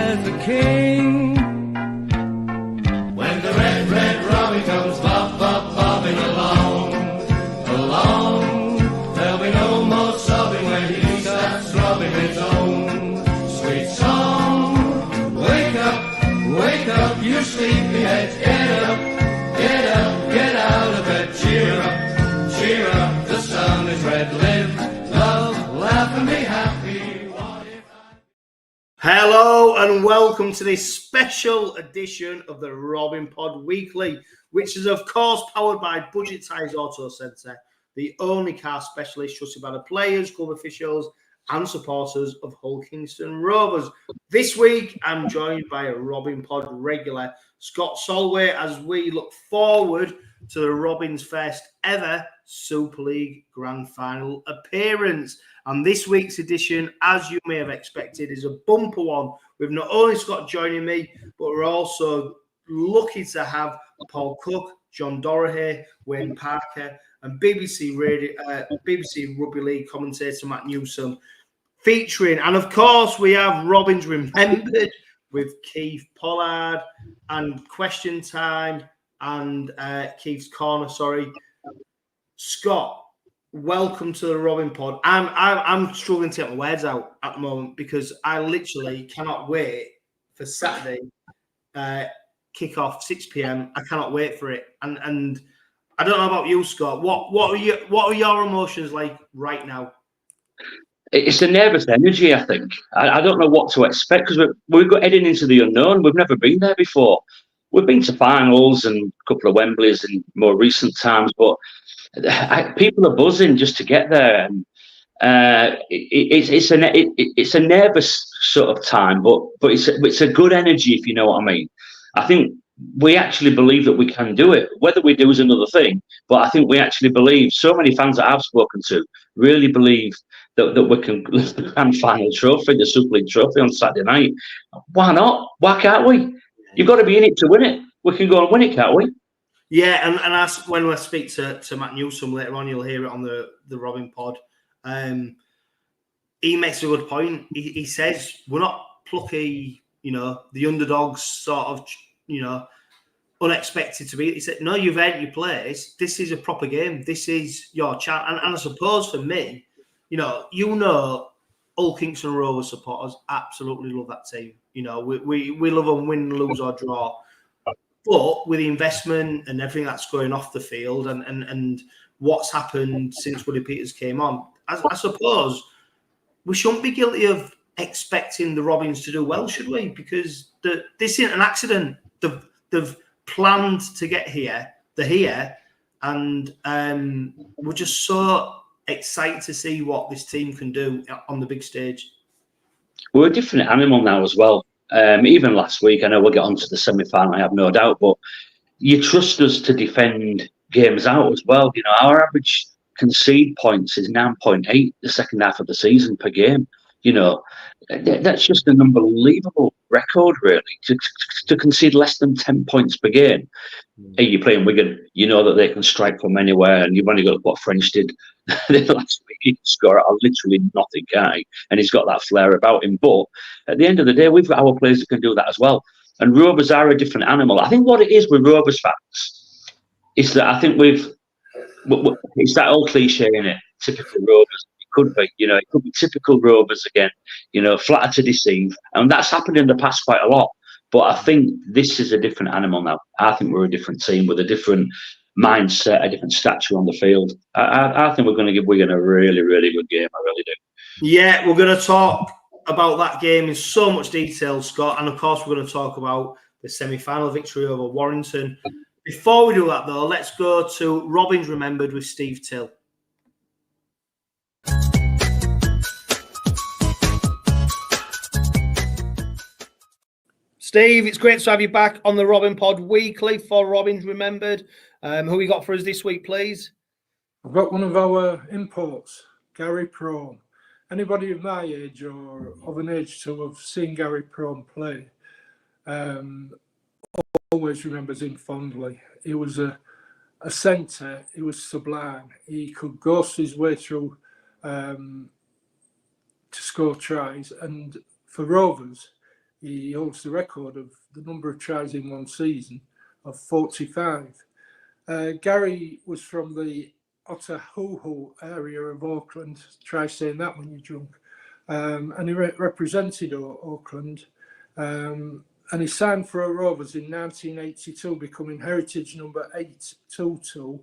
as a king. When the red, red Robbie comes bobbing along, there'll be no more sobbing when he starts throbbing his own sweet song. Wake up, you sleepyheads, get up, get out of bed, cheer up, the sun is red, live, love, laugh and be happy. Hello and welcome to this special edition of the Robin Pod Weekly, which is of course powered by 𝗪𝗂𝗲𝗄𝗧 Auto Centre, the only car specialist trusted by the players, club officials and supporters of Hull Kingston Rovers. This week I'm joined by a Robin Pod regular, Scott Solway, as we look forward to the Robins' first ever Super League Grand Final appearance. And this week's edition, as you may have expected, is a bumper one with not only Scott joining me, but we're also lucky to have Paul Cooke, John Dorahy, Wayne Parker, and BBC Rugby League commentator Matt Newsum featuring. And of course, we have Robins Remembered with 𝗬𝗂𝗃𝗏𝗏 and Question Time and Keith's Corner. Scott, welcome to the Robin Pod. I'm struggling to get my words out at the moment because I literally cannot wait for Saturday kick-off 6 p.m. I cannot wait for it. And I don't know about you, Scott. What are your emotions like right now? It's a nervous energy, I think. I don't know what to expect because we've got heading into the unknown. We've never been there before. We've been to finals and a couple of Wembleys in more recent times, but people are buzzing just to get there. And it's a nervous sort of time, but it's a good energy, if you know what I mean. I think we actually believe that we can do it. Whether we do is another thing, but I think we actually believe. So many fans that I've spoken to really believe that we can lift the grand final trophy, the Super League trophy on Saturday night. Why not? Why can't we? You've got to be in it to win it. We can go and win it, can't we? Yeah, and when we speak to Matt Newsum later on, you'll hear it on the Robin Pod. He makes a good point. He says we're not plucky, the underdogs sort of, unexpected to be. He said, no, you've earned your place. This is a proper game. This is your chance. And I suppose for me, Hull Kingston Rovers supporters absolutely love that team. We love them win, lose or draw. But with the investment and everything that's going off the field and what's happened since Willie Peters came on, I suppose we shouldn't be guilty of expecting the Robins to do well, should we? Because this isn't an accident. They've planned to get here. They're here. And we're just so excited to see what this team can do on the big stage. We're a different animal now as well. Even last week, I know we'll get on to the semi-final, I have no doubt, but you trust us to defend games out as well. Our average concede points is 9.8 the second half of the season per game. That's just an unbelievable record, really, to concede less than 10 points per game. Hey, you're playing Wigan, you know that they can strike from anywhere, and you've only got what French did last week. He can score out of literally nothing, can't he? And he's got that flair about him. But at the end of the day, we've got our players that can do that as well. And Rovers are a different animal. I think what it is with Rovers fans is that I think it's that old cliche, innit? Typical Rovers. Could be, it could be typical Rovers again, flatter to deceive. And that's happened in the past quite a lot. But I think this is a different animal now. I think we're a different team with a different mindset, a different stature on the field. I think we're going to give Wigan a really, really good game. I really do. Yeah, we're going to talk about that game in so much detail, Scott. And of course, we're going to talk about the semi-final victory over Warrington. Before we do that, though, let's go to Robins Remembered with Steve Till. Steve, it's great to have you back on the Robin Pod Weekly for Robins Remembered. Who we got for us this week, please? I've got one of our imports, 𝗀𝗃𝗏𝗏. Anybody of my age or of an age to have seen 𝗀𝗃𝗏𝗏 play always remembers him fondly. He was a centre. He was sublime. He could ghost his way through to score tries. And for Rovers, he holds the record of the number of tries in one season of 45. Gary was from the 𝗂𝗃𝗃𝗃 area of Auckland. Try saying that when you're drunk. And he represented Auckland. And he signed for Rovers in 1982, becoming heritage number 822.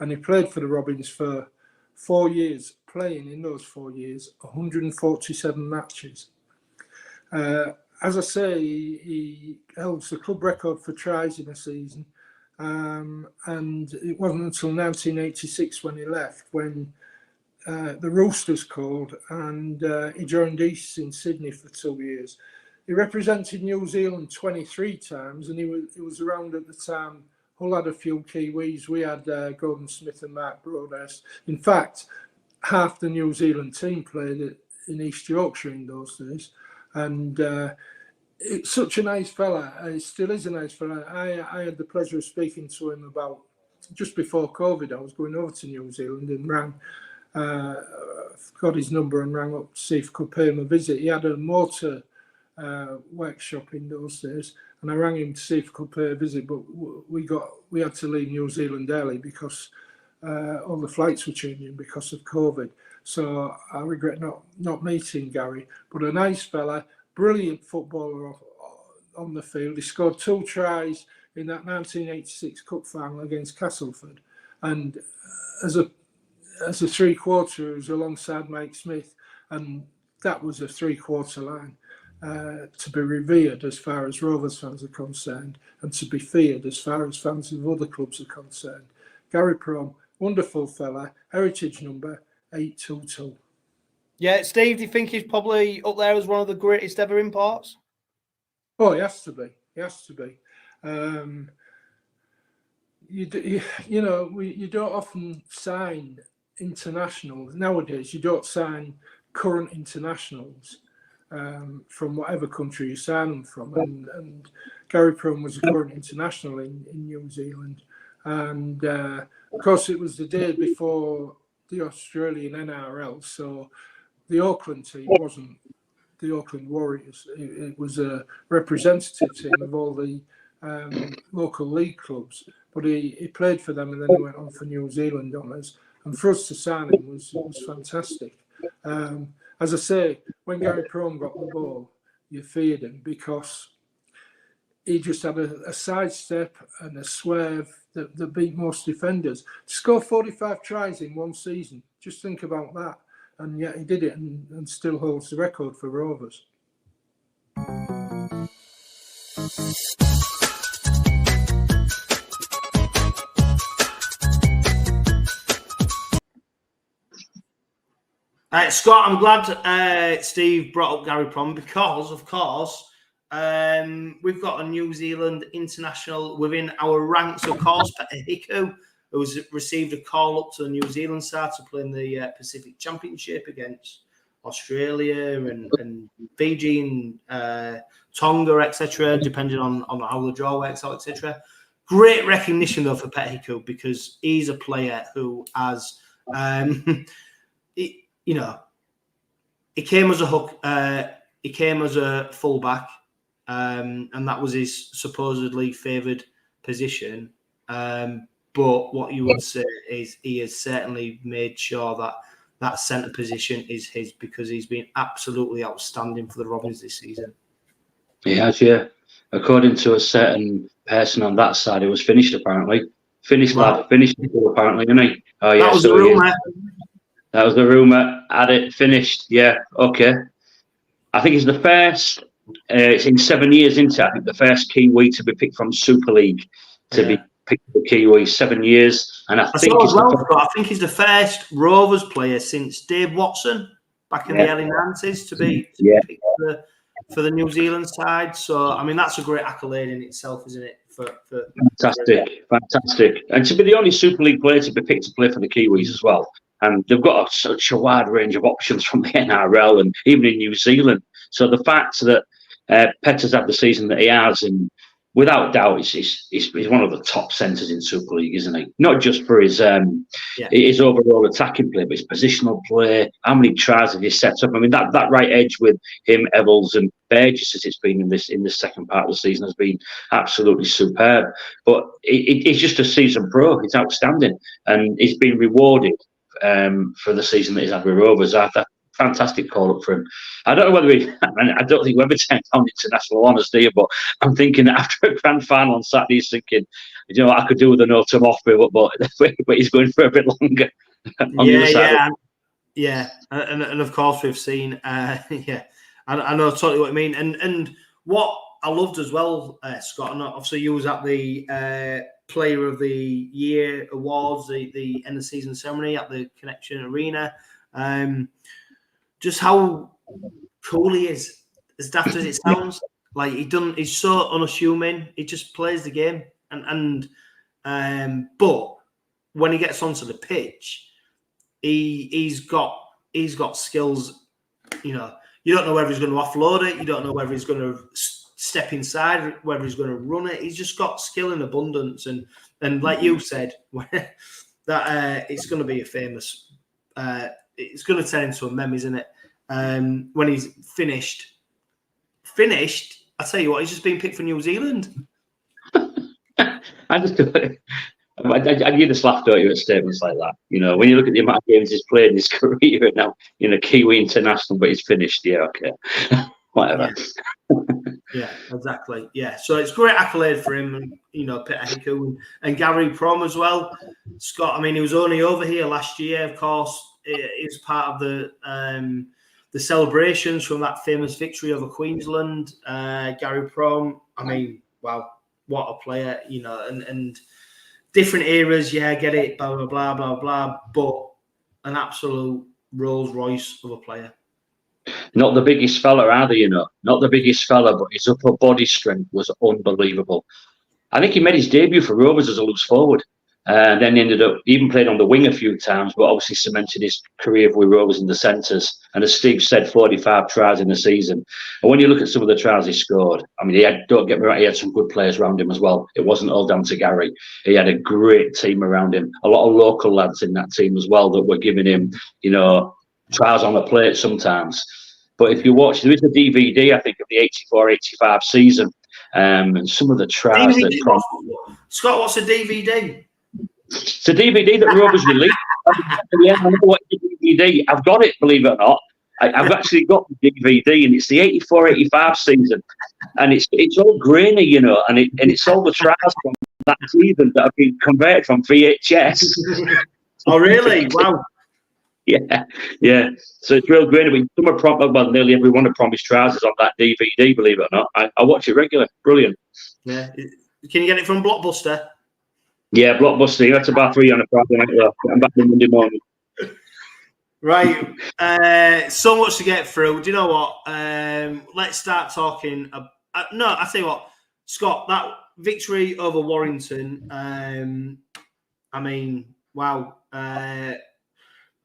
And he played for the Robins for 4 years, playing in those 4 years 147 matches. As I say, he holds the club record for tries in a season. And it wasn't until 1986 when he left, when the Roosters called, and he joined East in Sydney for 2 years. He represented New Zealand 23 times, and he was around at the time. Hull had a few Kiwis. We had Gordon Smith and Mark Broadhurst. In fact, half the New Zealand team played in East Yorkshire in those days. And it's such a nice fella. He still is a nice fella. I had the pleasure of speaking to him about just before COVID. I was going over to New Zealand and got his number and rang up to see if I could pay him a visit. He had a motor workshop in those days, and I rang him to see if I could pay a visit, but we had to leave New Zealand early because all the flights were changing because of COVID. So I regret not meeting Gary, but a nice fella, brilliant footballer on the field. He scored 2 tries in that 1986 Cup final against Castleford, and as a 3/4 he was alongside Mike Smith, and that was a 3/4 line. To be revered as far as Rovers fans are concerned, and to be feared as far as fans of other clubs are concerned. Gary Prohm, wonderful fella, heritage number 822. Yeah, Steve, do you think he's probably up there as one of the greatest ever imports? Oh, he has to be. He has to be. You don't often sign internationals nowadays. You don't sign current internationals from whatever country you sign them from. And Gary Prohm was a current international in New Zealand. And of course, it was the day before the Australian NRL. So the Auckland team wasn't the Auckland Warriors. It was a representative team of all the local league clubs. But he played for them, and then he went on for New Zealand honours. And for us to sign him was fantastic. As I say, when Gary Prohm got the ball, you feared him because he just had a sidestep and a swerve that beat most defenders. To score 45 tries in one season, just think about that. And yet he did it and still holds the record for Rovers. Scott, I'm glad Steve brought up Gary Prohm because, of course, we've got a New Zealand international within our ranks, of course, 𝗂𝗃𝗃𝗃𝗃, who's received a call up to the New Zealand side to play in the Pacific Championship against Australia and Fiji and Tonga, etc., depending on how the draw works out, etc. Great recognition, though, for 𝗂𝗃𝗃𝗃𝗃 because he's a player who has... he came as a hook. He came as a fullback, and that was his supposedly favoured position. But what you would say is he has certainly made sure that centre position is his because he's been absolutely outstanding for the Robins this season. He has, yeah. According to a certain person on that side, it was finished apparently. Finished, Right. lad. Finished apparently, isn't he? Oh yeah. That was so the rumour. That was the rumour. Had it finished. Yeah. Okay. I think it's the first. It's in 7 years into. I think the first Kiwi to be picked from Super League to be picked for Kiwi. 7 years, and I think I think he's the first Rovers player since Dave Watson back in the early 90s to be picked for the New Zealand side. So I mean that's a great accolade in itself, isn't it? Fantastic, and to be the only Super League player to be picked to play for the Kiwis as well. And they've got such a wide range of options from the NRL and even in New Zealand. So the fact that Peters had the season that he has, and without doubt, he's one of the top centres in Super League, isn't he? Not just for his overall attacking play, but his positional play. How many tries have he set up? I mean, that right edge with him, Evells, and Burgess, as it's been in this second part of the season, has been absolutely superb. But he's just a seasoned pro. He's outstanding, and he's been rewarded for the season that he's had with Rovers. Fantastic call up for him. I don't know whether I don't think we ever turned down international honours, do you? But I'm thinking after a grand final on Saturday, he's thinking, you know, I could do with an autumn off, but he's going for a bit longer. And of course we've seen, I know totally what you mean. And what I loved as well, Scott, and obviously you was at the Player of the Year awards, the end of season ceremony at the Connection Arena. Just how cool he is, as daft as it sounds. Like he's so unassuming. He just plays the game, but when he gets onto the pitch, he's got skills. You know, you don't know whether he's going to offload it. You don't know whether he's going to step inside, whether he's going to run it. He's just got skill in abundance, and like you said, that it's going to be a famous. It's going to turn into a meme, isn't it? When he's finished. I tell you what, he's just been picked for New Zealand. I just laugh, don't you, at statements like that. You know, when you look at the amount of games he's played in his career now, you know, Kiwi international, but he's finished. Yeah, okay, whatever. Yeah, exactly. Yeah, so it's great accolade for him, and you know, 𝗬𝗂𝗍𝗲 and Gary Prom as well. Scott, I mean, he was only over here last year, of course. He was part of the celebrations from that famous victory over Queensland. Gary Prom, I mean, wow, what a player, you know, and different eras, yeah, get it, blah, blah, blah, blah, blah, but an absolute Rolls Royce of a player. Not the biggest fella either, you know, not the biggest fella, but his upper body strength was unbelievable. I think he made his debut for Rovers as a loose forward. And then ended up, even played on the wing a few times, but obviously cemented his career with Rovers in the centres. And as Steve said, 45 tries in the season. And when you look at some of the tries he scored, I mean, don't get me right, he had some good players around him as well. It wasn't all down to Gary. He had a great team around him. A lot of local lads in that team as well that were giving him, you know, tries on the plate sometimes. But if you watch, there is a DVD, I think, of the 𝗬𝗂𝗍𝗲𝗏 season. And some of the tries Scott, what's a DVD? It's a DVD that Rovers released. Yeah, I know what DVD. I've got it, believe it or not. I've actually got the DVD, and it's the '84-'85 season, and it's all grainy, you know, and it's all the tries from that season that have been converted from VHS. Oh, really? Wow. Yeah. So it's real grainy. But nearly every one of Promise tries is on that DVD, believe it or not. I watch it regularly. Brilliant. Yeah. Can you get it from Blockbuster? Yeah, Blockbuster. That's about 3 on a Friday night, though. I'm back on Monday morning. Right. So much to get through. Do you know what? Let's start talking. No, I tell you what, Scott, that victory over Warrington. I mean, wow.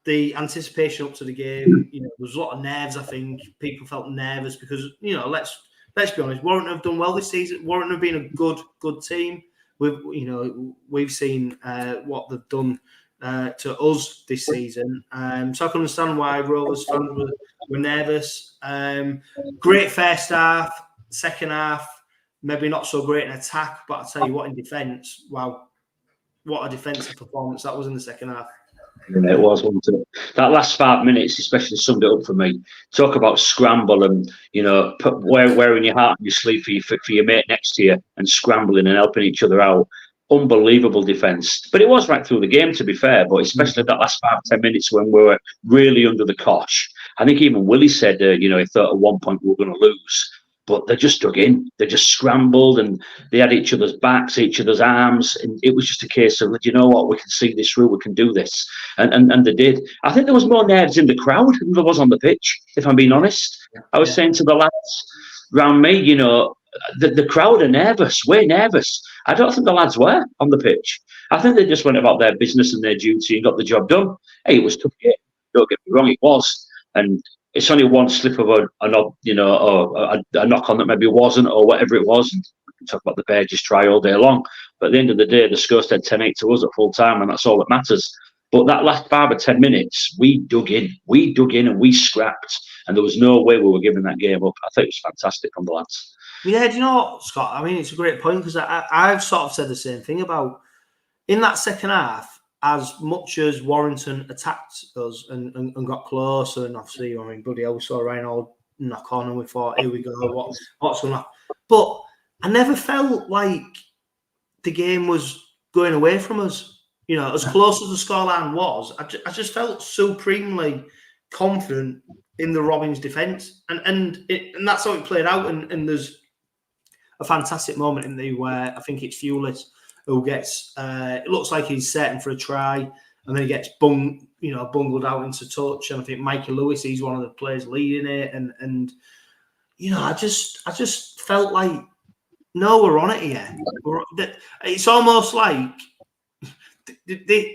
The anticipation up to the game, you know, there was a lot of nerves. I think people felt nervous because, you know, let's be honest, Warrington have done well this season. Warrington have been a good team. We've seen what they've done to us this season. So I can understand why Rovers fans were nervous. Great first half, second half, maybe not so great in attack, but I'll tell you what, in defence, wow, what a defensive performance that was in the second half. Yeah, it was, wasn't it? That last 5 minutes especially summed it up for me. Talk about scramble and, you know, wearing your heart on your sleeve for your mate next to you and scrambling and helping each other out. Unbelievable defence. But it was right through the game, to be fair, but especially that last 5-10 minutes when we were really under the cosh. I think even Willie said, you know, he thought at one point we were going to lose. But they just dug in. They just scrambled and they had each other's backs, each other's arms. And it was just a case of, you know what, we can see this through, we can do this. And they did. I think there was more nerves in the crowd than there was on the pitch, if I'm being honest. I was saying to the lads around me, you know, the crowd are nervous. We're nervous. I don't think the lads were on the pitch. I think they just went about their business and their duty and got the job done. Hey, it was tough. Don't get me wrong, it was. And it's only one slip of a knob, you know, or a knock on that maybe wasn't, or whatever it was. can talk about the Burgess try all day long. But at the end of the day, the score stayed 10-8 to us at full time, and that's all that matters. But that last 5 or 10 minutes, we dug in and we scrapped, and there was no way we were giving that game up. I think it was fantastic from the lads. Yeah, do you know what, Scott? I mean, it's a great point, because I've sort of said the same thing about in that second half. As much as Warrington attacked us and got closer, and obviously, I mean, bloody hell, we saw Reinhold knock on, and we thought, here we go, what's going on? But I never felt like the game was going away from us. You know, as close as the scoreline was, I just felt supremely confident in the Robins defence, and that's how it played out. And there's a fantastic moment in there where I think it's Fewlis who gets, it looks like he's setting for a try, and then he gets bungled out into touch. And I think Mikey Lewis, he's one of the players leading it. And you know, I just felt like, no, we're on it here. It's almost like,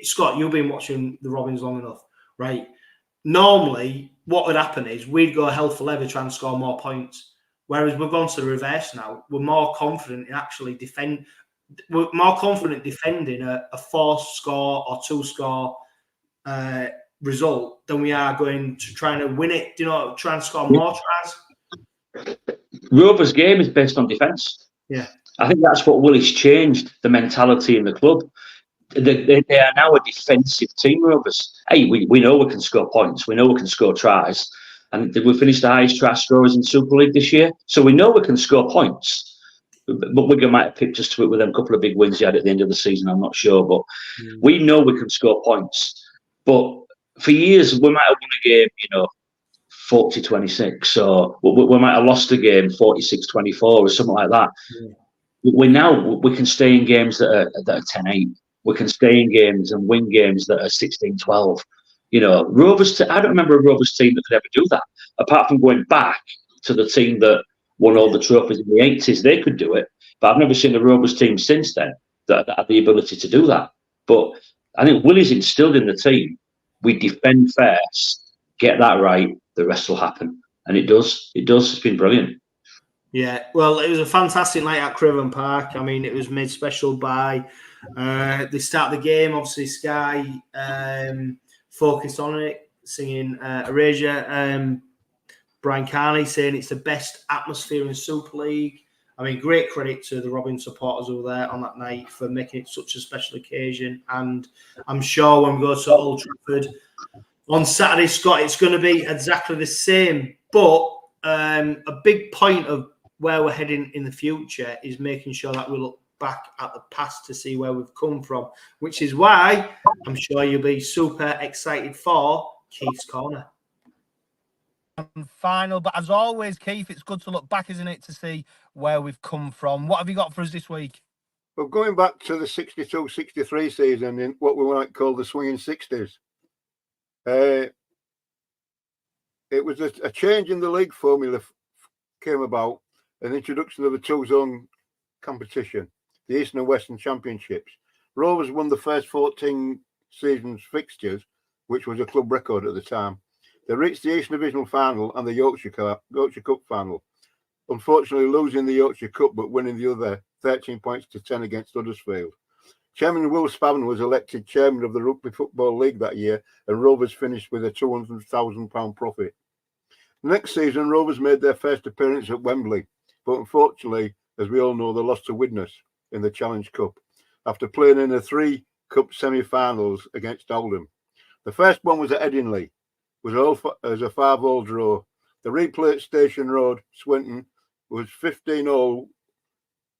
Scott, you've been watching the Robins long enough, right? Normally, what would happen is we'd go hell for leather trying to score more points. Whereas we've gone to the reverse now. We're more confident in actually defend. We're more confident defending a 4-score or 2-score result than we are going to trying to win it. You know, trying to score more tries. Rovers' game is based on defence. Yeah, I think that's what Willie's changed the mentality in the club. They are now a defensive team, Rovers. Hey, we know we can score points. We know we can score tries. And we finished the highest try scorers in Super League this year. So we know we can score points. But Wigan might have picked us to it with them couple of big wins he had at the end of the season. I'm not sure. But we know we can score points. But for years, we might have won a game, you know, 40-26. Or we might have lost a game 46-24 or something like that. We can stay in games that are 10-8. We can stay in games and win games that are 16-12. You know, Rovers. I don't remember a Rovers team that could ever do that. Apart from going back to the team that won all the trophies in the 80s, they could do it. But I've never seen a Rovers team since then that had the ability to do that. But I think Willie's instilled in the team, we defend first, get that right, the rest will happen. And it does. It does. It's been brilliant. Yeah, well, it was a fantastic night at Craven Park. I mean, it was made special by the start of the game. Obviously, Sky focused on it, singing Erasure. Brian Carney saying it's the best atmosphere in Super League. I mean, great credit to the Robin supporters over there on that night for making it such a special occasion. And I'm sure when we go to Old Trafford on Saturday, Scott, it's going to be exactly the same. But a big point of where we're heading in the future is making sure that we look back at the past to see where we've come from, which is why I'm sure you'll be super excited for Keith's Corner. Final, but as always, Keith, it's good to look back, isn't it, to see where we've come from. What have you got for us this week? Well, going back to the 62-63 season in what we might call the swinging 60s, it was a change in the league formula came about, an introduction of a 2-zone competition, the Eastern and Western Championships. Rovers won the first 14 seasons fixtures, which was a club record at the time. They reached the Eastern Divisional final and the Yorkshire Cup final, unfortunately losing the Yorkshire Cup but winning the other 13 points to 10 against Huddersfield. Chairman Will Spavin was elected chairman of the Rugby Football League that year, and Rovers finished with a £200,000 profit. The next season, Rovers made their first appearance at Wembley, but unfortunately, as we all know, they lost to Widnes in the Challenge Cup after playing in the 3 Cup semi-finals against Oldham. The first one was at Headingley. Was a 5-all draw. The replay at Station Road, Swinton, was 15-all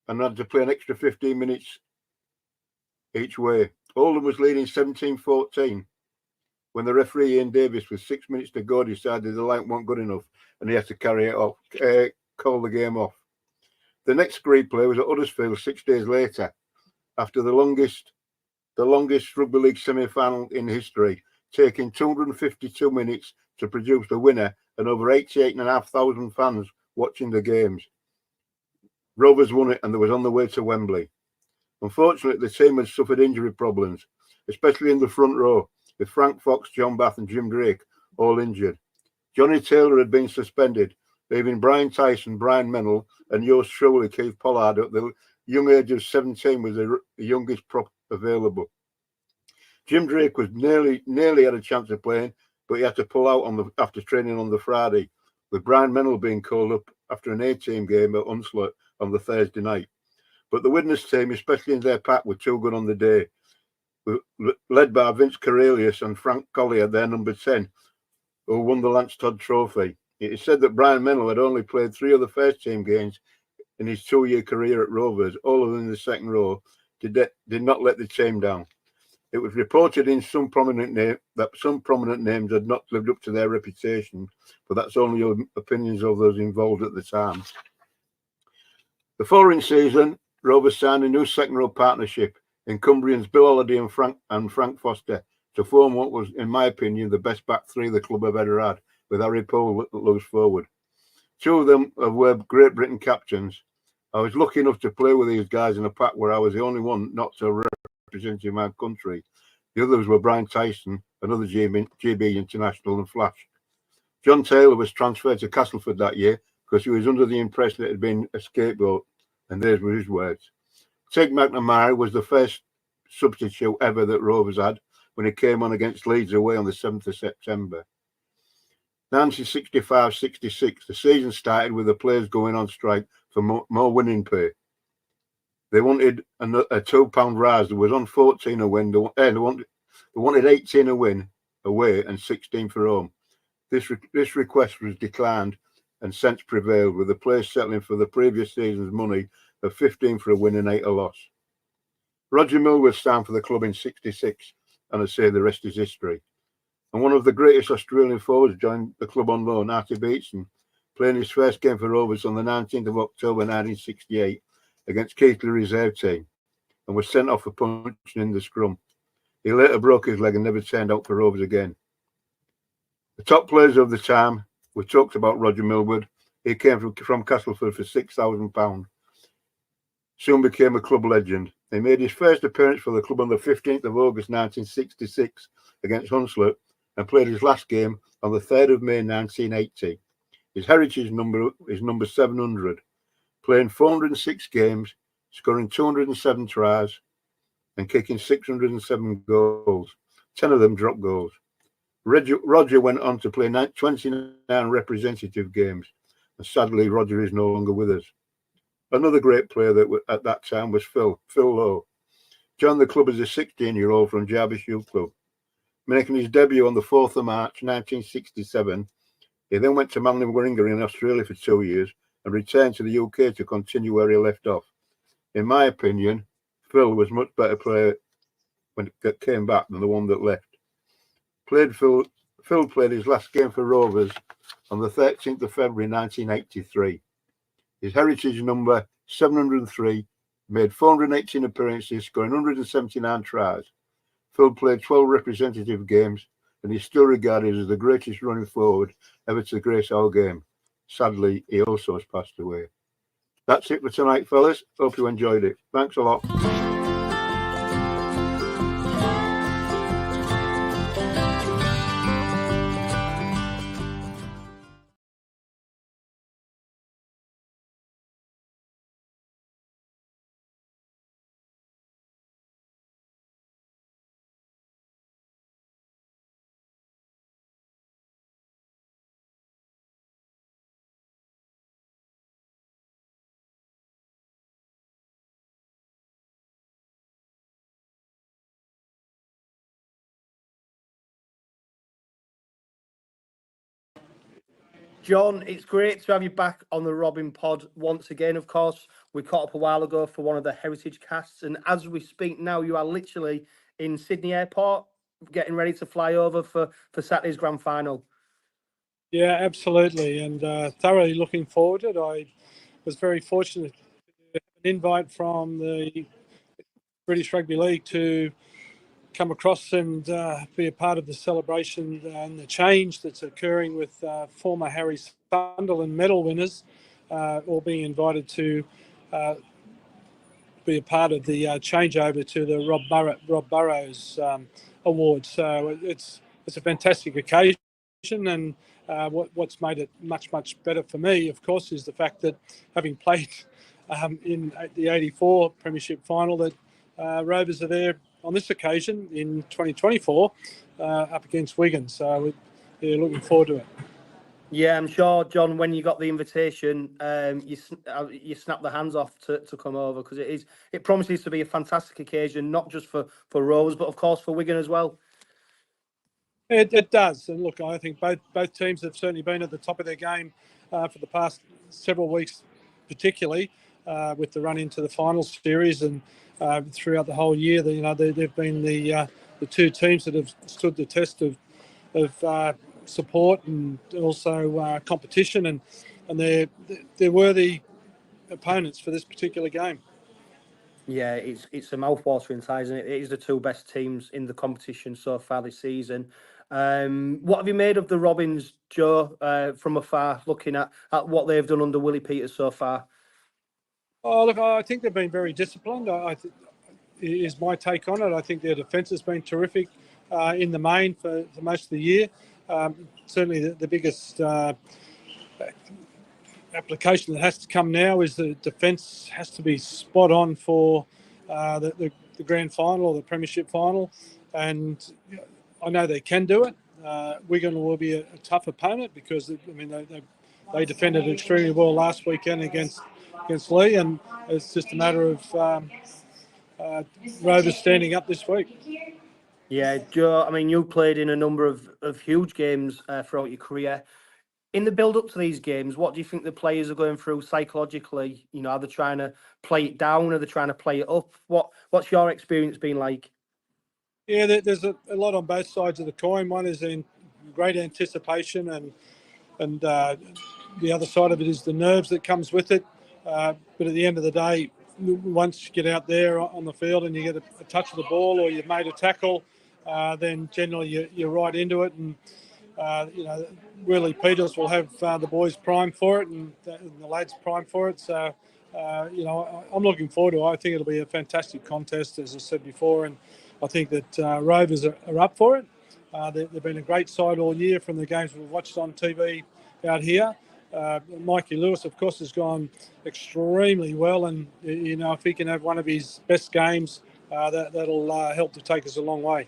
and had to play an extra 15 minutes each way. Oldham was leading 17-14 when the referee Ian Davis, with 6 minutes to go, decided the line wasn't good enough and he had to carry it off, call the game off. The next replay was at Huddersfield 6 days later, after the longest rugby league semi-final in history, taking 252 minutes to produce the winner and over 88,500 fans watching the games. Rovers won it and they was on the way to Wembley. Unfortunately, the team had suffered injury problems, especially in the front row, with Frank Fox, John Bath and Jim Drake all injured. Johnny Taylor had been suspended leaving Brian Tyson, Brian Mennell, and yours truly, Keith Pollard, at the young age of 17 was the youngest prop available. Jim Drake was nearly had a chance of playing, but he had to pull out after training on the Friday, with Brian Mennell being called up after an A-team game at Hunslet on the Thursday night. But the witness team, especially in their pack, were too good on the day, led by Vince Cornelius and Frank Collier, their number 10, who won the Lance Todd Trophy. It is said that Brian Mennell had only played 3 of the first-team games in his 2-year career at Rovers, all of them in the second row, did not let the team down. It was reported in some prominent names had not lived up to their reputation, but that's only opinions of those involved at the time. The following season, Rovers signed a new second-row partnership in Cumbrians Bill Holiday and Frank Foster to form what was, in my opinion, the best back three the club have ever had, with Harry Poole at loose forward. 2 of them were Great Britain captains. I was lucky enough to play with these guys in a pack where I was the only one not to representing my country. The others were Brian Tyson, another GB international, and Flash. John Taylor was transferred to Castleford that year because he was under the impression that it had been a scapegoat, and those were his words. Tig McNamara was the first substitute ever that Rovers had when he came on against Leeds away on the 7th of September. 1965-66, the season started with the players going on strike for more winning pay. They wanted a £2 rise. There was on 14 a win. They wanted 18 a win away and 16 for home. This request was declined and sense prevailed, with the players settling for the previous season's money of 15 for a win and 8 a loss. Roger Millward signed for the club in 66, and I say the rest is history. And one of the greatest Australian forwards joined the club on loan, Artie Beetson, playing his first game for Rovers on the 19th of October 1968 against Keighley reserve team, and was sent off for punching in the scrum. He later broke his leg and never turned out for Rovers again. The top players of the time, we talked about Roger Millward. He came from Castleford for £6,000. Soon became a club legend. He made his first appearance for the club on the 15th of August 1966 against Hunslet, and played his last game on the 3rd of May 1980. His heritage number is number 700, playing 406 games, scoring 207 tries, and kicking 607 goals, 10 of them drop goals. Roger went on to play 29 representative games, and sadly, Roger is no longer with us. Another great player that at that time was Phil Lowe. Joined the club as a 16-year-old from Jarvis Youth Club. Making his debut on the 4th of March 1967, he then went to Manly Warrington in Australia for 2 years and returned to the UK to continue where he left off. In my opinion, Phil was a much better player when he came back than the one that left. Phil played his last game for Rovers on the 13th of February 1983. His heritage number 703, made 418 appearances, scoring 179 tries. Phil played 12 representative games, and he's still regarded as the greatest running forward ever to grace our game. Sadly, he also has passed away. That's it for tonight, fellas. Hope you enjoyed it. Thanks a lot. John, it's great to have you back on the Robin Pod once again. Of course, we caught up a while ago for one of the heritage casts, and as we speak now, you are literally in Sydney Airport, getting ready to fly over for Saturday's grand final. Yeah, absolutely, and thoroughly looking forward to it. I was very fortunate to have an invite from the British Rugby League to come across and be a part of the celebration and the change that's occurring with former Harry Sunderland medal winners all being invited to be a part of the changeover to the Rob Burrows award. So it's a fantastic occasion, and What's made it much better for me, of course, is the fact that having played in the '84 Premiership final, that Rovers are there on this occasion in 2024 up against Wigan. So we're looking forward to it. Yeah, I'm sure, John, when you got the invitation, you snapped the hands off to come over, because it promises to be a fantastic occasion, not just for Rovers, but of course for Wigan as well. It does. And look, I think both teams have certainly been at the top of their game for the past several weeks, particularly with the run into the finals series, and throughout the whole year. They've been the two teams that have stood the test of support and also competition, and they're worthy opponents for this particular game. Yeah, it's a mouth-watering tie, isn't it? It is the two best teams in the competition so far this season. What have you made of the Robins, Joe, from afar, looking at what they've done under Willie Peters so far? Oh, look, I think they've been very disciplined. Is my take on it. I think their defence has been terrific in the main for most of the year. Certainly the biggest application that has to come now is the defence has to be spot on for the grand final or the premiership final, and I know they can do it. Wigan will be a tough opponent, because they defended extremely well last weekend against Leigh, and it's just a matter of Rovers standing up this week. Yeah, Joe, you played in a number of huge games throughout your career. In the build-up to these games, what do you think the players are going through psychologically? Are they trying to play it down? Are they trying to play it up? What's your experience been like? Yeah, there's a lot on both sides of the coin. One is in great anticipation, and the other side of it is the nerves that comes with it. But at the end of the day, once you get out there on the field and you get a touch of the ball, or you've made a tackle, then generally you're right into it. And Willie Peters will have the boys primed for it, and the lads primed for it. So, I'm looking forward to it. I think it'll be a fantastic contest, as I said before, and I think that Rovers are up for it. They've been a great side all year from the games we've watched on TV out here. Mikey Lewis, of course, has gone extremely well, and if he can have one of his best games, that'll help to take us a long way.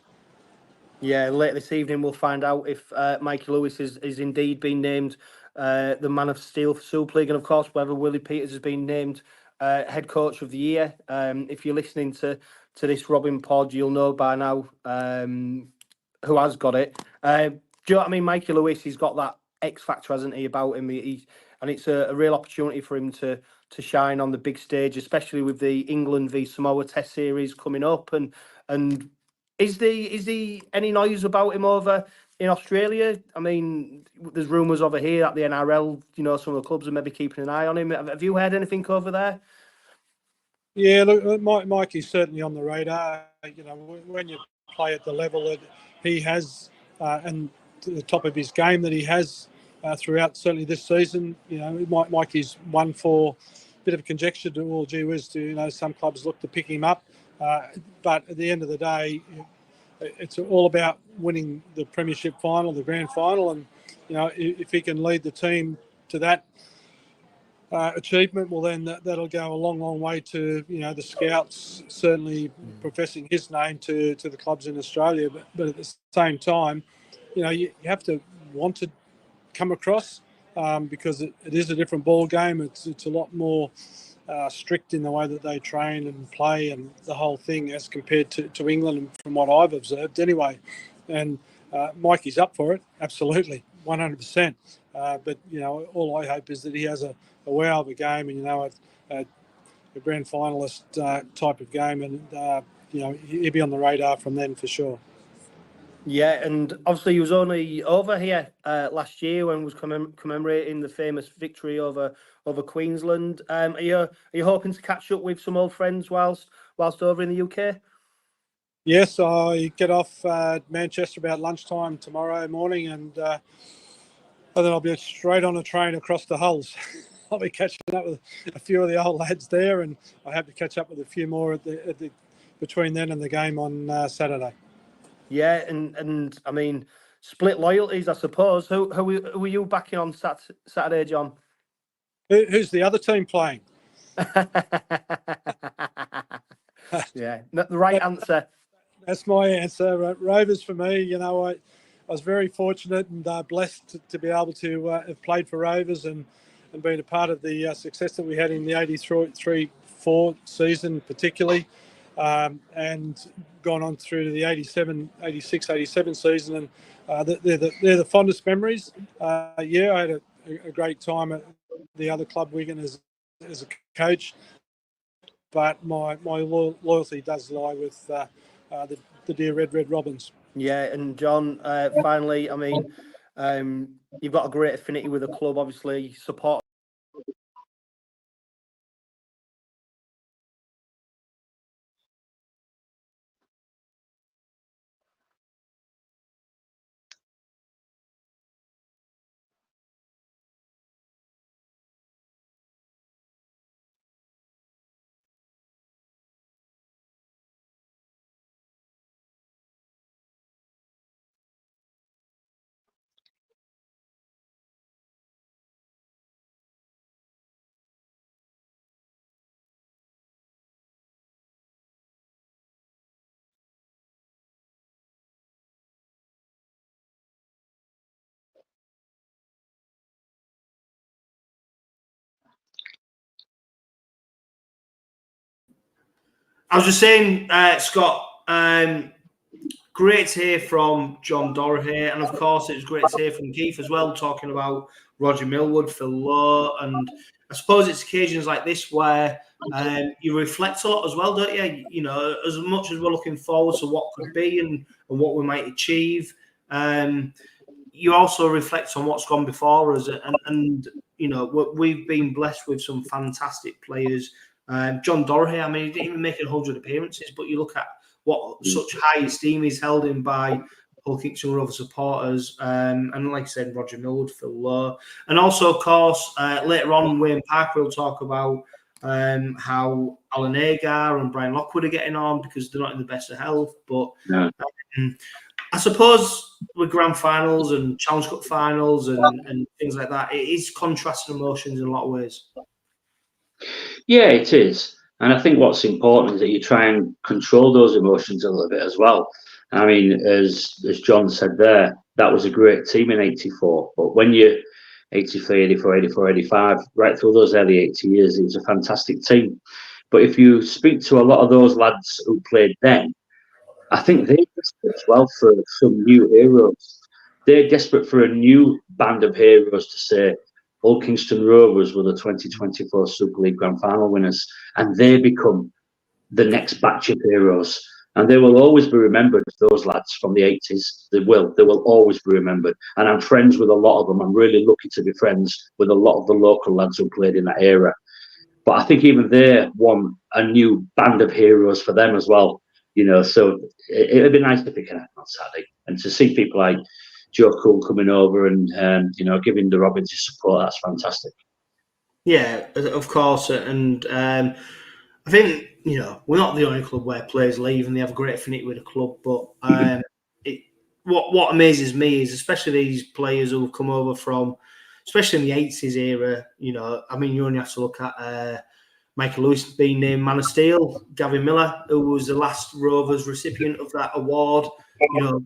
Yeah, later this evening we'll find out if Mikey Lewis is indeed been named the man of steel for Super League, and of course whether Willie Peters has been named head coach of the year. If you're listening to this Robin pod, you'll know by now who has got it. Do you know what I mean? Mikey Lewis, he's got that X factor, hasn't he, about him? And it's a real opportunity for him to shine on the big stage, especially with the England v Samoa Test series coming up. And is there any noise about him over in Australia? There's rumours over here at the NRL. Some of the clubs are maybe keeping an eye on him. Have you heard anything over there? Yeah, look, Mikey's certainly on the radar. When you play at the level that he has, and to the top of his game that he has throughout, certainly this season, Mikey's one for a bit of conjecture to all gee whiz to, some clubs look to pick him up. But at the end of the day, it's all about winning the premiership final, the grand final, and if he can lead the team to that achievement, well then that'll go a long way to the scouts certainly professing his name to the clubs in Australia. But at the same time, you have to want to come across because it is a different ball game. It's a lot more strict in the way that they train and play and the whole thing as compared to England, from what I've observed anyway. And Mikey's up for it, absolutely, 100%. But all I hope is that he has a wow of a game, and a grand finalist type of game, and he'll be on the radar from then for sure. Yeah, and obviously he was only over here last year when he was commemorating the famous victory over Queensland. Are you hoping to catch up with some old friends whilst over in the UK? Yes, I get off Manchester about lunchtime tomorrow morning, and then I'll be straight on a train across to Hulls. I'll be catching up with a few of the old lads there, and I hope to catch up with a few more between then and the game on Saturday. Yeah, and split loyalties, I suppose. Who were you backing on Saturday, John? Who's the other team playing? Yeah, the right answer. That's my answer. Rovers for me. You know, I was very fortunate and blessed to be able to have played for Rovers and been a part of the success that we had in the 83-84 season particularly, and gone on through to the 86-87 season, and they're the fondest memories. Yeah, I had a great time at the other club, Wigan, as a coach, but my loyalty does lie with the dear Red Robins. Yeah, and John, finally, I mean, you've got a great affinity with the club, obviously, support. I was just saying, Scott, great to hear from John Dorahy, and of course it was great to hear from Keith as well, talking about Roger Millwood, Phil Lowe, and I suppose it's occasions like this where you reflect a lot as well, don't you? You know, as much as we're looking forward to what could be and what we might achieve, you also reflect on what's gone before us, and you know, we've been blessed with some fantastic players. John Dorahy, I mean, he didn't even make 100 appearances, but you look at what such high esteem is held in by Hull Kingston Rovers supporters, and like I said, Roger Millwood, Phil Lowe, and also, of course, later on, Wayne Parker will talk about how Alan Agar and Brian Lockwood are getting on because they're not in the best of health. But I suppose with grand finals and Challenge Cup finals and things like that, it is contrasting emotions in a lot of ways. Yeah, it is. And I think what's important is that you try and control those emotions a little bit as well. I mean, as John said there, that was a great team in 84. But when you 83, 84, 84, 85, right through those early 80 years, it was a fantastic team. But if you speak to a lot of those lads who played then, I think they're desperate as well for some new heroes. They're desperate for a new band of heroes to say, Old Kingston Rovers were the 2024 Super League Grand Final winners, and they become the next batch of heroes. And they will always be remembered, those lads from the 80s. They will always be remembered. And I'm friends with a lot of them. I'm really lucky to be friends with a lot of the local lads who played in that era. But I think even they want a new band of heroes for them as well. You know, so it would be nice to pick it up on Saturday and to see people like Joe Cooke coming over and you know, giving the Robins his support. That's fantastic. Yeah, of course, and I think, you know, we're not the only club where players leave and they have a great affinity with the club. But what amazes me is especially these players who have come over from, especially in the 80s era. You know, I mean, you only have to look at Mikey Lewis being named Man of Steel, Gavin Miller, who was the last Rovers recipient of that award. You know,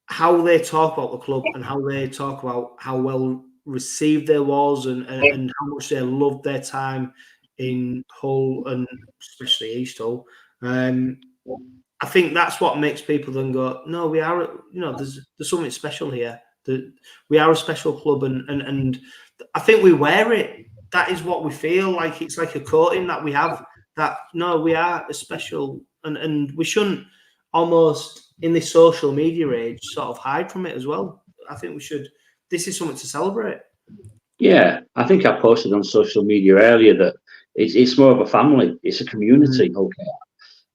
how they talk about the club and how they talk about how well received they was and how much they loved their time in Hull and especially East Hull. I think that's what makes people then go, no, we are, you know, there's something special here. We are a special club, and I think we wear it. That is what we feel like. It's like a coating that we have, that no, we are a special, and we shouldn't almost in this social media age sort of hide from it as well. I think we should. This is something to celebrate. Yeah, I think I posted on social media earlier that it's more of a family. It's a community. Okay,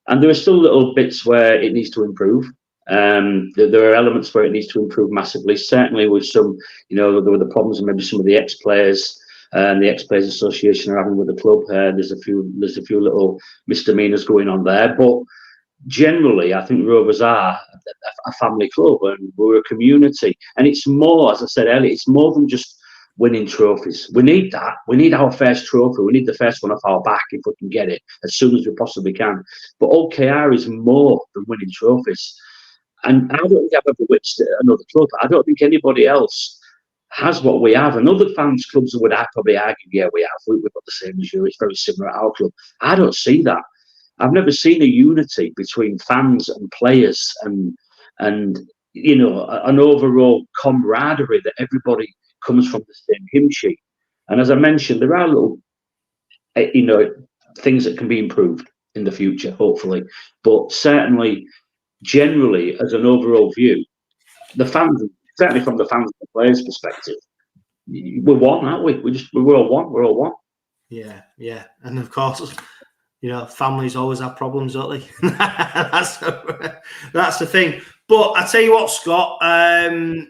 and there are still little bits where it needs to improve. There are elements where it needs to improve massively. Certainly with some, you know, there were the problems and maybe some of the ex-players and the ex-players association are having with the club. There's a few little misdemeanors going on there, but generally, I think Rovers are a family club and we're a community. And it's more, as I said earlier, it's more than just winning trophies. We need that. We need our first trophy. We need the first one off our back if we can get it as soon as we possibly can. But OKR is more than winning trophies. And I don't think I've ever witnessed another club. I don't think anybody else has what we have. And other fans clubs would probably argue, yeah, we have. We've got the same as you. It's very similar at our club. I don't see that. I've never seen a unity between fans and players and you know, an overall camaraderie that everybody comes from the same hymn sheet. And as I mentioned, there are little, you know, things that can be improved in the future, hopefully. But certainly, generally, as an overall view, the fans, certainly from the fans and the players' perspective, we're one, aren't we? We're all one. We're all one. Yeah, yeah. And of course, you know, families always have problems, don't they? that's the thing. But I tell you what, Scott, I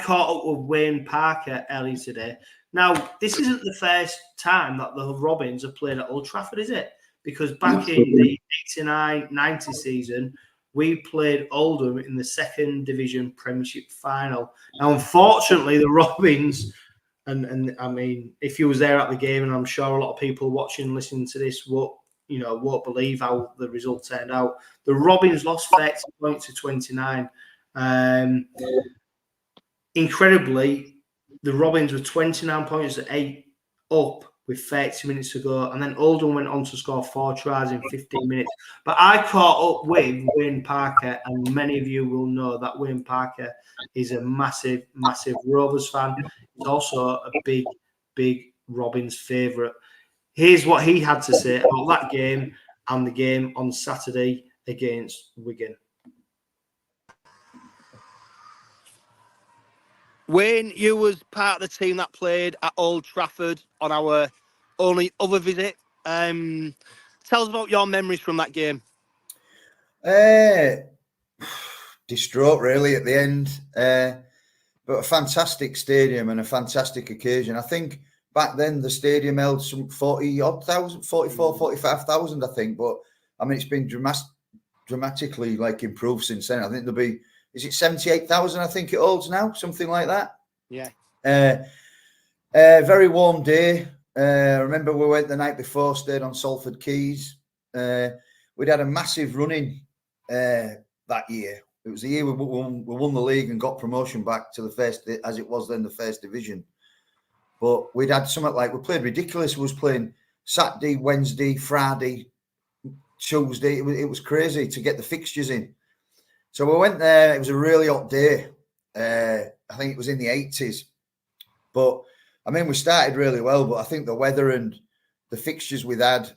caught up with Wayne Parker earlier today. Now, this isn't the first time that the Robins have played at Old Trafford, is it? Because back in the 89-90 season, we played Oldham in the second division Premiership final. Now, unfortunately, the Robins, and I mean, if you was there at the game, and I'm sure a lot of people watching, listening to this won't believe how the result turned out. The Robins lost 30 points to 29. Incredibly, the Robins were 29 points at 8 up with 30 minutes to go, and then Oldham went on to score 4 tries in 15 minutes. But I caught up with Wayne Parker, and many of you will know that Wayne Parker is a massive, massive Rovers fan. He's also a big, big Robins favourite. Here's what he had to say about that game and the game on Saturday against Wigan. Wayne, you was part of the team that played at Old Trafford on our only other visit. Tell us about your memories from that game. Distraught, really, at the end. But a fantastic stadium and a fantastic occasion. I think back then the stadium held some 40,000, 45,000, I think. But I mean, it's been dramatically like improved since then. I think there'll be, is it 78,000? I think it holds now, something like that. Yeah. Very warm day. I remember we went the night before, stayed on Salford Quays. We'd had a massive run-in that year. It was the year we won the league and got promotion back to the first, as it was then, the first division. But we'd had something like, we played ridiculous. We was playing Saturday, Wednesday, Friday, Tuesday. It was crazy to get the fixtures in. So we went there. It was a really hot day. I think it was in the 80s. But, I mean, we started really well, but I think the weather and the fixtures we'd had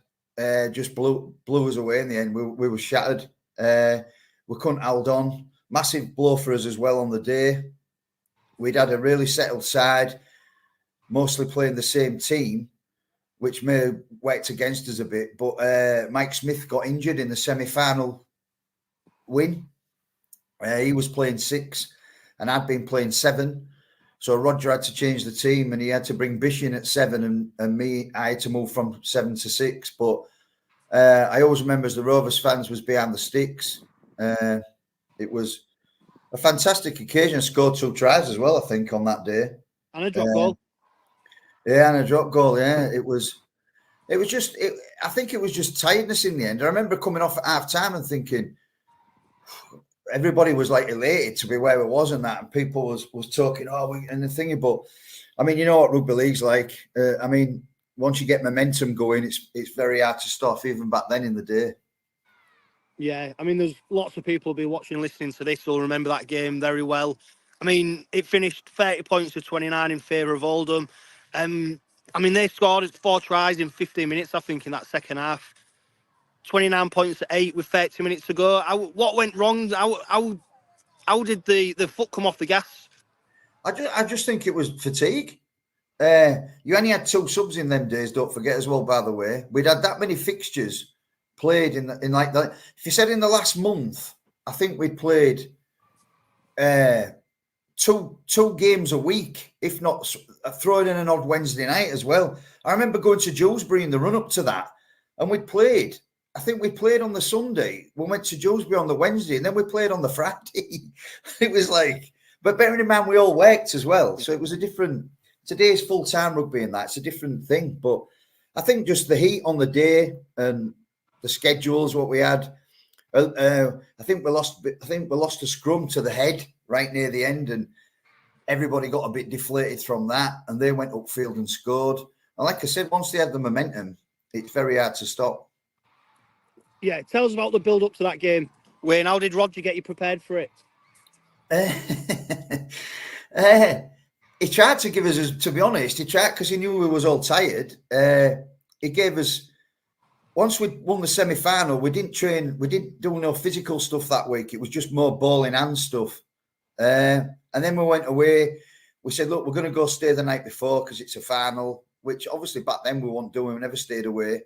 just blew us away in the end. We were shattered. We couldn't hold on. Massive blow for us as well on the day. We'd had a really settled side, mostly playing the same team, which may have worked against us a bit. But Mike Smith got injured in the semi-final win. He was playing 6 and I'd been playing 7. So Roger had to change the team and he had to bring Bish in at 7 and me, I had to move from 7 to 6. But I always remember as the Rovers fans was behind the sticks. It was a fantastic occasion. I scored 2 tries as well, I think, on that day. And a drop goal. Yeah, and a drop goal, yeah. I think it was just tiredness in the end. I remember coming off at half time and thinking, everybody was like elated to be where it was and that, and people was talking, and the thing, but I mean, you know what rugby league's like. I mean, once you get momentum going, it's very hard to stop, even back then in the day. Yeah, I mean, there's lots of people will be watching and listening to this who'll remember that game very well. I mean, it finished 30 points to 29 in favour of Oldham. I mean, they scored 4 tries in 15 minutes, I think, in that second half. 29 points at 8 with 30 minutes to go. What went wrong? How did the foot come off the gas? I just think it was fatigue. You only had 2 subs in them days, don't forget as well, by the way. We'd had that many fixtures played in like that. If you said in the last month, I think we'd played 2 games a week, if not throwing in an odd Wednesday night as well. I remember going to Dewsbury in the run-up to that, and we'd played I think we played on the Sunday. We went to Dewsbury on the Wednesday, and then we played on the Friday. It was like, but bearing in mind we all worked as well, so it was a different. Today's full-time rugby and that's a different thing. But I think just the heat on the day and the schedules, what we had. I think we lost a scrum to the head right near the end, and everybody got a bit deflated from that. And they went upfield and scored. And like I said, once they had the momentum, it's very hard to stop. Yeah, tell us about the build-up to that game. Wayne, how did Roger get you prepared for it? He tried to give us, to be honest, because he knew we was all tired. He gave us, once we won the semi-final, we didn't train, we didn't do no physical stuff that week. It was just more ball in hand stuff. And then we went away. We said, look, we're going to go stay the night before because it's a final, which obviously back then we weren't doing. We never stayed away.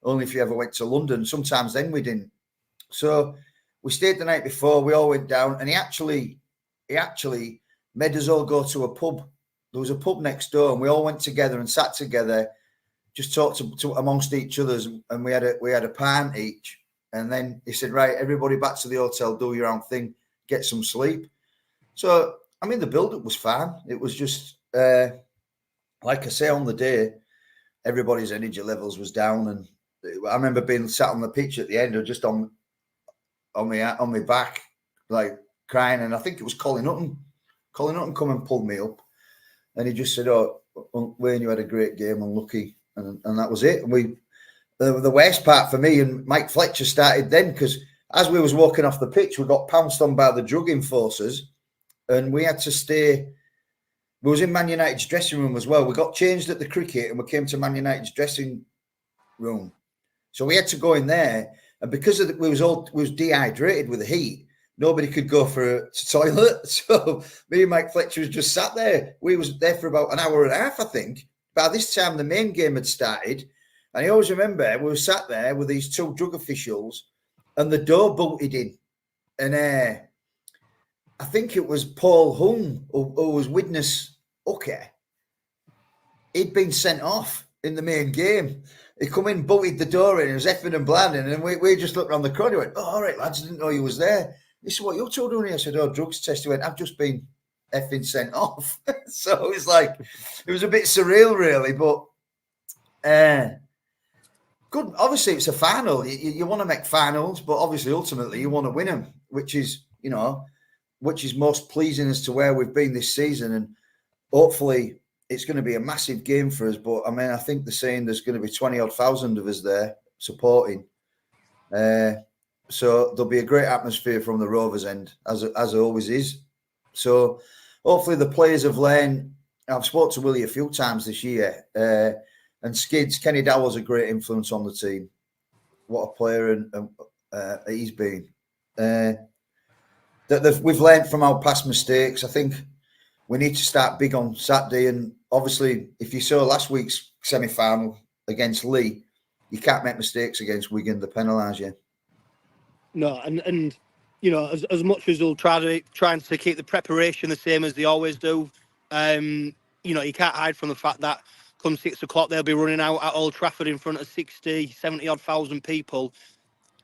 Only if you ever went to London. Sometimes then we didn't. So we stayed the night before. We all went down, and he actually made us all go to a pub. There was a pub next door, and we all went together and sat together, just talked to amongst each other's, and we had a pint each. And then he said, right, everybody back to the hotel, do your own thing, get some sleep. So I mean, the build-up was fine. It was just like I say, on the day, everybody's energy levels was down, and I remember being sat on the pitch at the end, or just on my back, like crying. And I think it was Colin Hutton. Colin Hutton come and pulled me up, and he just said, "Oh, Wayne, you had a great game, unlucky," and that was it. And the worst part for me and Mike Fletcher started then, because as we was walking off the pitch, we got pounced on by the drug enforcers, and we had to stay. We was in Man United's dressing room as well. We got changed at the cricket, and we came to Man United's dressing room. So we had to go in there, and because we was dehydrated with the heat, nobody could go to toilet. So me and Mike Fletcher was just sat there. We was there for about an hour and a half, I think. By this time, the main game had started, and I always remember we were sat there with these two drug officials, and the door bolted in, and I think it was Paul Hung who was witness 𝗀𝗂𝗃. He'd been sent off in the main game. He come in, bolted the door in, and was effing and blanding, and we just looked around the corner and went, "Oh, all right, lads, I didn't know you was there." He said, "What you two doing here?" I said, "Oh, drugs test." He went, "I've just been effing sent off." So it was like, it was a bit surreal, really, but good. Obviously, it's a final. You want to make finals, but obviously, ultimately, you want to win them, which is most pleasing as to where we've been this season. And hopefully it's going to be a massive game for us. But I mean, I think they're saying there's going to be 20,000 of us there supporting. So there'll be a great atmosphere from the Rovers end, as it always is. So hopefully the players have learned. I've spoken to Willie a few times this year, and Skids, Kenny Dowell's a great influence on the team. What a player and he's been. That we've learned from our past mistakes. I think we need to start big on Saturday. And obviously, if you saw last week's semi-final against Leigh, you can't make mistakes against Wigan. They penalise you. No, and as much as they'll trying to keep the preparation the same as they always do, you can't hide from the fact that come 6 o'clock they'll be running out at Old Trafford in front of 70,000 people.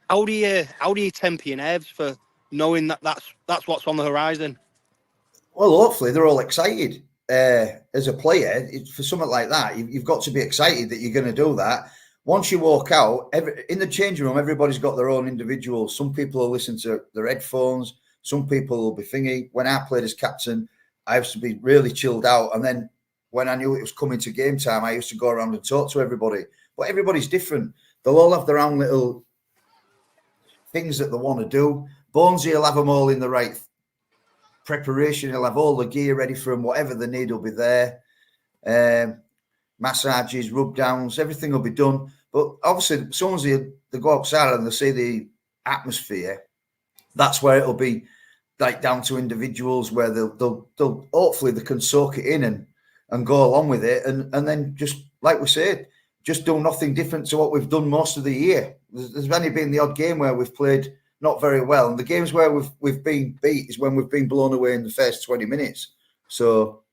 How do you temper your nerves for knowing that that's what's on the horizon? Well, hopefully they're all excited. As a player, for something like that, you've got to be excited that you're going to do that. Once you walk out, in the changing room, everybody's got their own individual. Some people will listen to their headphones. Some people will be thingy. When I played as captain, I used to be really chilled out. And then when I knew it was coming to game time, I used to go around and talk to everybody. But everybody's different. They'll all have their own little things that they want to do. Bonesy will have them all in the right preparation. He'll have all the gear ready for them. Whatever they need will be there. Massages, rub downs, everything will be done. But obviously, as soon as they go outside and they see the atmosphere, that's where it'll be like down to individuals where they'll hopefully they can soak it in and go along with it. And then just like we said, just do nothing different to what we've done most of the year. There's only been the odd game where we've played not very well. And the games where we've been beat is when we've been blown away in the first 20 minutes. So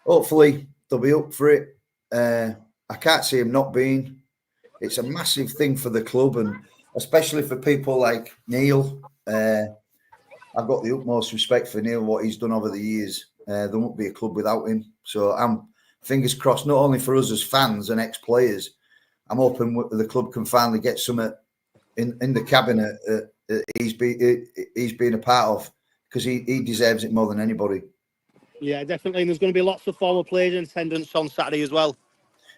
hopefully they'll be up for it. I can't see him not being. it's a massive thing for the club, and especially for people like Neil. I've got the utmost respect for Neil, what he's done over the years. There won't be a club without him. So I'm fingers crossed, not only for us as fans and ex-players, I'm hoping the club can finally get something in the cabinet he's been a part of, because he deserves it more than anybody. Yeah, definitely. And there's going to be lots of former players in attendance on Saturday as well.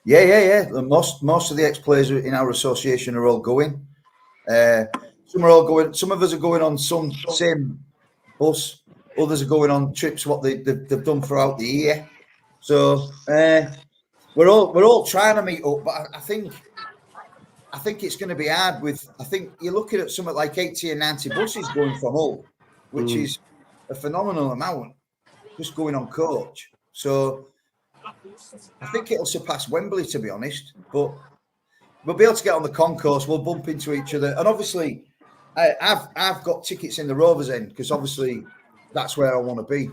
Yeah. Most of the ex-players in our association are all going. Some are all going. Some of us are going on some same bus. Others are going on trips what they've done throughout the year. So we're all trying to meet up, but I think it's going to be hard. I think you're looking at something like 80 and 90 buses going from Hull, which is a phenomenal amount, just going on coach. So I think it'll surpass Wembley, to be honest. But we'll be able to get on the concourse. We'll bump into each other, and obviously, I've got tickets in the Rovers end, because obviously that's where I want to be.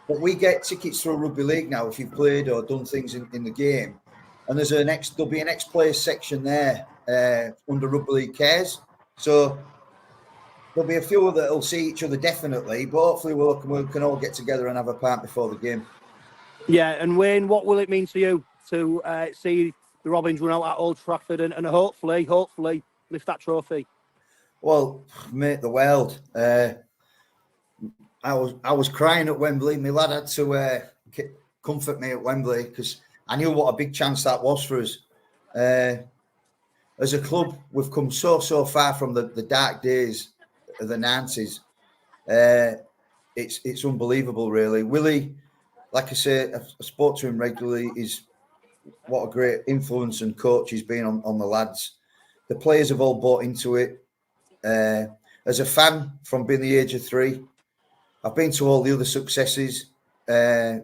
But we get tickets through Rugby League now if you've played or done things in the game. And there'll be an ex-players section there under Rugby League Cares. So there'll be a few that will see each other definitely, but hopefully we can all get together and have a pint before the game. Yeah, and Wayne, what will it mean to you to see the Robins run out at Old Trafford and hopefully lift that trophy? Well, mate, the world. I was crying at Wembley. My lad had to comfort me at Wembley, because I knew what a big chance that was for us. As a club, we've come so far from the dark days of the 90s. It's unbelievable, really. Willie, like I say, I spoke to him regularly. What a great influence and coach he's been on the lads. The players have all bought into it. As a fan, from being the age of 3, I've been to all the other successes, and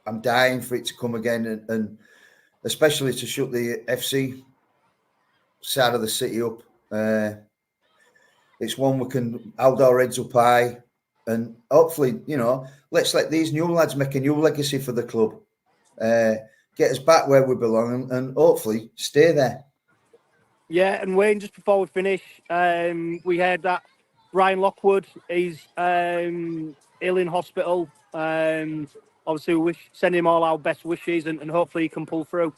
I'm dying for it to come again, and especially to shut the FC side of the city up. It's one we can hold our heads up high, and hopefully, let's let these new lads make a new legacy for the club, get us back where we belong, and hopefully stay there. Yeah, and Wayne, just before we finish, we heard that Brian Lockwood is ill in hospital. Obviously, we send him all our best wishes, and hopefully he can pull through.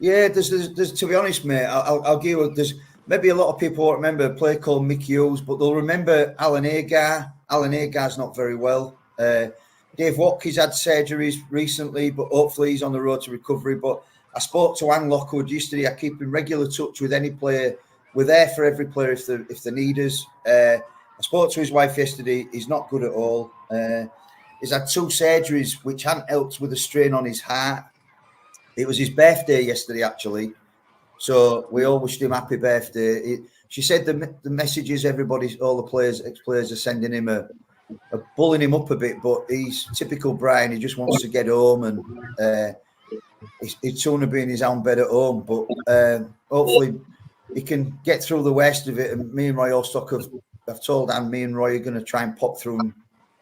Yeah, there's to be honest, mate, I'll give you, there's maybe a lot of people won't remember a player called Mickey Hughes, but they'll remember Alan Agar. Alan Agar's not very well. Dave Watkins had surgeries recently, but hopefully he's on the road to recovery. But I spoke to Anne Lockwood yesterday. I keep in regular touch with any player. We're there for every player if they need us. I spoke to his wife yesterday. He's not good at all. He's had 2 surgeries, which hadn't helped with a strain on his heart. It was his birthday yesterday, actually. So we all wished him happy birthday. She said the messages all the players, ex-players are sending him are bullying him up a bit, but he's typical Brian. He just wants to get home, and he's soon to be in his own bed at home. But hopefully he can get through the worst of it. And me and Roy Ostock have told Anne, me and Roy are going to try and pop through him,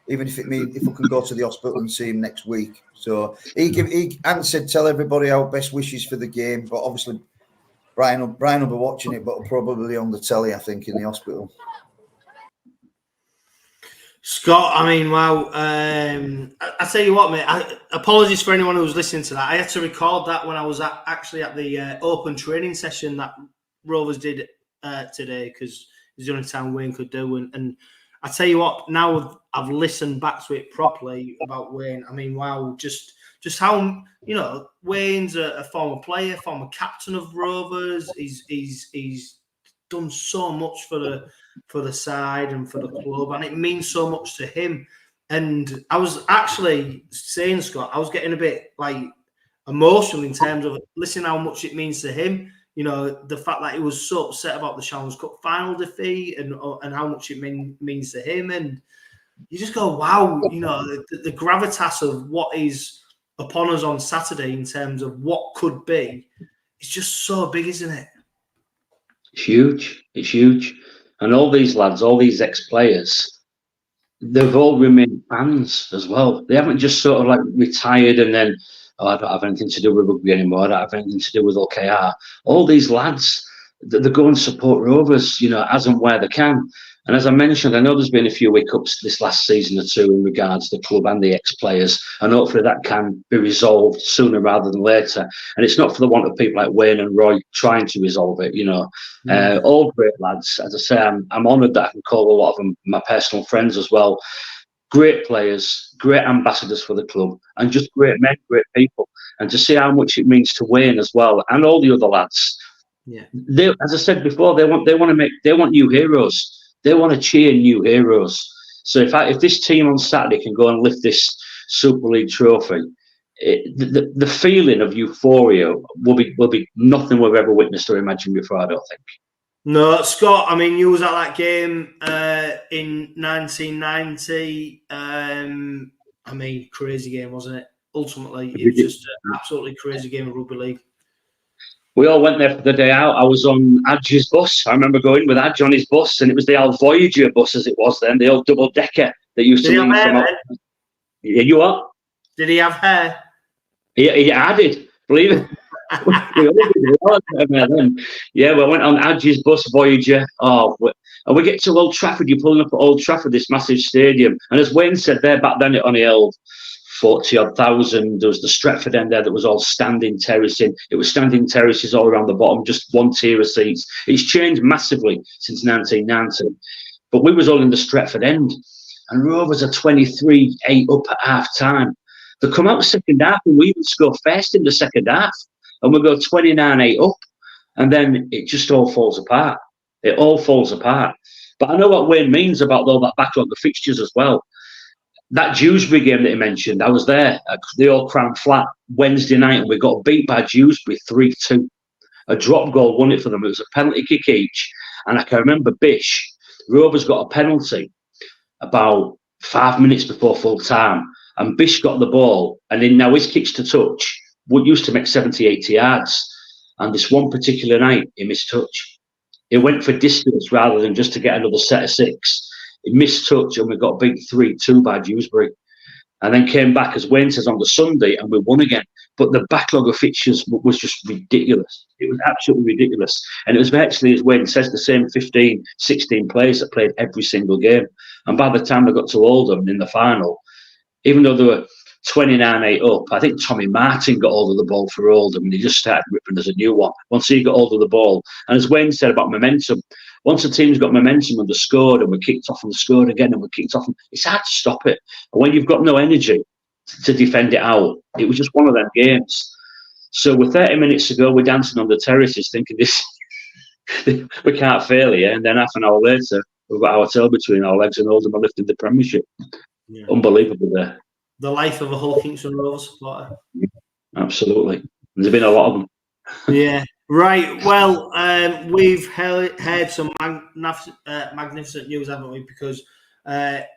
even if it means if we can go to the hospital and see him next week. So Anne said, tell everybody our best wishes for the game. But obviously Brian will be watching it, but probably on the telly, I think, in the hospital. Scott, I mean, wow. I tell you what, mate, apologies for anyone who was listening to that. I had to record that when I was actually at the open training session that Rovers did today, because it's the only time Wayne could do. And I tell you what, now I've listened back to it properly about Wayne. I mean, wow, just how, Wayne's a former player, former captain of Rovers. He's done so much for the side and for the club, and it means so much to him. And I was actually saying, Scott, I was getting a bit emotional in terms of listening how much it means to him. The fact that he was so upset about the Challenge Cup final defeat and how much it means to him. And you just go, wow, the gravitas of what is upon us on Saturday in terms of what could be, it's just so big, isn't it? It's huge. It's huge. And all these lads, all these ex-players, they've all remained fans as well. They haven't just sort of retired and then oh, I don't have anything to do with rugby anymore. I don't have anything to do with OKR. All these lads, they go and support Rovers, you know, as and where they can. And as I mentioned, I know there's been a few hiccups this last season or two in regards to the club and the ex-players, and hopefully that can be resolved sooner rather than later. And it's not for the want of people like Wayne and Roy trying to resolve it, you know. All great lads. As I say, I'm honoured that I can call a lot of them my personal friends as well. Great players, great ambassadors for the club, and just great men, great people. And to see how much it means to Wayne as well, and all the other lads. Yeah. They, as I said before, they want new heroes. They want to cheer new heroes. So if this team on Saturday can go and lift this Super League trophy, the feeling of euphoria will be nothing we've ever witnessed or imagined before, I don't think. No, Scott, I mean, you was at that game in 1990. I mean, crazy game, wasn't it? Ultimately, it was just an absolutely crazy game of rugby league. We all went there for the day out. I was on Adge's bus. I remember going with Adge on his bus, and it was the old Voyager bus as it was then, the old double-decker that used to leave from... Yeah, you what? Did he have hair? He added, believe it. Yeah, we went on Adge's bus, Voyager. And we get to Old Trafford. You're pulling up at Old Trafford, this massive stadium. And as Wayne said there, back then it only held 40,000. There was the Stretford end there that was all standing terracing. It was standing terraces all around the bottom, just one tier of seats. It's changed massively since 1990. But we was all in the Stretford end. And Rovers are 23-8 up at half-time. They come out second half and we even score first in the second half. And we go 29-8 up. And then it just all falls apart. It all falls apart. But I know what Wayne means about all that backlog of fixtures as well. That Dewsbury game that he mentioned, I was there at the Old Crown Flat Wednesday night, and we got beat by Dewsbury 3-2. A drop goal won it for them. It was a penalty kick each. And I can remember 𝗵𝗂, Rovers got a penalty about 5 minutes before full time. And 𝗵𝗂 got the ball. And then now his kicks to touch would used to make 70, 80 yards. And this one particular night, he missed touch. He went for distance rather than just to get another set of 6. He missed touch and we got beat 3-2 by Dewsbury. And then came back, as Wayne says, on the Sunday and we won again. But the backlog of fixtures was just ridiculous. It was absolutely ridiculous. And it was virtually, as Wayne says, the same 15, 16 players that played every single game. And by the time they got to Oldham in the final, even though they were 29-8 up, I think Tommy Martin got hold of the ball for Oldham and he just started ripping as a new one once he got hold of the ball. And as Wayne said about momentum, once a team's got momentum and they scored and we kicked off and they scored again and we kicked off, it's hard to stop it. And when you've got no energy to defend it out, it was just one of them games. So with 30 minutes to go, we're dancing on the terraces thinking this, we can't fail here. And then half an hour later, we've got our tail between our legs and Oldham are lifting the Premiership. Yeah. Unbelievable there. The life of a Hull Kingston Rovers supporter. Absolutely. There's been a lot of them. Yeah. Right. Well, we've heard some magnificent news, haven't we? Because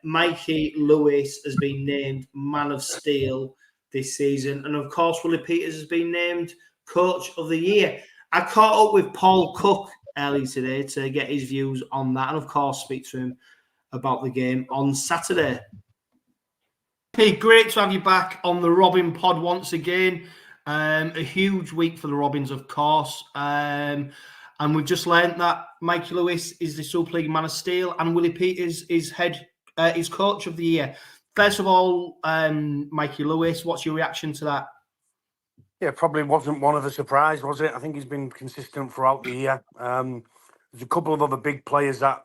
Mikey Lewis has been named Man of Steel this season. And, of course, Willie Peters has been named Coach of the Year. I caught up with Paul Cooke earlier today to get his views on that and, of course, speak to him about the game on Saturday. Hey, great to have you back on the Robin Pod once again. A huge week for the Robins, of course. And we've just learned that Mikey Lewis is the Super League Man of Steel and Willie Peters is Coach of the Year. First of all, Mikey Lewis, what's your reaction to that? Yeah, probably wasn't one of a surprise, was it? I think he's been consistent throughout the year. There's a couple of other big players that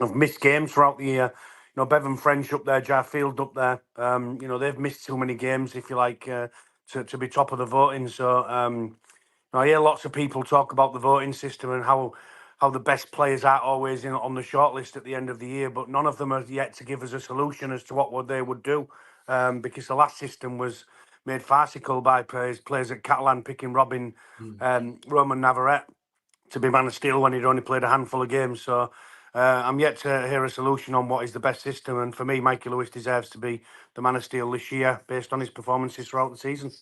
have missed games throughout the year. You know, Bevan French up there, Jarfield up there. You know, they've missed too many games, if you like, to be top of the voting. So I hear lots of people talk about the voting system and how the best players are always on the shortlist at the end of the year, but none of them are yet to give us a solution as to what they would do, because the last system was made farcical by players at Catalan picking Roman Navarrete to be Man of Steel when he'd only played a handful of games. So I'm yet to hear a solution on what is the best system. And for me, Mikey Lewis deserves to be the Man of Steel this year based on his performances throughout the season.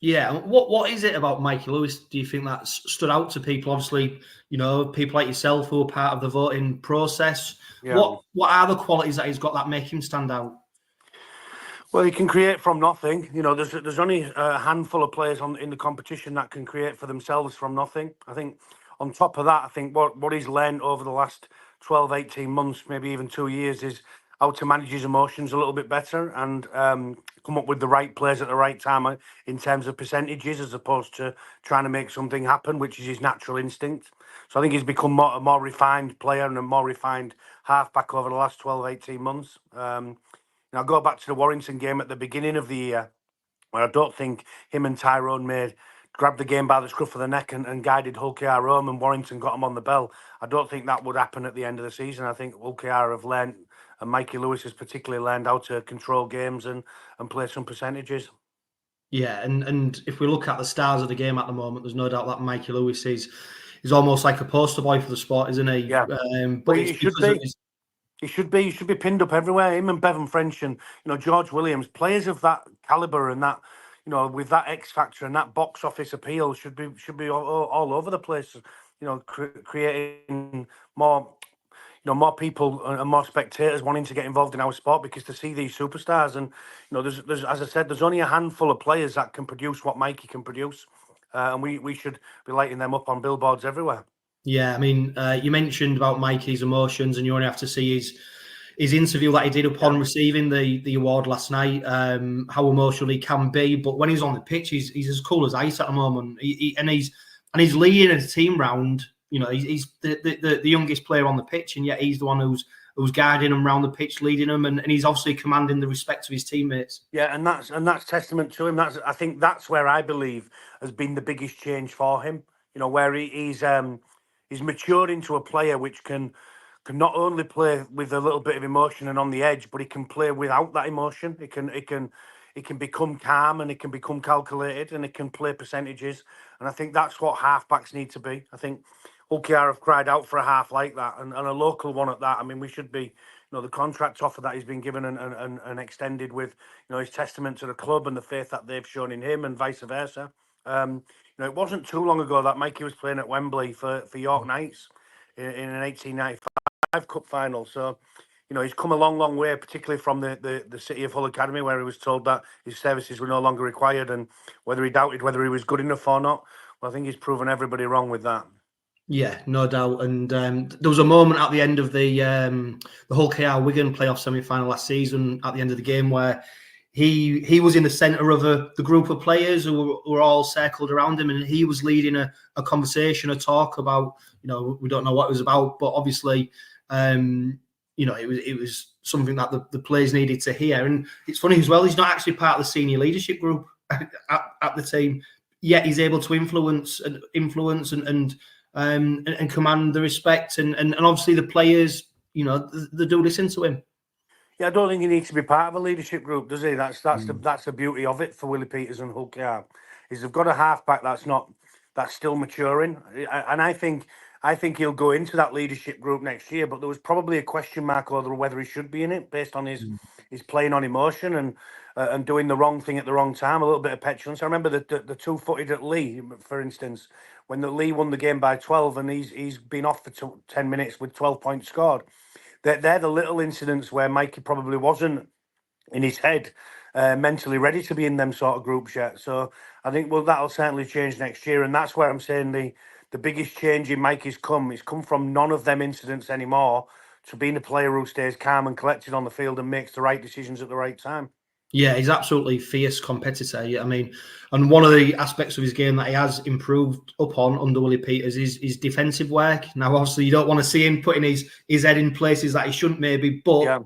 Yeah. What is it about Mikey Lewis, do you think, that stood out to people? Obviously, you know, people like yourself who are part of the voting process. Yeah. What are the qualities that he's got that make him stand out? Well, he can create from nothing. You know, there's only a handful of players in the competition that can create for themselves from nothing. I think on top of that, I think what he's learned over the last 12, 18 months, maybe even 2 years, is how to manage his emotions a little bit better and come up with the right players at the right time in terms of percentages, as opposed to trying to make something happen, which is his natural instinct. So I think he's become a more refined player and a more refined halfback over the last 12, 18 months. Now, go back to the Warrington game at the beginning of the year, where I don't think him and Tyrone grabbed the game by the scruff of the neck and guided 𝗀𝗂𝗃𝗏 home, and Warrington got him on the bell. I don't think that would happen at the end of the season. I think 𝗀𝗂𝗃𝗏 have learned, and Mikey Lewis has particularly learned how to control games and play some percentages. Yeah, and if we look at the stars of the game at the moment, there's no doubt that Mikey Lewis is almost like a poster boy for the sport, isn't he? Yeah, but he should be. He should be pinned up everywhere. Him and Bevan French and George Williams, players of that caliber and that with that X factor and that box office appeal should be all over the place. Creating more more people and more spectators wanting to get involved in our sport because to see these superstars and there's as I said, there's only a handful of players that can produce what Mikey can produce, and we should be lighting them up on billboards everywhere. Yeah, I mean, you mentioned about Mikey's emotions, and you only have to see his interview that he did upon receiving the award last night. How emotional he can be, but when he's on the pitch, he's as cool as ice at the moment. He's leading a team round. He's the youngest player on the pitch, and yet he's the one who's guiding them around the pitch, leading them, and he's obviously commanding the respect of his teammates. Yeah, and that's testament to him. I think that's where I believe has been the biggest change for him. Where he's matured into a player which can not only play with a little bit of emotion and on the edge, but he can play without that emotion. It can become calm and it can become calculated and it can play percentages. And I think that's what halfbacks need to be. I think 𝗀𝗂𝗃𝗏 have cried out for a half like that and a local one at that. I mean, we should be, the contract offer that he's been given and extended with, his testament to the club and the faith that they've shown in him and vice versa. It wasn't too long ago that Mikey was playing at Wembley for York Knights in an 1895 Cup final. So, he's come a long, long way, particularly from the City of Hull Academy, where he was told that his services were no longer required, and whether he doubted whether he was good enough or not. Well, I think he's proven everybody wrong with that. Yeah, no doubt. And there was a moment at the end of the 𝗀𝗂𝗃𝗏𝗏 playoff semi-final last season, at the end of the game, where he was in the centre of the group of players who were all circled around him, and he was leading a conversation, a talk about, we don't know what it was about, but obviously, it was something that the players needed to hear. And it's funny as well, he's not actually part of the senior leadership group at the team, yet he's able to influence and command the respect, and obviously the players, they do listen to him. Yeah, I don't think he needs to be part of a leadership group, does he? That's the beauty of it for Willie Peters and 𝗀𝗂𝗃𝗏𝗏, is they've got a halfback that's still maturing, and I think he'll go into that leadership group next year. But there was probably a question mark over whether he should be in it based on his playing on emotion and doing the wrong thing at the wrong time, a little bit of petulance. I remember the two-footed at 𝗵𝗲, for instance, when the 𝗵𝗲 won the game by 12 and he's been off for 10 minutes with 12 points scored. They're the little incidents where Mikey probably wasn't in his head mentally ready to be in them sort of groups yet. So I think that'll certainly change next year, and that's where I'm saying the biggest change in Mikey's come from none of them incidents anymore to being a player who stays calm and collected on the field and makes the right decisions at the right time. Yeah, he's absolutely fierce competitor. I mean, and one of the aspects of his game that he has improved upon under Willie Peters is his defensive work. Now, obviously, you don't want to see him putting his head in places that he shouldn't, maybe, but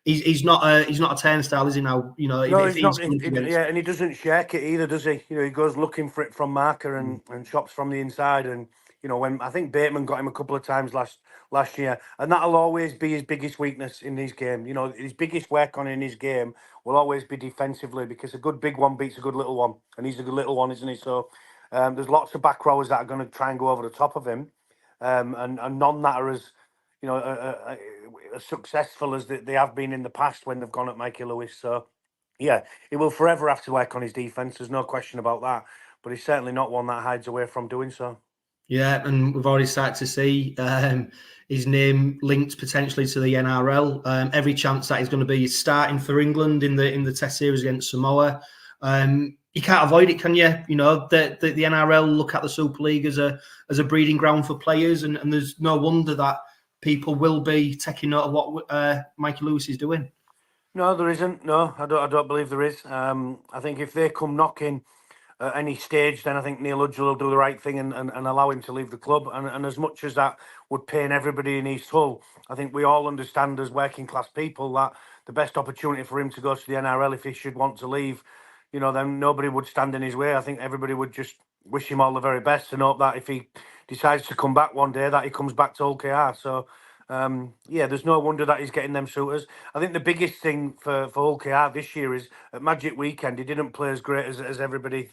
he's not a turnstile, is he? Now, no, he's not. And he doesn't shirk it either, does he? He goes looking for it from marker and chops from the inside. And when I think Bateman got him a couple of times last year, and that'll always be his biggest weakness in his game. His biggest work on in his game will always be defensively, because a good big one beats a good little one, and he's a good little one, isn't he? So there's lots of back rowers that are going to try and go over the top of him, and none that are as as successful as they have been in the past when they've gone at Mikey Lewis. So yeah, he will forever have to work on his defense. There's no question about that. But he's certainly not one that hides away from doing so. Yeah, and we've already started to see his name linked potentially to the NRL. Every chance that he's going to be starting for England in the Test series against Samoa. You can't avoid it, can you? You know, the NRL look at the Super League as a breeding ground for players, and there's no wonder that people will be taking note of what Mikey Lewis is doing. No, there isn't. No, I don't believe there is. I think if they come knocking at any stage, then I think Neil Udgell will do the right thing and allow him to leave the club. And as much as that would pain everybody in East Hull, I think we all understand as working class people that the best opportunity for him to go to the NRL, if he should want to leave, you know, then nobody would stand in his way. I think everybody would just wish him all the very best and hope that if he decides to come back one day, that he comes back to Hull KR. So, yeah, there's no wonder that he's getting them suitors. I think the biggest thing for Hull KR this year is at Magic Weekend, he didn't play as great as everybody,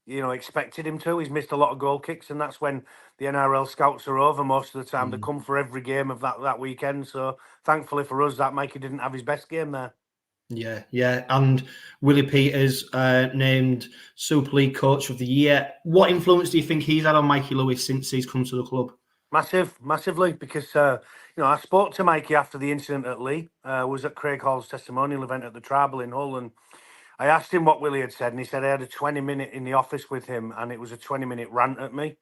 you know, expected him to. He's missed a lot of goal kicks, and that's when the NRL scouts are over most of the time. They come for every game of that weekend. So thankfully for us, that Mikey didn't have his best game there. Yeah. And Willie Peters named Super League Coach of the Year. What influence do you think he's had on Mikey Lewis since he's come to the club? Massively, because you know, I spoke to Mikey after the incident at Lee. Was at Craig Hall's testimonial event at the Tribal in Hull, and I asked him what Willie had said, and he said I had a 20-minute in the office with him, and it was a 20-minute rant at me,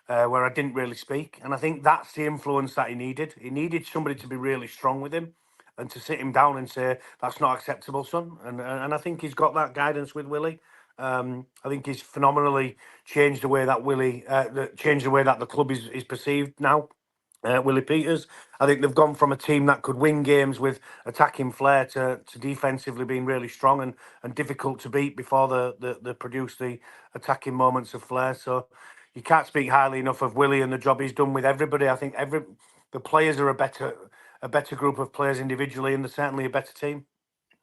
where I didn't really speak. And I think that's the influence that he needed. He needed somebody to be really strong with him and to sit him down and say, that's not acceptable, son. And I think he's got that guidance with Willie. I think he's phenomenally changed the way that changed the way that the club is perceived now. Willie Peters, I think they've gone from a team that could win games with attacking flair to defensively being really strong and difficult to beat before they produce the attacking moments of flair. So you can't speak highly enough of Willie and the job he's done with everybody. I think the players are a better group of players individually, and they're certainly a better team.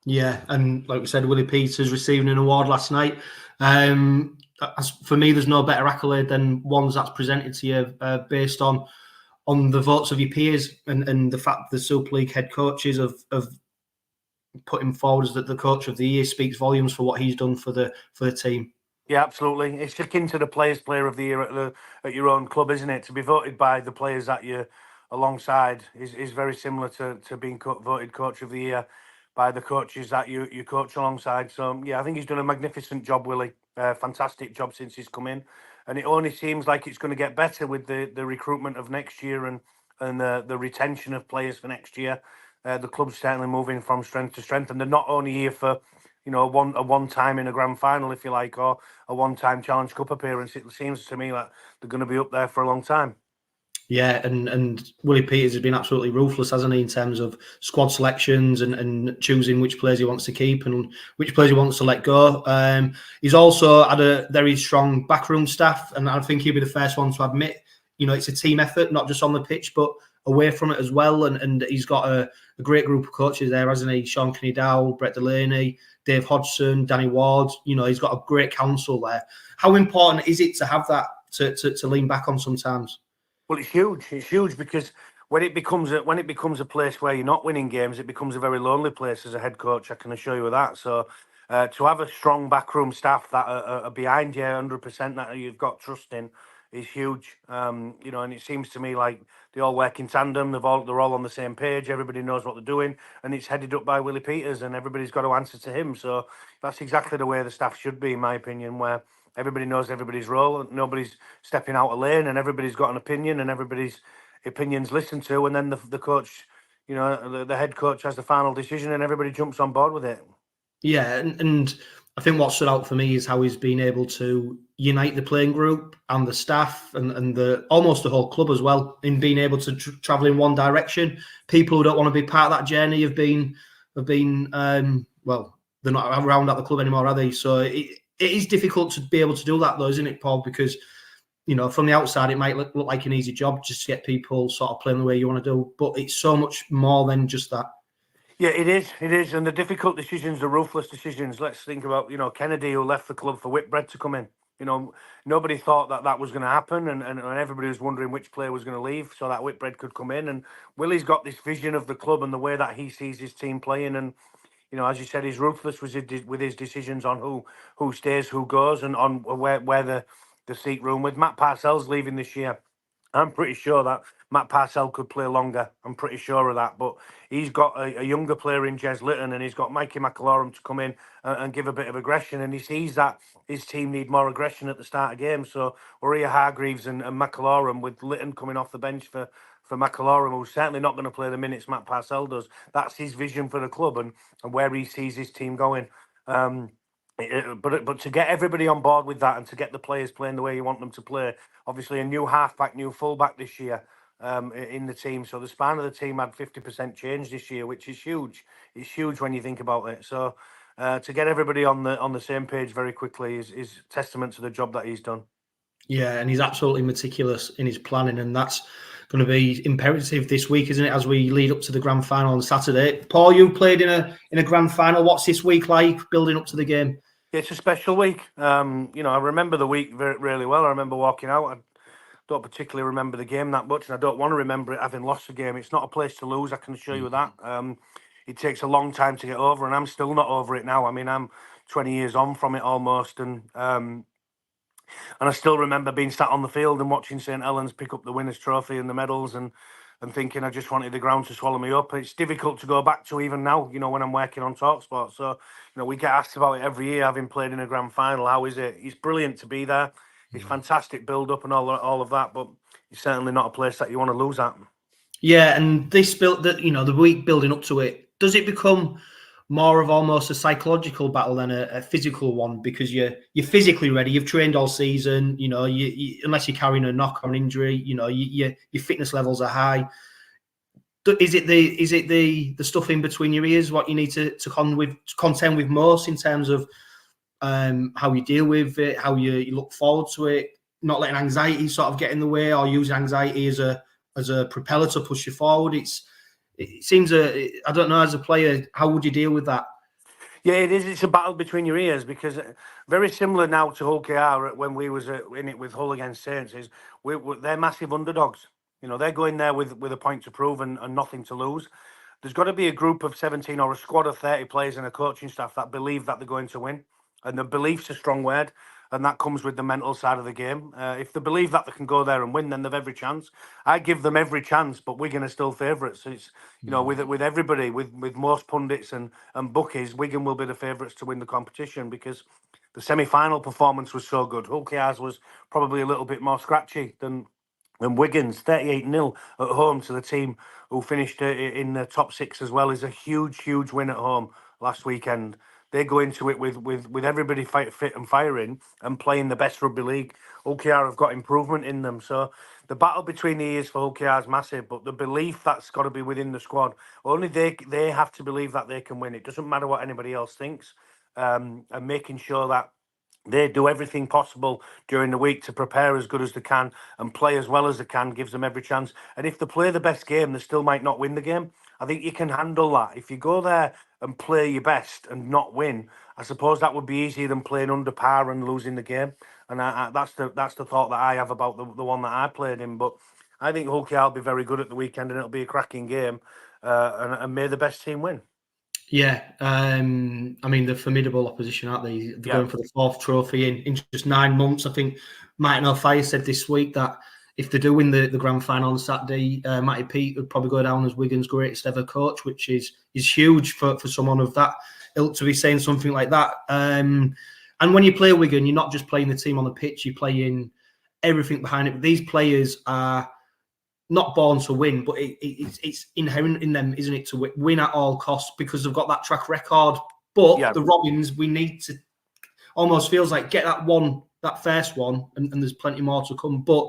Yeah, and like we said, Willie Peters receiving an award last night. For me, there's no better accolade than ones that's presented to you based on the votes of your peers and the fact the Super League head coaches have put him forward as the coach of the year speaks volumes for what he's done for the team. Yeah, absolutely. It's akin to the player of the year at your own club, isn't it? To be voted by the players that you're alongside is very similar to being voted coach of the year by the coaches that you coach alongside. So yeah, I think he's done a magnificent job, Willie. Fantastic job since he's come in, and it only seems like it's going to get better with the recruitment of next year and the retention of players for next year. The club's certainly moving from strength to strength, and they're not only here for, you know, a one time in a grand final, if you like, or a one-time Challenge Cup appearance. It seems to me like they're going to be up there for a long time. Yeah, and Willie Peters has been absolutely ruthless, hasn't he, in terms of squad selections and choosing which players he wants to keep and which players he wants to let go. He's also had a very strong backroom staff, and I think he'll be the first one to admit, you know, it's a team effort, not just on the pitch, but away from it as well. And he's got a great group of coaches there, hasn't he? Sean Kinney-Dowell, Brett Delaney, Dave Hodgson, Danny Ward. You know, he's got a great council there. How important is it to have that to lean back on sometimes? Well, it's huge. It's huge because when it becomes a place where you're not winning games, it becomes a very lonely place as a head coach. I can assure you of that. So to have a strong backroom staff that are behind you 100%, that you've got trust in, is huge. You know, and it seems to me like they all work in tandem. They're all on the same page. Everybody knows what they're doing, and it's headed up by Willie Peters, and everybody's got to answer to him. So that's exactly the way the staff should be, in my opinion, where everybody knows everybody's role, nobody's stepping out of lane, and everybody's got an opinion, and everybody's opinions listened to, and then the coach, you know, the head coach has the final decision, and everybody jumps on board with it. Yeah, and I think what stood out for me is how he's been able to unite the playing group and the staff and almost the whole club as well, in being able to travel in one direction. People who don't want to be part of that journey have been well, they're not around at the club anymore, are they? So it is difficult to be able to do that, though, isn't it, Paul? Because, you know, from the outside, it might look like an easy job just to get people sort of playing the way you want to do, but it's so much more than just that. Yeah, it is. And the difficult decisions, the ruthless decisions. Let's think about, you know, Kennedy, who left the club for Whitbread to come in. You know, nobody thought that was going to happen, and everybody was wondering which player was going to leave so that Whitbread could come in. And Willie's got this vision of the club and the way that he sees his team playing. And, you know, as you said, he's ruthless with his decisions on who stays, who goes, and on where the the seat room. With Matt Parcells leaving this year, I'm pretty sure that Matt Parcells could play longer. I'm pretty sure of that. But he's got a younger player in Jez Litton, and he's got Mikey 𝗕𝗃𝗃𝗀𝗃𝗀𝗃 to come in and give a bit of aggression. And he sees that his team need more aggression at the start of games. So 𝗲𝗂𝗃𝗃𝗃𝗃 and 𝗵𝗂𝗃𝗃𝗃 with Litton coming off the bench for 𝗵𝗂𝗃𝗃𝗃𝗃, who's certainly not going to play the minutes Matt Parcells does. That's his vision for the club and where he sees his team going. But to get everybody on board with that and to get the players playing the way you want them to play, obviously a new halfback, new fullback this year in the team. So the span of the team had 50% change this year, which is huge. It's huge when you think about it. So to get everybody on the same page very quickly is testament to the job that he's done. Yeah, and he's absolutely meticulous in his planning, and that's going to be imperative this week, isn't it? As we lead up to the grand final on Saturday. Paul, you played in a grand final. What's this week like, building up to the game? It's a special week. I remember the week really well. I remember walking out. I don't particularly remember the game that much, and I don't want to remember it having lost the game. It's not a place to lose, I can assure you that. It takes a long time to get over, and I'm still not over it now. I mean, I'm 20 years on from it almost, and I still remember being sat on the field and watching St Helens pick up the winners' trophy and the medals, and thinking I just wanted the ground to swallow me up. It's difficult to go back to even now, when I'm working on TalkSport. So, we get asked about it every year, having played in a grand final. How is it? It's brilliant to be there. It's fantastic build-up and all of that, but it's certainly not a place that you want to lose at. Yeah, and this the week building up to it, does it become more of almost a psychological battle than a physical one, because you're physically ready, you've trained all season, you unless you're carrying a knock or an injury, your fitness levels are high. Is it the stuff in between your ears what you need to contend with most in terms of how you deal with it, how you look forward to it, not letting anxiety sort of get in the way, or using anxiety as a propeller to push you forward? It seems I don't know, as a player, how would you deal with that? Yeah, it is. It's a battle between your ears, because very similar now to Hull KR when we was in it with Hull against Saints. They're massive underdogs. They're going there with a point to prove and nothing to lose. There's got to be a group of 17 or a squad of 30 players and a coaching staff that believe that they're going to win. And the belief's a strong word, and that comes with the mental side of the game. If they believe that they can go there and win, then they've every chance. I give them every chance, but Wigan are still favourites. So it's with everybody, with most pundits and bookies, Wigan will be the favourites to win the competition, because the semi-final performance was so good. Hull KR's was probably a little bit more scratchy than Wigan's. 38-0 at home to the team who finished in the top six as well is a huge win at home last weekend. They go into it with everybody fit and firing and playing the best rugby league. Hull KR have got improvement in them. So the battle between the ears for Hull KR is massive, but the belief that's got to be within the squad. Only they have to believe that they can win. It doesn't matter what anybody else thinks. And making sure that they do everything possible during the week to prepare as good as they can and play as well as they can, gives them every chance. And if they play the best game, they still might not win the game. I think you can handle that. If you go there and play your best and not win, I suppose that would be easier than playing under par and losing the game. And that's the thought that I have about the one that I played in. But I think Hull KR will be very good at the weekend, and it'll be a cracking game. And may the best team win. Yeah, I mean, they're formidable opposition, aren't they? They're going for the 4th trophy in just 9 months. I think Matt Newsum said this week that if they do win the grand final on Saturday, Matty Peake would probably go down as Wigan's greatest ever coach, which is huge for someone of that ilk to be saying something like that. And when you play Wigan, you're not just playing the team on the pitch, you're playing everything behind it. These players are not born to win, but it's inherent in them, isn't it, to win at all costs, because they've got that track record. But the Robins, we need to, almost feels like, get that first one, and there's plenty more to come. But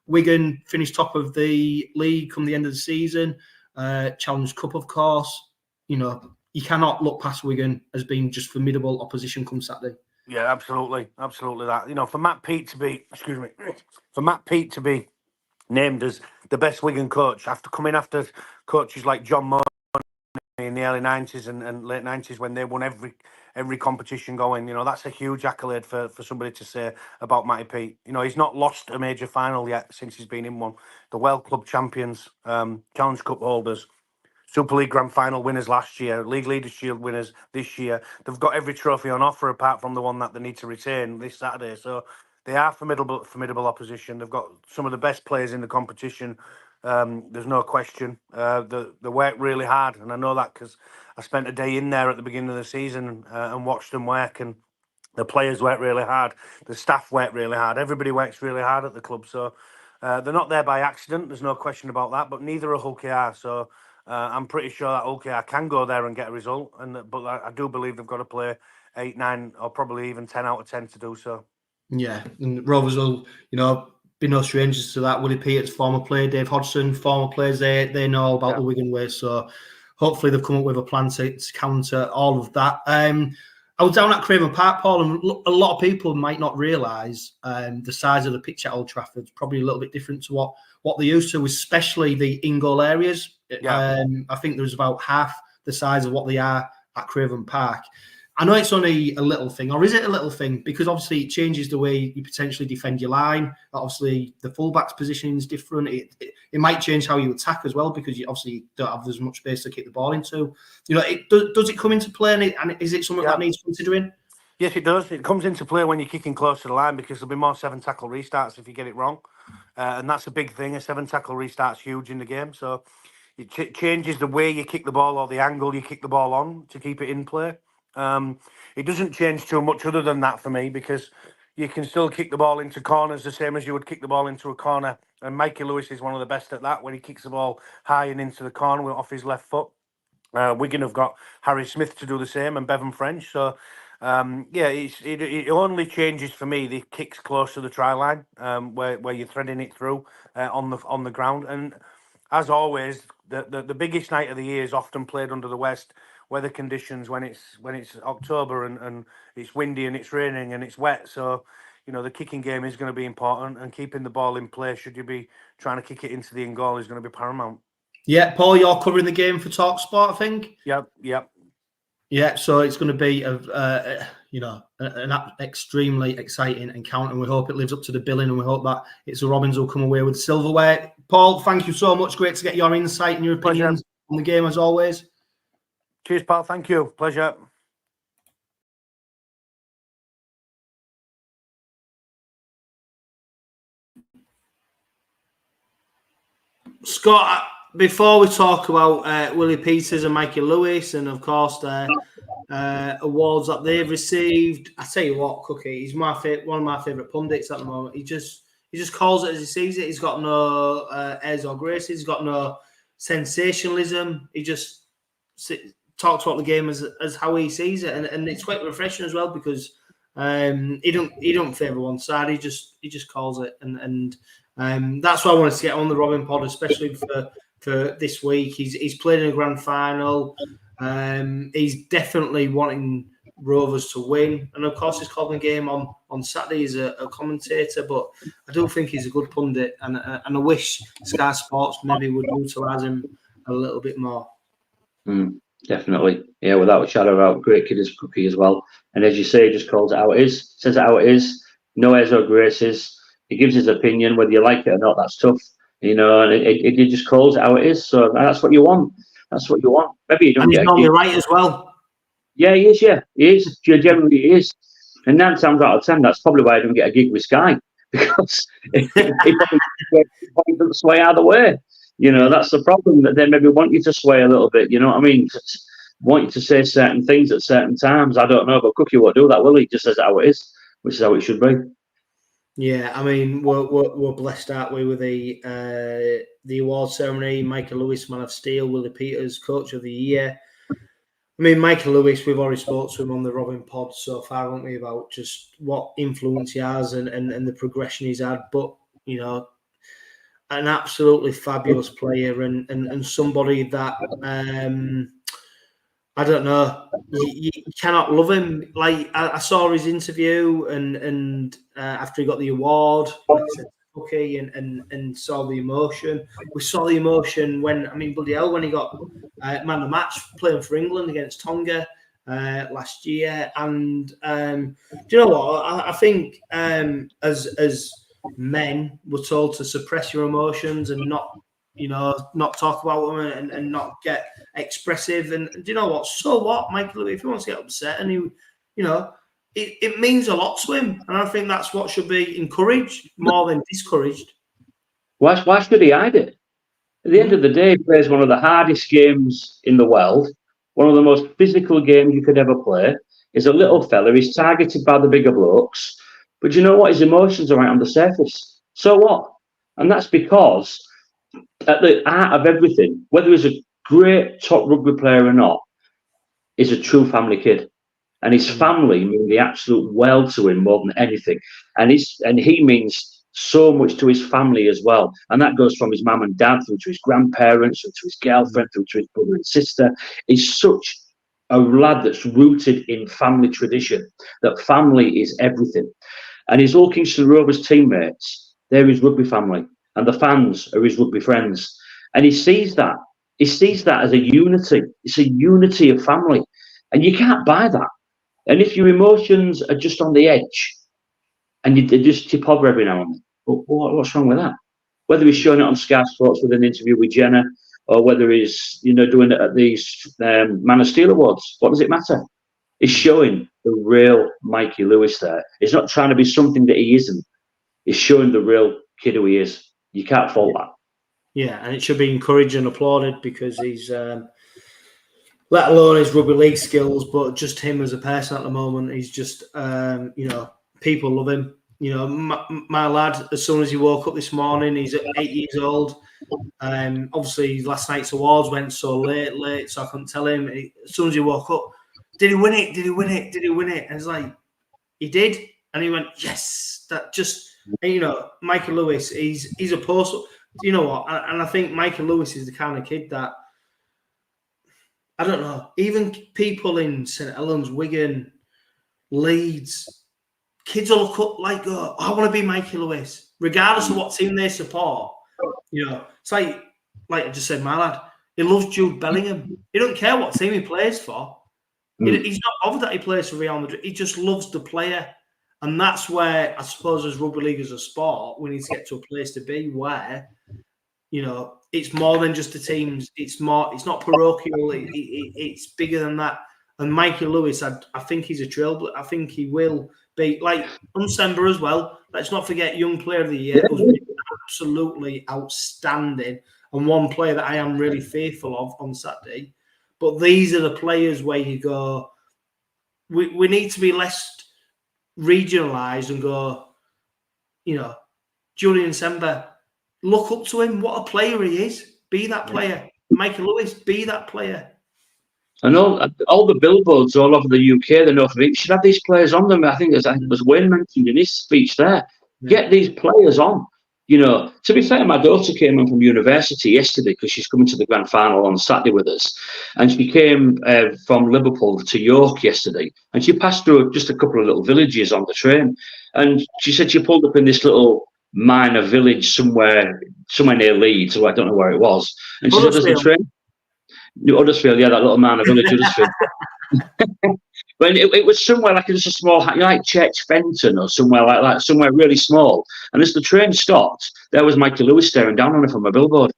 Wigan finished top of the league come the end of the season, Challenge Cup, of course. You cannot look past Wigan as being just formidable opposition come Saturday. Yeah, absolutely that. For Matt Peake to be named as the best Wigan coach after coming after coaches like John Mooney in the early 90s and late 90s when they won every competition going, that's a huge accolade for somebody to say about Matty Peake. He's not lost a major final yet since he's been in one. The World Club champions, Challenge Cup holders, Super League Grand Final winners last year, League Leaders' Shield winners this year. They've got every trophy on offer apart from the one that they need to retain this Saturday. So They are formidable opposition. They've got some of the best players in the competition. There's no question. They work really hard, and I know that because I spent a day in there at the beginning of the season and watched them work. And the players work really hard. The staff work really hard. Everybody works really hard at the club. So they're not there by accident. There's no question about that. But neither are Hull KR. So I'm pretty sure that Hull KR can go there and get a result. But I do believe they've got to play 8, 9, or probably even 10 out of 10 to do so. Yeah, and Rovers will, be no strangers to that. Willie Peters, former player, Dave Hodgson, former players. They know all about the Wigan way. So hopefully they've come up with a plan to counter all of that. I was down at Craven Park, Paul, and a lot of people might not realise the size of the pitch at Old Trafford is probably a little bit different to what they used to, especially the in-goal areas. Yeah. I think there's about half the size of what they are at Craven Park. I know it's only a little thing, or is it a little thing? Because obviously it changes the way you potentially defend your line. Obviously, the fullback's position is different. It might change how you attack as well, because you obviously don't have as much space to kick the ball into. Does it come into play, and is it something that needs considering? Yes, it does. It comes into play when you're kicking close to the line, because there'll be more 7-tackle restarts if you get it wrong. And that's a big thing. A 7-tackle restart's huge in the game. So it changes the way you kick the ball or the angle you kick the ball on to keep it in play. It doesn't change too much other than that for me, because you can still kick the ball into corners the same as you would kick the ball into a corner. And Mikey Lewis is one of the best at that, when he kicks the ball high and into the corner off his left foot. Wigan have got Harry Smith to do the same, and Bevan French. So, it only changes for me the kicks close to the try line, where you're threading it through on the ground. And as always, the biggest night of the year is often played under the West weather conditions, when it's October and it's windy and it's raining and it's wet. So, the kicking game is going to be important, and keeping the ball in play, should you be trying to kick it into the in goal, is going to be paramount. Yeah, Paul, you're covering the game for TalkSport, I think. Yep. Yeah, so it's going to be an extremely exciting encounter. We hope it lives up to the billing, and we hope that it's the Robins will come away with silverware. Paul, thank you so much. Great to get your insight and your opinions on the game, as always. Cheers, pal. Thank you. Pleasure. Scott, before we talk about Willie Peters and Mikey Lewis, and of course the awards that they've received, I tell you what, Cookie, he's one of my favourite pundits at the moment. He just calls it as he sees it. He's got no airs or graces. He's got no sensationalism. He just talks about the game as how he sees it, and it's quite refreshing as well, because he don't favour one side. He just calls it, and that's why I wanted to get on the Robin pod, especially for this week. He's played in a grand final. He's definitely wanting Rovers to win, and of course he's calling the game on Saturday as a commentator. But I do think he's a good pundit, and I wish Sky Sports maybe would utilise him a little bit more. Definitely, yeah, without a shadow of a doubt. Great kid is Cookie as well, and as you say, he just calls it how it is, says it how it is. No airs or graces. He gives his opinion, whether you like it or not. That's tough, and it just calls it how it is. So that's what you want. That's what you want. Maybe you don't. And he's normally right as well. Yeah, he is. Yeah, he is. Generally, he is. And 9 times out of 10, that's probably why I don't get a gig with Sky, because he probably doesn't sway either way. That's the problem, that they maybe want you to sway a little bit. You know what I mean? Want you to say certain things at certain times. I don't know, but Cookie won't do that, will he? Just says it how it is, which is how it should be. Yeah, I mean, we're blessed, aren't we, with the award ceremony. Michael Lewis, Man of Steel; Willie Peters, Coach of the Year. I mean, Michael Lewis, we've already spoke to him on the Robin pod so far, haven't we, about just what influence he has and the progression he's had. But, an absolutely fabulous player and somebody that, I don't know, you cannot love him. Like, I saw his interview and after he got the award, like I said, Cookie, and saw the emotion. We saw the emotion bloody hell, when he got man of the match playing for England against Tonga last year. And do you know what? I think as men, we're told to suppress your emotions and not talk about them and not get expressive. And do you know what? So what, Michael? If he wants to get upset and it means a lot to him, and I think that's what should be encouraged more than discouraged. Why should he hide it? At the end of the day, he plays one of the hardest games in the world, one of the most physical games you could ever play. He's a little fella. He's targeted by the bigger blokes. But you know what? His emotions are right on the surface. So what? And that's because at the heart of everything, whether he's a great top rugby player or not, is a true family kid. And his family mean the absolute world to him more than anything. And he means so much to his family as well. And that goes from his mum and dad through to his grandparents, through to his girlfriend, through to his brother and sister. He's such a lad that's rooted in family tradition, that family is everything. And his Hull Kingston Rovers teammates, they're his rugby family. And the fans are his rugby friends. And he sees that. He sees that as a unity. It's a unity of family. And you can't buy that. And if your emotions are just on the edge and they just tip over every now and then, what's wrong with that? Whether he's showing it on Sky Sports with an interview with Jenna, or whether he's doing it at these Man of Steel Awards, what does it matter? He's showing the real Mikey Lewis there. He's not trying to be something that he isn't. He's showing the real kid who he is. You can't fault that. Yeah, and it should be encouraged and applauded because he's, let alone his rugby league skills, but just him as a person at the moment, he's just, people love him. My lad, as soon as he woke up this morning, he's 8 years old. Obviously, last night's awards went so late, so I couldn't tell him. As soon as he woke up, did he win it? Did he win it? Did he win it? And it's like, he did. And he went, yes. That just, Michael Lewis, he's a post. You know what? And I think Michael Lewis is the kind of kid that, I don't know, even people in St Helens, Wigan, Leeds, kids will look up like, oh, I want to be Mikey Lewis, regardless of what team they support. It's like I just said, my lad, he loves Jude Bellingham. He don't care what team he plays for. He's not bothered that he plays for Real Madrid. He just loves the player. And that's where, I suppose, as rugby league as a sport, we need to get to a place to be where, it's more than just the teams. It's not parochial. It's bigger than that. And Mikey Lewis, I think he's a trailblazer. I think he will be like Unsember as well. Let's not forget Young Player of the Year. It was absolutely outstanding, and one player that I am really fearful of on Saturday. But these are the players where you go, we need to be less regionalised and go, Julian Sember, look up to him. What a player he is. Be that player. Michael Lewis, be that player. And all the billboards all over the UK, the North of it, should have these players on them. I think it was Wayne mentioned in his speech there. Yeah. Get these players on. To be fair, my daughter came in from university yesterday because she's coming to the grand final on Saturday with us. And she came from Liverpool to York yesterday. And she passed through just a couple of little villages on the train. And she said she pulled up in this little minor village somewhere near Leeds, so I don't know where it was. And she said, "There's the train." Huddersfield, yeah, that little minor village, Huddersfield. But it was somewhere like just a small, like Church Fenton or somewhere like that, somewhere really small. And as the train stopped, there was Mikey Lewis staring down on her from a billboard.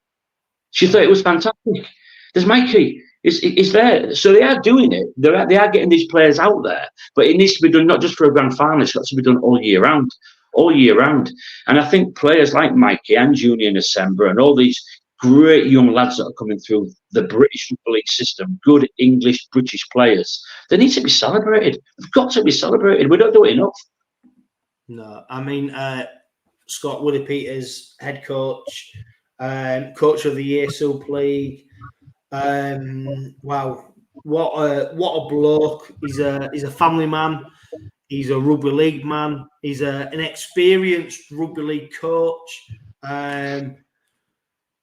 She thought it was fantastic. There's Mikey. Is there. So they are doing it. They are getting these players out there. But it needs to be done not just for a grand final, it's got to be done all year round. All year round. And I think players like Mikey and Junior December and all these great young lads that are coming through the British Rugby League system, good English British players, they need to be celebrated. They've got to be celebrated. We don't do it enough. No, I mean, Steel Willie Peters, head coach, coach of the year, 𝗀𝗲𝗄𝗏. Wow, what a bloke! He's a family man. He's a rugby league man. He's an experienced rugby league coach.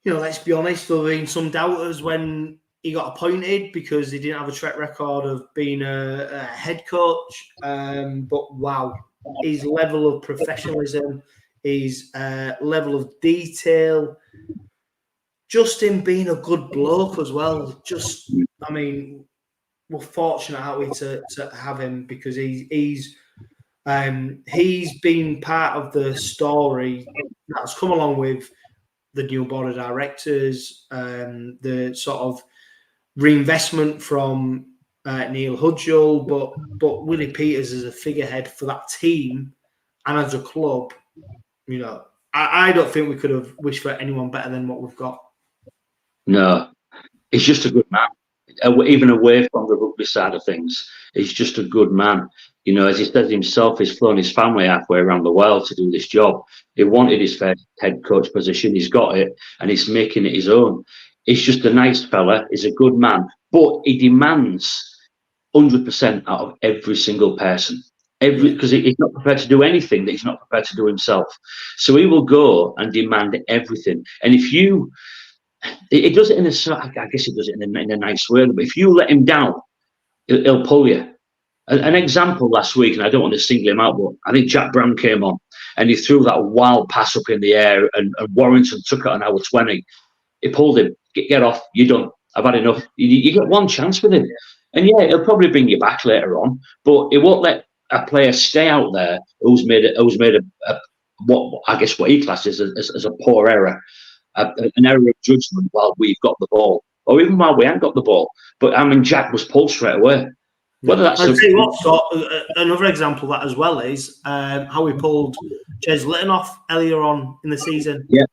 Let's be honest, there have been some doubters when he got appointed because he didn't have a track record of being a head coach. But wow, his level of professionalism, his level of detail, just him being a good bloke as well. We're fortunate, aren't we, to have him because he's been part of the story that's come along with the new board of directors, the sort of reinvestment from Neil Hudgell, but Willie Peters as a figurehead for that team and as a club, you know, I don't think we could have wished for anyone better than what we've got. No, he's just a good man. Even away from the rugby side of things, he's just a good man. You know, as he says himself, he's flown his family halfway around the world to do this job. He wanted his first head coach position. He's got it, and he's making it his own. He's just a nice fella. He's a good man, but he demands 100% out of every single person. Because he's not prepared to do anything that he's not prepared to do himself. So he will go and demand everything. And if you, he does it in a, I guess he does it in a nice way, but if you let him down, he'll pull you. An example last week, and I don't want to single him out, but I think Jack Brown came on and he threw that wild pass up in the air, and Warrington took it on hour 20. He pulled him. Get off. You're done. I've had enough. You get one chance with him. And yeah, he'll probably bring you back later on, but he won't let a player stay out there who's made a what I guess what he classes as a poor error, an error of judgment while we've got the ball, or even while we haven't got the ball. But I mean, Jack was pulled straight away. Whether that's I'll tell you what, Scott, another example of that as well is how we pulled 𝗀𝗄𝗏𝗏 earlier on in the season. Yeah.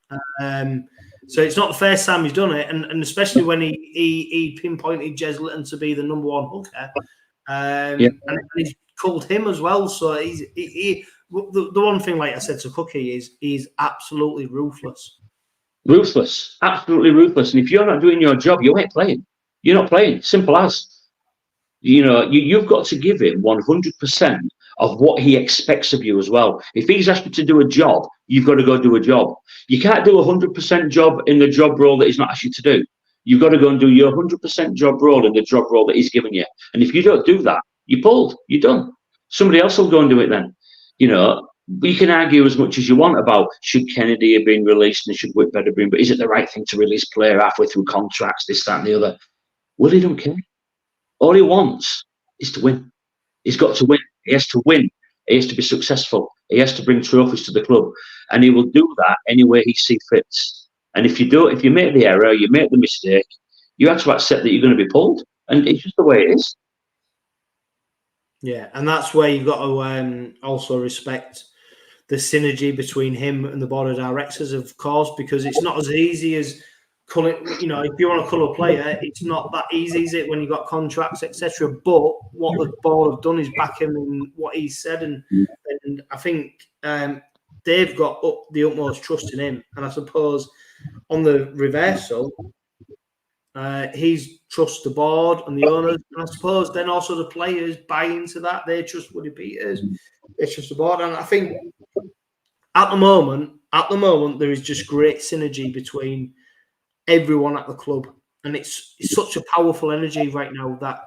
So it's not the first time he's done it, and especially when he pinpointed 𝗀𝗏𝗏𝗏 to be the number one hooker, and he's called him as well. So the one thing, like I said to Cookie, is he's absolutely ruthless. Ruthless, absolutely ruthless. And if you're not doing your job, you ain't playing. You're not playing. Simple as. You know, you've got to give him 100% of what he expects of you as well. If he's asked you to do a job, you've got to go do a job. You can't do a 100% job in the job role that he's not asked you to do. You've got to go and do your 100% job role in the job role that he's given you. And if you don't do that, you're pulled. You're done. Somebody else will go and do it then. You know, you can argue as much as you want about should Kennedy have been released and should 𝗂𝗏𝗏𝗏 have been, but is it the right thing to release a player halfway through contracts, this, that, and the other? Willie don't care. All he wants is to win. He's got to win. He has to win. He has to be successful. He has to bring trophies to the club, and he will do that any way he sees fits. And if you make the error, you make the mistake, you have to accept that you're going to be pulled, and it's just the way it is. Yeah, and that's where you've got to also respect the synergy between him and the board of directors, of course, because it's not as easy as, you know, if you want to colour a player, it's not that easy, is it, when you've got contracts, etc. But what the board have done is back him in what he said, and I think they've got the utmost trust in him. And I suppose on the reversal, he's trust the board and the owners, and I suppose then also the players buy into that. They trust Willie Peters, they trust the board, and I think at the moment there is just great synergy between everyone at the club, and it's such a powerful energy right now that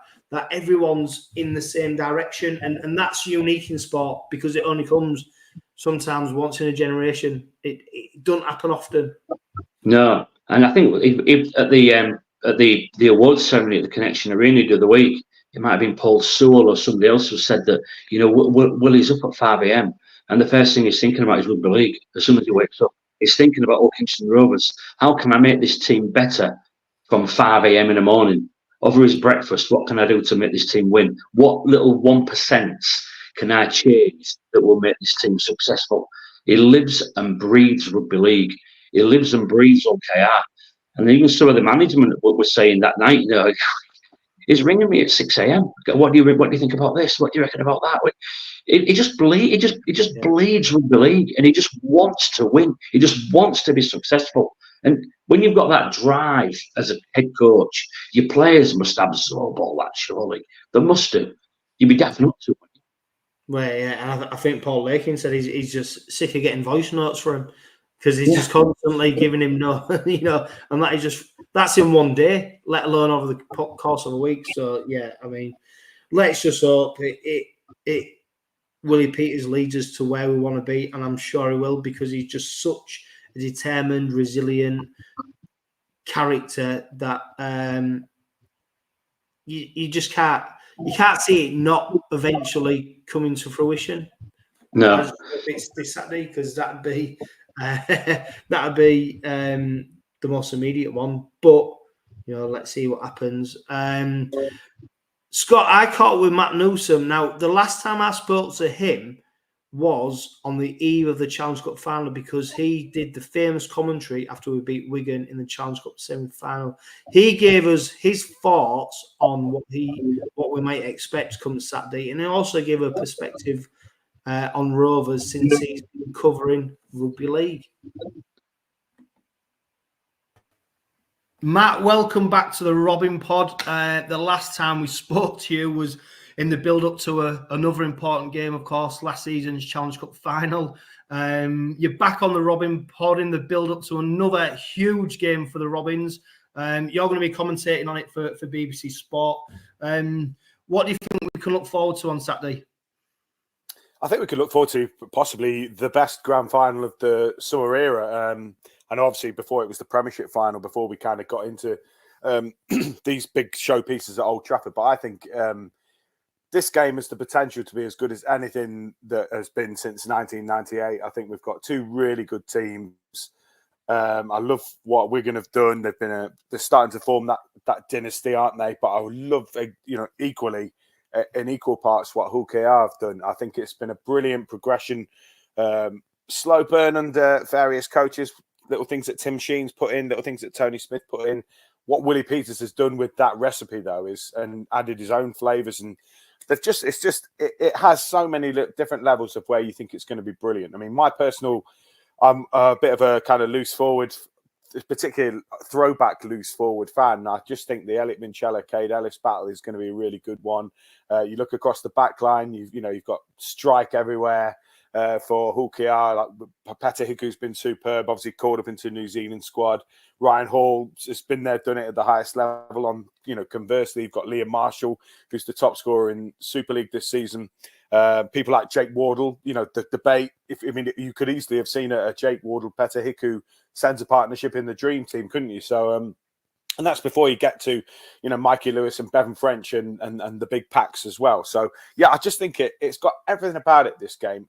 everyone's in the same direction, and that's unique in sport because it only comes sometimes once in a generation. It doesn't happen often. No, and I think if at the awards ceremony at the Connection Arena the other week, it might have been Paul Sewell or somebody else who said that, you know, Willie's up at 5 a.m. and the first thing he's thinking about is rugby league. As soon as he wakes up, he's thinking about Hull Kingston Rovers. How can I make this team better from 5 a.m. in the morning? Over his breakfast, what can I do to make this team win? What little 1% can I change that will make this team successful? He lives and breathes rugby league. He lives and breathes OKR. And even some of the management were saying that night, you know, he's ringing me at 6 a.m. What do you think about this? What do you reckon about that? He just bleeds rugby league, and he just wants to win. He just wants to be successful. And when you've got that drive as a head coach, your players must absorb all that, surely. They must do. You'd be daft not to. Well, yeah, and I think Paul Lakin said he's just sick of getting voice notes for him because he's just constantly giving him you know, and that's in one day, let alone over the course of a week. So yeah, I mean, let's just hope Willie Peters leads us to where we want to be, and I'm sure he will, because he's just such a determined, resilient character that you just can't see it not eventually coming to fruition. No, it's this Saturday, because that'd be the most immediate one. But you know, let's see what happens. Scott, I caught up with Matt Newsum. Now, the last time I spoke to him was on the eve of the Challenge Cup final, because he did the famous commentary after we beat Wigan in the Challenge Cup semi-final. He gave us his thoughts on what we might expect come Saturday, and he also gave a perspective on Rovers since he's been covering rugby league. Matt, welcome back to the Robin Pod. The last time we spoke to you was in the build-up to another important game, of course, last season's Challenge Cup final. You're back on the Robin Pod in the build-up to another huge game for the Robins. You're going to be commentating on it for BBC Sport. What do you think we can look forward to on Saturday? I think we could look forward to possibly the best grand final of the summer era. And obviously before it was the Premiership final, before we kind of got into these big showpieces at Old Trafford. But I think this game has the potential to be as good as anything that has been since 1998. I think we've got two really good teams. I love what Wigan have done. They're starting to form that dynasty, aren't they? But I would love, equally in equal parts what Hull KR have done. I think it's been a brilliant progression, slow burn under various coaches. Little things that Tim Sheen's put in, little things that Tony Smith put in. What Willie Peters has done with that recipe, though, is and added his own flavours, and it has so many different levels of where you think it's going to be brilliant. I mean, I'm a bit of a kind of loose forward, particularly throwback loose forward fan. I just think the 𝗪𝗓𝗄𝗃 battle is going to be a really good one. You look across the back line, you've got strike everywhere. For Hull KR, like 𝗵𝗂𝗃𝗂𝗀𝗏, who's been superb, obviously called up into New Zealand squad. Ryan Hall has been there, done it at the highest level. Conversely, you've got Liam Marshall, who's the top scorer in Super League this season. People like Jake Wardle, the debate. You could easily have seen a Jake Wardle 𝗵𝗂𝗃𝗂𝗀 centre partnership in the dream team, couldn't you? So, and that's before you get to, Mikey Lewis and Bevan French and the big packs as well. So, yeah, I just think it's got everything about it, this game.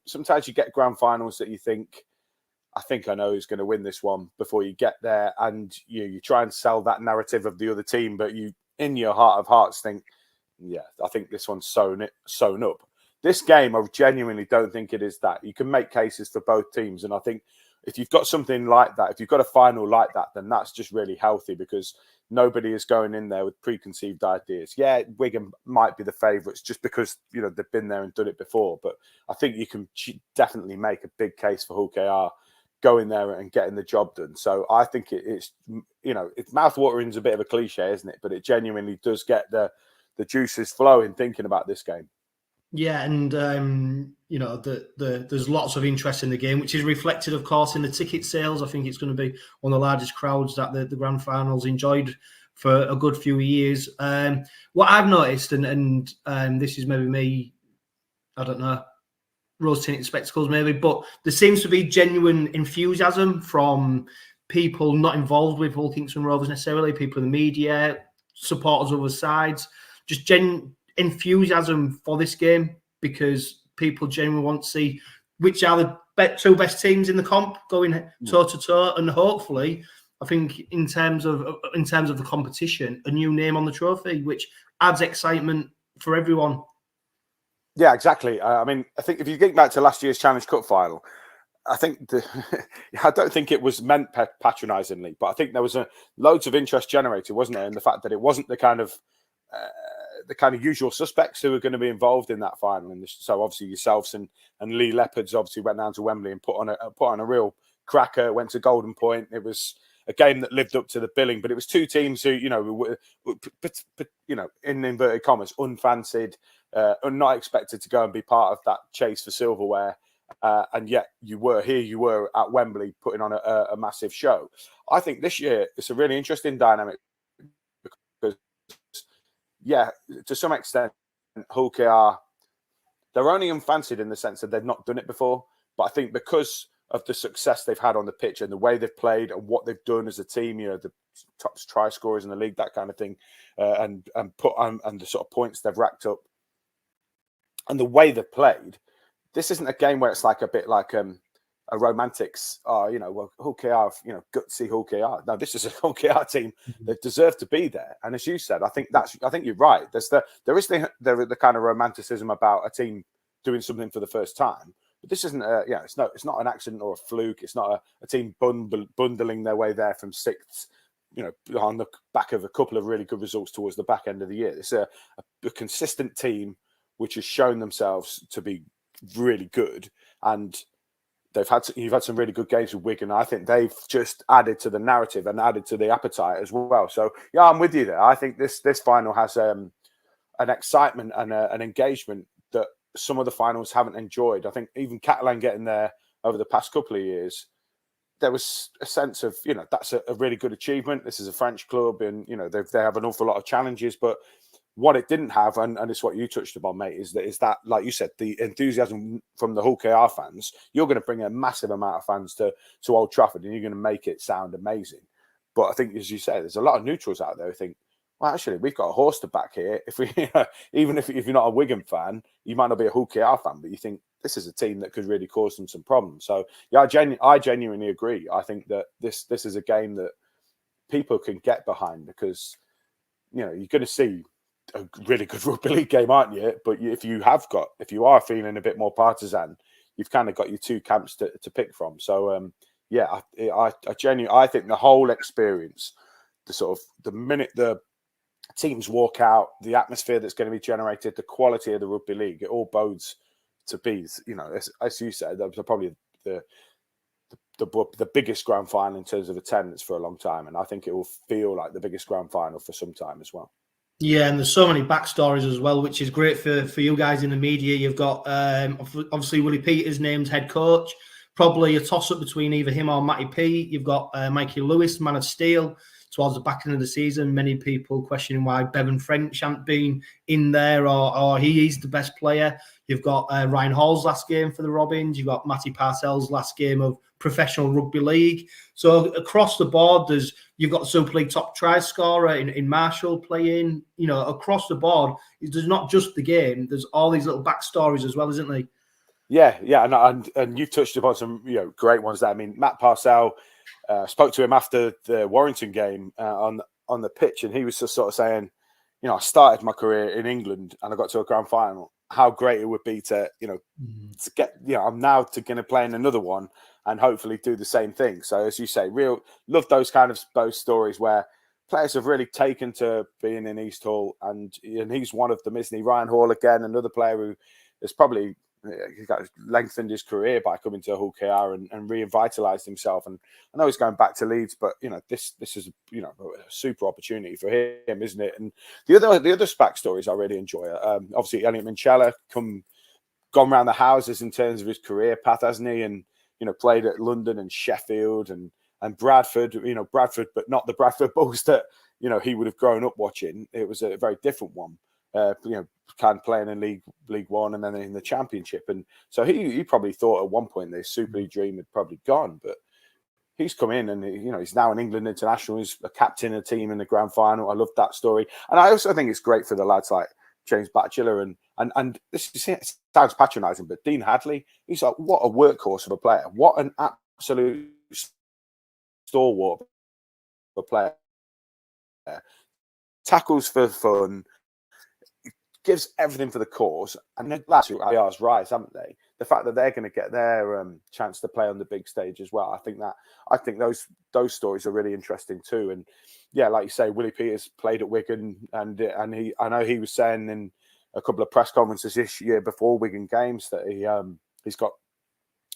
Sometimes you get grand finals that you think, I think I know who's going to win this one before you get there. And you try and sell that narrative of the other team, but you, in your heart of hearts, think, yeah, I think this one's sewn up. This game, I genuinely don't think it is that. You can make cases for both teams. And I think if you've got something like that, if you've got a final like that, then that's just really healthy, because nobody is going in there with preconceived ideas. Yeah, Wigan might be the favourites just because, they've been there and done it before. But I think you can definitely make a big case for Hull KR going there and getting the job done. So I think it's mouth-watering is a bit of a cliche, isn't it? But it genuinely does get the juices flowing thinking about this game. Yeah, and there's lots of interest in the game, which is reflected, of course, in the ticket sales. I think it's going to be one of the largest crowds that the grand finals enjoyed for a good few years. What I've noticed, and this is maybe me, I don't know, rose-tinted spectacles maybe, but there seems to be genuine enthusiasm from people not involved with Hull Kingston Rovers necessarily, people in the media, supporters of other sides, just enthusiasm for this game, because people genuinely want to see which are the two best teams in the comp going toe to toe, and hopefully, I think in terms of the competition, a new name on the trophy, which adds excitement for everyone. Yeah, exactly. I think if you think back to last year's Challenge Cup final, I think I don't think it was meant patronisingly, but I think there was loads of interest generated, wasn't there, in the fact that it wasn't the kind of usual suspects who were going to be involved in that final. And so obviously yourselves and Lee Leopards obviously went down to Wembley and put on a real cracker, went to Golden Point. It was a game that lived up to the billing, but it was two teams who, were in inverted commas, unfancied, not expected to go and be part of that chase for silverware. And yet you were at Wembley putting on a massive show. I think this year it's a really interesting dynamic because, yeah, to some extent, Hull KR, they're only unfancied in the sense that they've not done it before. But I think because of the success they've had on the pitch and the way they've played and what they've done as a team, the top try scorers in the league, that kind of thing, and the sort of points they've racked up and the way they've played, this isn't a game where it's like a bit like a a romantics, well, 𝗀𝗂𝗃𝗲𝗃, 𝗀𝗂𝗃𝗃𝗃 𝗀𝗃𝗃. No, this is a 𝗀𝗂𝗃 team that deserve to be there. And as you said, I think you're right. There is the kind of romanticism about a team doing something for the first time. But this isn't it's not an accident or a fluke. It's not a team bundling their way there from sixth, on the back of a couple of really good results towards the back end of the year. It's a consistent team which has shown themselves to be really good, and you've had some really good games with Wigan. I think they've just added to the narrative and added to the appetite as well. So yeah, I'm with you there. I think this final has an excitement and an engagement that some of the finals haven't enjoyed. I think even Catalan getting there over the past couple of years, there was a sense of, that's a really good achievement. This is a French club, and they have an awful lot of challenges. But what it didn't have, and it's what you touched upon, mate, is that, like you said, the enthusiasm from the 𝗀𝗂𝗃𝗲𝗃 fans. You're going to bring a massive amount of fans to Old Trafford, and you're going to make it sound amazing. But I think, as you say, there's a lot of neutrals out there who think, well, actually, we've got a horse to back here. If we, even if you're not a Wigan fan, you might not be a 𝗀𝗂𝗃𝗲𝗃 fan, but you think this is a team that could really cause them some problems. So yeah, I genuinely agree. I think that this is a game that people can get behind, because you're going to see a really good rugby league game, aren't you? But if you are feeling a bit more partisan, you've kind of got your two camps to pick from. So yeah, I think the whole experience, the minute the teams walk out, the atmosphere that's going to be generated, the quality of the rugby league, it all bodes to be, as you said, that was probably the biggest grand final in terms of attendance for a long time, and I think it will feel like the biggest grand final for some time as well. Yeah, and there's so many backstories as well, which is great for you guys in the media. You've got obviously Willie Peters named head coach, probably a toss-up between either him or Matty P. You've got Mikey Lewis, man of steel, towards the back end of the season. Many people questioning why Bevan French hasn't been in there, or he is the best player. You've got Ryan Hall's last game for the Robins. You've got Matty Parcell's last game of professional rugby league. So across the board, you've got the Super League top try scorer in Marshall playing. Across the board, there's not just the game. There's all these little backstories as well, isn't there? Yeah, and you've touched upon some great ones there. I mean, Matt Parcell, spoke to him after the Warrington game on the pitch, and he was just sort of saying, I started my career in England and I got to a grand final. How great it would be to to get, I'm now going to play in another one and hopefully do the same thing. So as you say, love those kind of both stories where players have really taken to being in East Hull, and he's one of them, isn't he? Ryan Hall again, another player who has probably lengthened his career by coming to 𝗀𝗂𝗃𝗲𝗃 and revitalized himself. And I know he's going back to Leeds, but this is a super opportunity for him, isn't it? And the other backstories I really enjoy. Obviously, Elliot Minchella gone around the houses in terms of his career path, hasn't he? And played at London and Sheffield and Bradford. Bradford, but not the Bradford Bulls that he would have grown up watching. It was a very different one. Kind of playing in League One and then in the Championship, and so he probably thought at one point the Super League dream had probably gone, but he's come in and he's now an England international. He's a captain of a team in the grand final. I love that story, and I also think it's great for the lads like James Batchelor and this sounds patronising, but Dean Hadley. He's like, what a workhorse of a player! What an absolute stalwart of a player. Tackles for fun. Gives everything for the cause, and the lads who AR's rise, haven't they? The fact that they're going to get their chance to play on the big stage as well. I think those stories are really interesting too. And yeah, like you say, Willie Peters played at Wigan, and I know he was saying in a couple of press conferences this year before Wigan games that he's got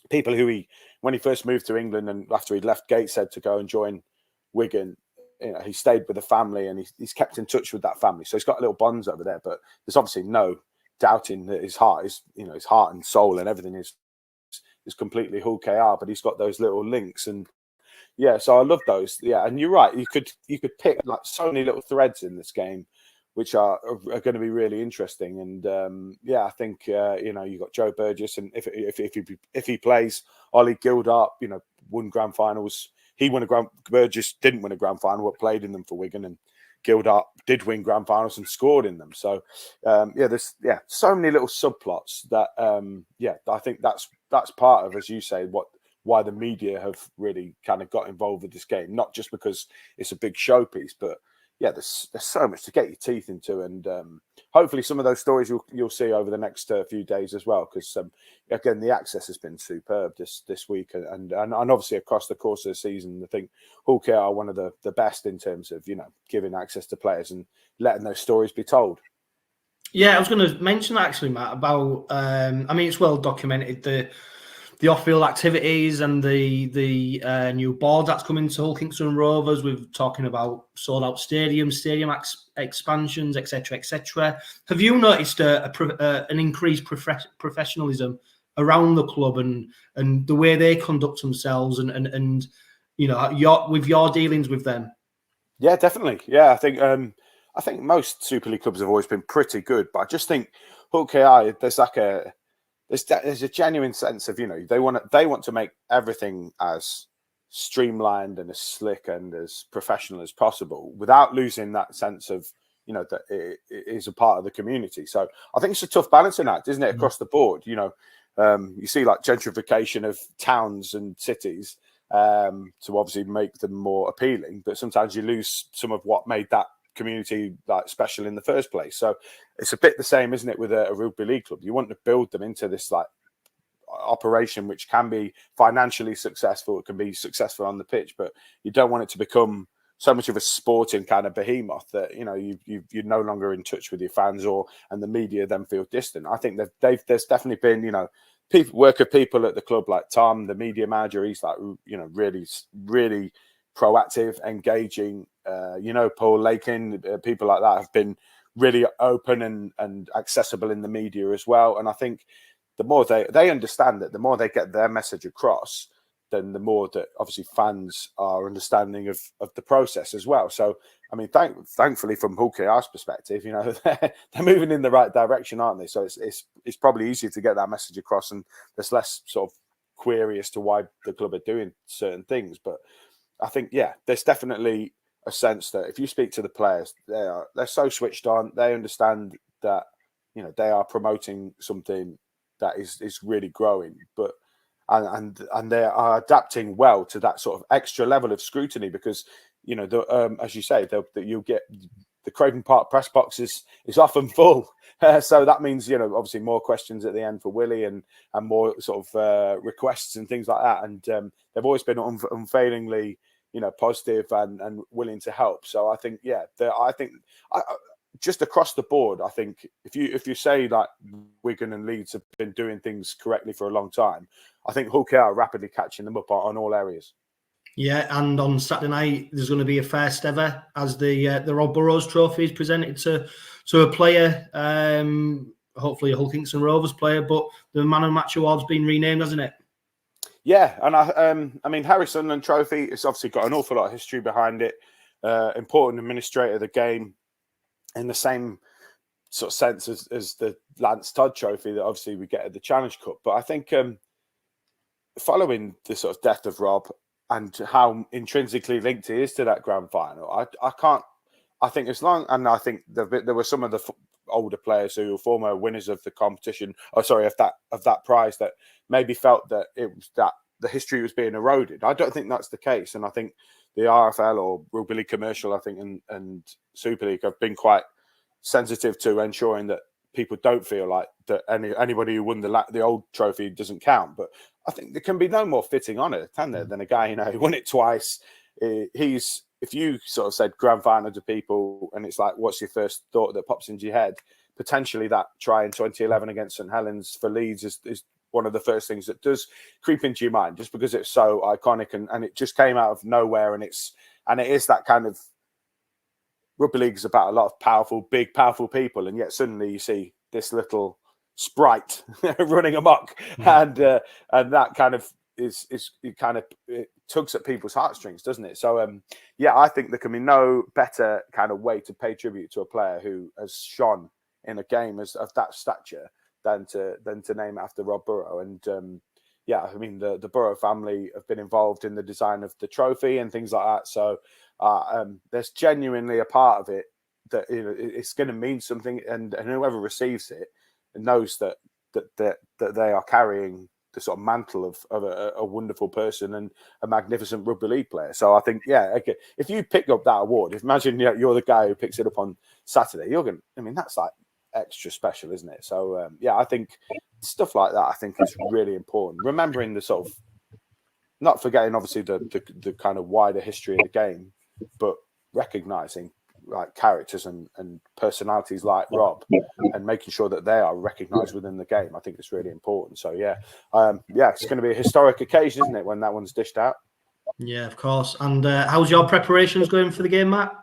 people who when he first moved to England and after he'd left Gateshead to go and join Wigan. He stayed with the family and he's kept in touch with that family. So he's got little bonds over there, but there's obviously no doubting that his heart is, his heart and soul and everything is completely 𝗀𝗂𝗃𝗲𝗃, but he's got those little links. And yeah, so I love those. Yeah. And you're right. You could pick like so many little threads in this game, which are going to be really interesting. And yeah, I think, you got Joe Burgess, and if he plays, Ollie Gildup, won grand finals. He won Burgess didn't win a grand final, but played in them for Wigan, and Gildup did win grand finals and scored in them. So, there's so many little subplots that, I think that's part of, as you say, what why the media have really kind of got involved with this game, not just because it's a big showpiece, but yeah, there's so much to get your teeth into, and hopefully some of those stories you'll see over the next few days as well, because again, the access has been superb this week, and obviously across the course of the season. I think Hull KR are one of the best in terms of, you know, giving access to players and letting those stories be told. Yeah, I was going to mention that actually, Matt, about I mean, it's well documented, the off-field activities and the new board that's coming to Hull Kingston Rovers. We're talking about sold-out stadiums, stadium expansions, etc., etc. Have you noticed an increased professionalism around the club and the way they conduct themselves and you know, your dealings with them? Yeah, definitely. Yeah, I think most Super League clubs have always been pretty good, but I just think Hull KR, there's a genuine sense of, you know, they want to make everything as streamlined and as slick and as professional as possible without losing that sense of, you know, that it is a part of the community. So I think it's a tough balancing act, isn't it, across the board? You know, you see like gentrification of towns and cities to obviously make them more appealing, but sometimes you lose some of what made that community like special in the first place. So it's a bit the same, isn't it, with a rugby league club? You want to build them into this like operation which can be financially successful, it can be successful on the pitch, but you don't want it to become so much of a sporting kind of behemoth that, you know, you're no longer in touch with your fans, and the media then feel distant. I think there's definitely been, you know, worker people at the club like Tom, the media manager. He's like, you know, really proactive, engaging. You know, Paul Lakin, people like that have been really open and accessible in the media as well. And I think the more they understand that, the more they get their message across, then the more that obviously fans are understanding of the process as well. So, I mean, thankfully from Hull KR's perspective, you know, they're moving in the right direction, aren't they? So it's probably easier to get that message across, and there's less sort of query as to why the club are doing certain things. But I think, yeah, there's definitely a sense that if you speak to the players, they're so switched on. They understand that, you know, they are promoting something that is really growing, but and they are adapting well to that sort of extra level of scrutiny, because, you know, as you say, you'll get the Craven Park press box is often full. So that means, you know, obviously more questions at the end for Willie and more sort of requests and things like that. And they've always been unfailingly, you know, positive and willing to help. So I think, yeah, just across the board, I think if you say that Wigan and Leeds have been doing things correctly for a long time, I think Hull KR are rapidly catching them up on all areas. Yeah, and on Saturday night there's going to be a first ever as the Rob Burrow Trophy is presented to a player, hopefully a Hull Kingston Rovers player, but the Man of the Match award's been renamed, hasn't it? Yeah, and I mean, Harry Sunderland Trophy, it's obviously got an awful lot of history behind it. Important administrator of the game, in the same sort of sense as the Lance Todd Trophy that obviously we get at the Challenge Cup. But I think following the sort of death of Rob and how intrinsically linked he is to that grand final, I think as long, and I think there were some of the older players who were former winners of the competition, of that prize, that maybe felt that it was that the history was being eroded. I don't think that's the case, and I think the RFL or Rugby League Commercial, I think, and Super League have been quite sensitive to ensuring that people don't feel like that anybody who won the old trophy doesn't count. But I think there can be no more fitting honour, can there, than a guy, you know, who won it twice. If you sort of said grand final to people, and it's like, what's your first thought that pops into your head? Potentially that try in 2011 against St Helens for Leeds is one of the first things that does creep into your mind, just because it's so iconic and it just came out of nowhere, and it is that kind of, rugby league is about a lot of big, powerful people, and yet suddenly you see this little sprite running amok, and that kind of it tugs at people's heartstrings, doesn't it? So yeah, I think there can be no better kind of way to pay tribute to a player who has shone in a game of that stature than to name it after Rob Burrow. And yeah, I mean, the Burrow family have been involved in the design of the trophy and things like that. So there's genuinely a part of it that, you know, it's going to mean something, and whoever receives it knows that they are carrying sort of mantle of a wonderful person and a magnificent rugby league player. So I think, yeah, okay, if you pick up that award, imagine you're the guy who picks it up on Saturday, I mean, that's like extra special, isn't it? So yeah, I think stuff like that I think is really important. Remembering the sort of, not forgetting obviously the kind of wider history of the game, but recognizing like characters and personalities like Rob, and making sure that they are recognized within the game. I think it's really important. So yeah, it's going to be a historic occasion, isn't it, when that one's dished out? Yeah, of course. And how's your preparations going for the game, Matt?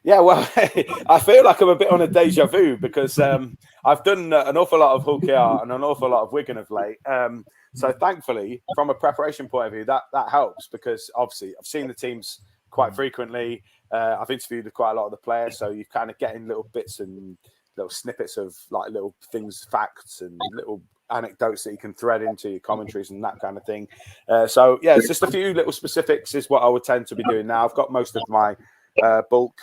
Yeah, well, I feel like I'm a bit on a deja vu because I've done an awful lot of Hull Kingston and an awful lot of Wigan of late. So thankfully, from a preparation point of view, that helps, because obviously I've seen the teams quite frequently. I've interviewed with quite a lot of the players, so you're kind of getting little bits and little snippets of like little things, facts and little anecdotes that you can thread into your commentaries and that kind of thing. So yeah, it's just a few little specifics is what I would tend to be doing now. I've got most of my bulk,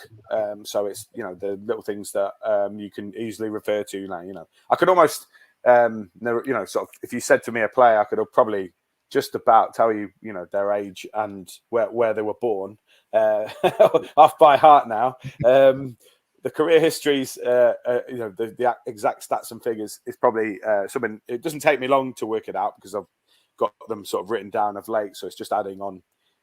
so it's, you know, the little things that you can easily refer to now. You know, I could almost you know, sort of, if you said to me a player, I could have probably just about tell you, you know, their age and where they were born off by heart now. The career histories, you know, the exact stats and figures is probably something. It doesn't take me long to work it out because I've got them sort of written down of late. So it's just adding on,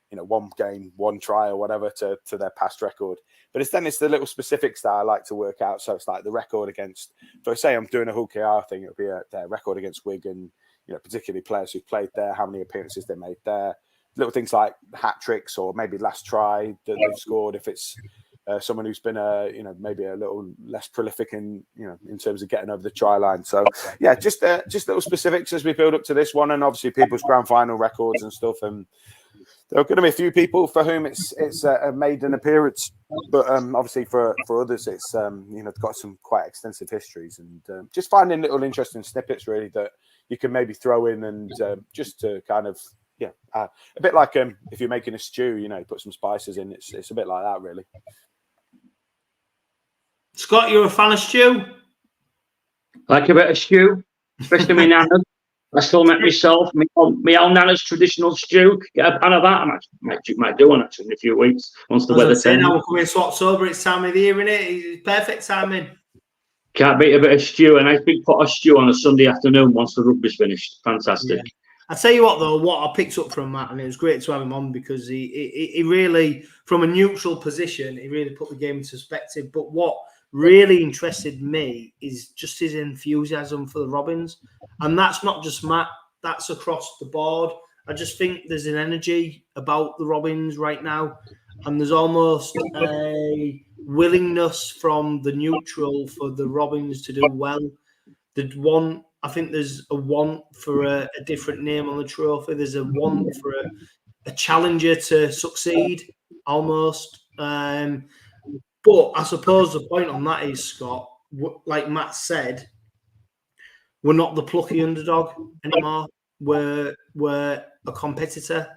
you know, one game, one try or whatever to their past record. But it's the little specifics that I like to work out. So it's like the record against, so say I'm doing a Hull Kingston thing, it'll be their record against Wigan, you know, particularly players who've played there, how many appearances they made there, little things like hat tricks or maybe last try that they've scored. If it's someone who's been you know, maybe a little less prolific in, you know, in terms of getting over the try line. So yeah, just little specifics as we build up to this one, and obviously people's grand final records and stuff. And there are going to be a few people for whom it's made an appearance, but obviously for others it's you know, got some quite extensive histories, and just finding little interesting snippets really that you can maybe throw in, and just to kind of a bit like if you're making a stew, you know, put some spices in. It's a bit like that really. Scott, you're a fan of stew? Like a bit of stew, especially my nana. I still make myself my own nana's traditional stew. Get a pan of that. I might do one actually in a few weeks once the weather turns. Now we're coming to October. It's time of the year, isn't it? It's perfect timing. Can't beat a bit of stew. A nice big pot of stew on a Sunday afternoon once the rugby's finished. Fantastic. Yeah. I tell you what, though, what I picked up from Matt, and it was great to have him on because he really, from a neutral position, he really put the game into perspective. But what really interested me is just his enthusiasm for the Robins. And that's not just Matt, that's across the board. I just think there's an energy about the Robins right now, and there's almost a willingness from the neutral for the Robins to do well. I think there's a want for a different name on the trophy. There's a want for a challenger to succeed, almost. But I suppose the point on that is, Scott, like Matt said, we're not the plucky underdog anymore. We're a competitor.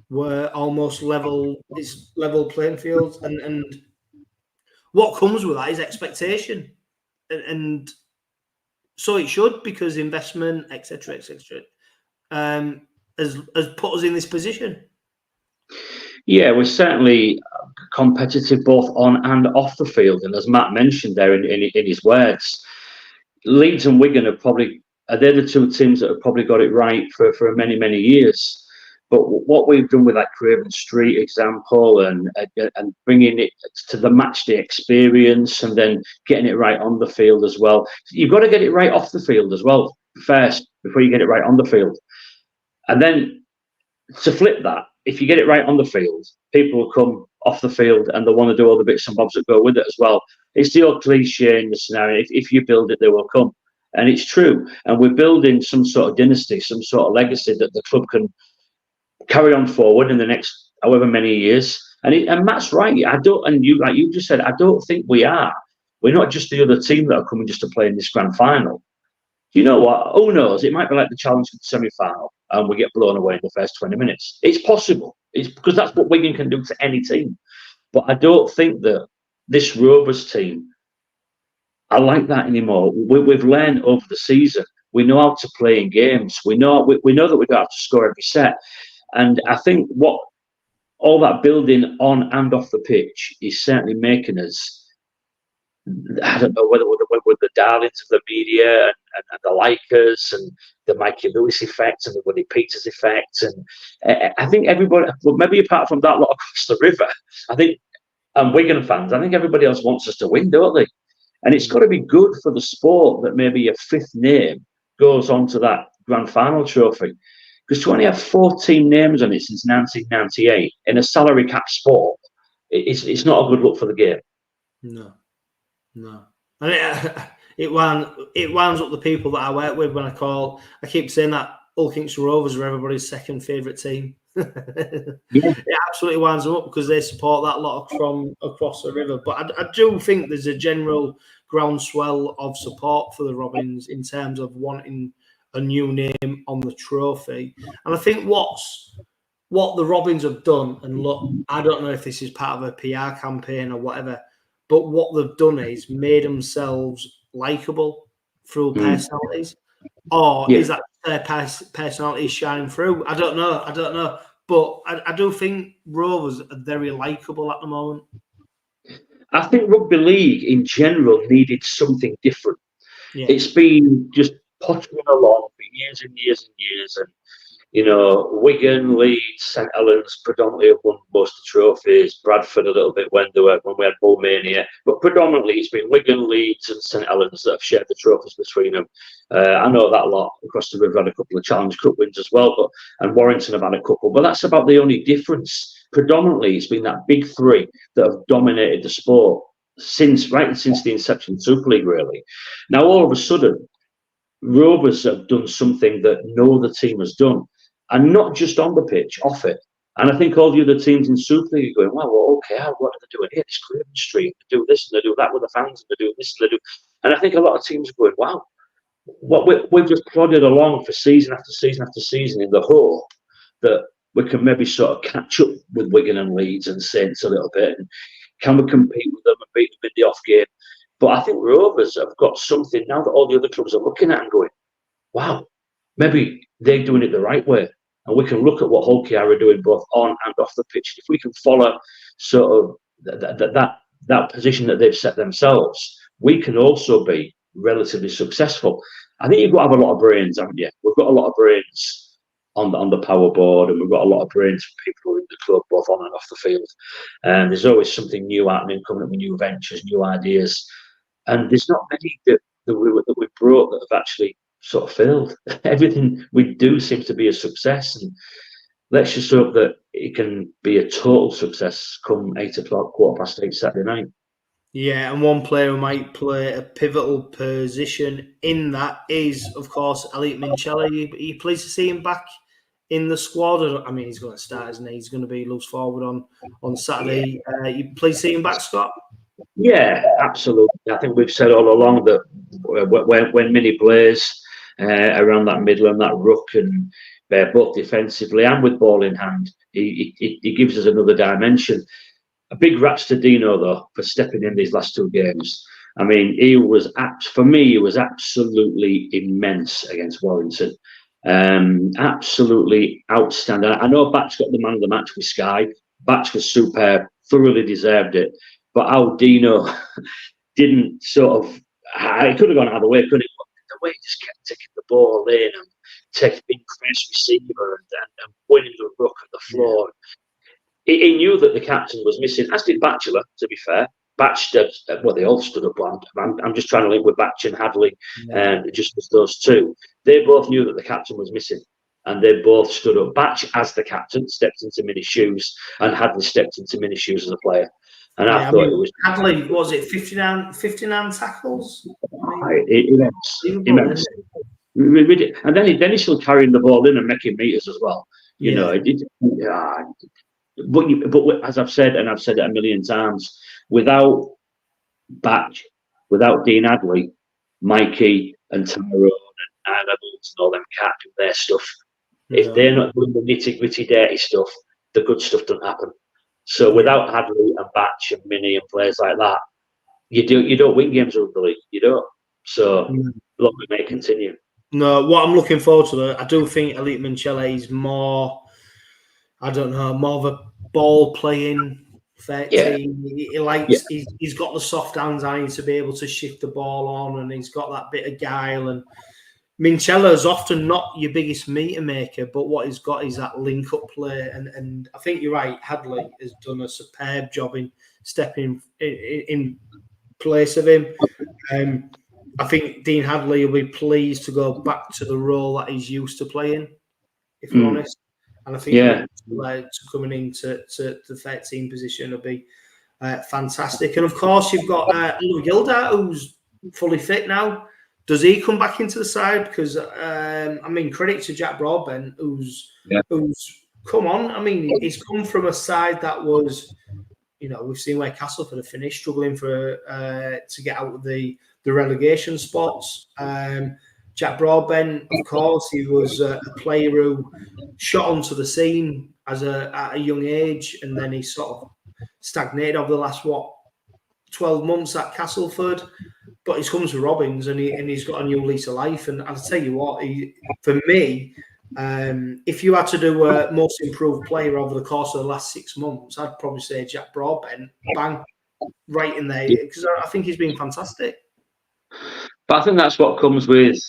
We're almost level. It's level playing field, and what comes with that is expectation, and so it should, because investment, etc., has put us in this position. Yeah, we're certainly competitive both on and off the field, and as Matt mentioned there in his words, Leeds and Wigan are they're the two teams that have probably got it right for many years. But what we've done with that Craven Street example and bringing it to the matchday experience, and then getting it right on the field as well. You've got to get it right off the field as well first before you get it right on the field. And then to flip that, if you get it right on the field, people will come off the field and they'll want to do all the bits and bobs that go with it as well. It's the old cliche in the scenario: if you build it, they will come. And it's true. And we're building some sort of dynasty, some sort of legacy that the club can carry on forward in the next however many years. And Matt's right. Like you just said, I don't think we are. We're not just the other team that are coming just to play in this grand final. You know what? Who knows? It might be like the challenge for the semi-final and we get blown away in the first 20 minutes. It's possible. It's because that's what Wigan can do to any team. But I don't think that this Rovers team are like that anymore. We've learned over the season We know how to play in games. We know that we don't have to score every set. And I think what all that building on and off the pitch is certainly making us, I don't know whether we're the darlings of the media and the likers and the Mikey Lewis effect and the Willie Peters effect. And I think everybody, well, maybe apart from that lot across the river, I think, and Wigan fans, I think everybody else wants us to win, don't they? And it's got to be good for the sport that maybe a fifth name goes on to that grand final trophy. Because to only have 14 names on it since 1998 in a salary cap sport, it's not a good look for the game. No. And it winds up the people that I work with when I keep saying that Hull Kingston Rovers are everybody's second favourite team. It absolutely winds them up because they support that lot from across the river. But I do think there's a general groundswell of support for the Robins in terms of wanting a new name on the trophy. And I think what the Robins have done, and look, I don't know if this is part of a PR campaign or whatever, but what they've done is made themselves likeable through personalities. Or is that their personality shining through? I don't know. But I do think Rovers are very likeable at the moment. I think rugby league in general needed something different. Yeah. It's been just pottering along for years and years and years. And, you know, Wigan, Leeds, St Helens predominantly have won most of the trophies. Bradford a little bit when we had Bullmania. But predominantly it's been Wigan, Leeds and St Helens that have shared the trophies between them. I know that lot across the river had a couple of Challenge Cup wins as well, and Warrington have had a couple. But that's about the only difference. Predominantly it's been that big three that have dominated the sport since the inception of the Super League, really. Now all of a sudden, Rovers have done something that no other team has done. And not just on the pitch, off it. And I think all the other teams in Super League are going, well, okay, what are they doing here? It's Craven Street. They do this and they do that with the fans. And they do this and they do. And I think a lot of teams are going, wow, we've just plodded along for season after season after season in the hope that we can maybe sort of catch up with Wigan and Leeds and Saints a little bit. And can we compete with them and beat them in the off game? But I think Rovers have got something now that all the other clubs are looking at and going, wow, maybe they're doing it the right way. And we can look at what Hull Kingston are doing both on and off the pitch. If we can follow sort of that position that they've set themselves, we can also be relatively successful. I think you've got to have a lot of brains, haven't you? We've got a lot of brains on the power board, and we've got a lot of brains for people who are in the club, both on and off the field. And there's always something new happening, coming up with new ventures, new ideas. And there's not many that we brought that have actually sort of failed. Everything we do seems to be a success, and let's just hope that it can be a total success come 8 o'clock, 8:15 Saturday night. Yeah, and one player who might play a pivotal position in that is, of course, 𝗪𝗓𝗄𝗃. Are you pleased to see him back in the squad? I mean, he's going to start, isn't he? He's going to be loose forward on Saturday. You pleased to see him back, Scott? Yeah, absolutely. I think we've said all along that when Minnie plays around that middle and that ruck, and both defensively and with ball in hand, he gives us another dimension. A big raps to Dino, though, for stepping in these last two games. I mean, he was absolutely immense against Warrington. Absolutely outstanding. I know Batch got the man of the match with Sky. Batch was superb, thoroughly deserved it. But how Dino didn't sort of, it could have gone either way, couldn't it? The way he just kept taking the ball in and taking big press receiver and winning the ruck at the floor. He knew that the captain was missing, as did Batchelor, to be fair. Batch, they all stood up. I'm just trying to link with Batch and Hadley, just as those two. They both knew that the captain was missing, and they both stood up. Batch, as the captain, stepped into Minnie's shoes, and Hadley stepped into Minnie's shoes as a player. And I thought it was... Hadley, was it 59 tackles? Immense. And then he's still carrying the ball in and making meters as well. You know, but as I've said, and I've said it a million times, without Batch, without Dean Hadley, Mikey and Tyrone and Arnold and all them can't do their stuff. If they're not doing the nitty-gritty dirty stuff, the good stuff doesn't happen. So without Hadley and Batch and Minnie and players like that, you don't win games of the league. You don't. So long may it continue. No, what I'm looking forward to, though, I do think 𝗬𝗓𝗄𝗃 is more, I don't know, more of a ball playing 13. He likes, he's got the soft hands on to be able to shift the ball on, and he's got that bit of guile. And Minchella's often not your biggest meter maker, but what he's got is that link-up play. And I think you're right, Hadley has done a superb job in stepping in place of him. I think Dean Hadley will be pleased to go back to the role that he's used to playing, if I'm honest. And I think coming into the 13 position will be fantastic. And of course, you've got Louis Gildart, who's fully fit now. Does he come back into the side? Because I mean, credit to Jack Broadbent, who's come on. I mean, he's come from a side that was, you know, we've seen where Castleford have finished, struggling for to get out of the relegation spots. Jack Broadbent, of course, he was a player who shot onto the scene at a young age, and then he sort of stagnated over the last 12 months at Castleford. But he's come to Robins, and he's got a new lease of life. And I'll tell you what, for me, if you had to do a most improved player over the course of the last 6 months, I'd probably say Jack Broadbent, bang, right in there, because I think he's been fantastic. But I think that's what comes with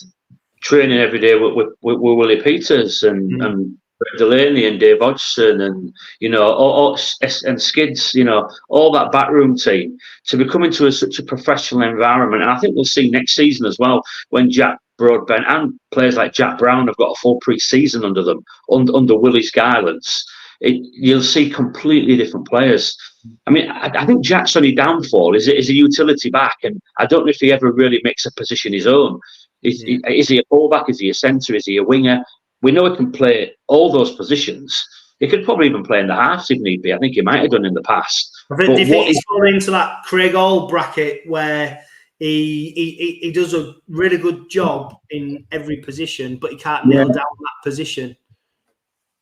training every day with Willie Peters and Delaney and Dave Hodgson and, you know, and Skids, you know, all that backroom team to be coming to such a professional environment. And I think we'll see next season as well, when Jack Broadbent and players like Jack Brown have got a full pre-season under them, under Willie's guidance. You'll see completely different players. I mean, I think Jack's only downfall is a utility back, and I don't know if he ever really makes a position his own. Is he a fullback? Is he a centre? Is he a winger? We know he can play all those positions. He could probably even play in the halves if need be. I think he might have done in the past. Do you think he's fallen into that Craig Hall bracket where he does a really good job in every position, but he can't nail down that position?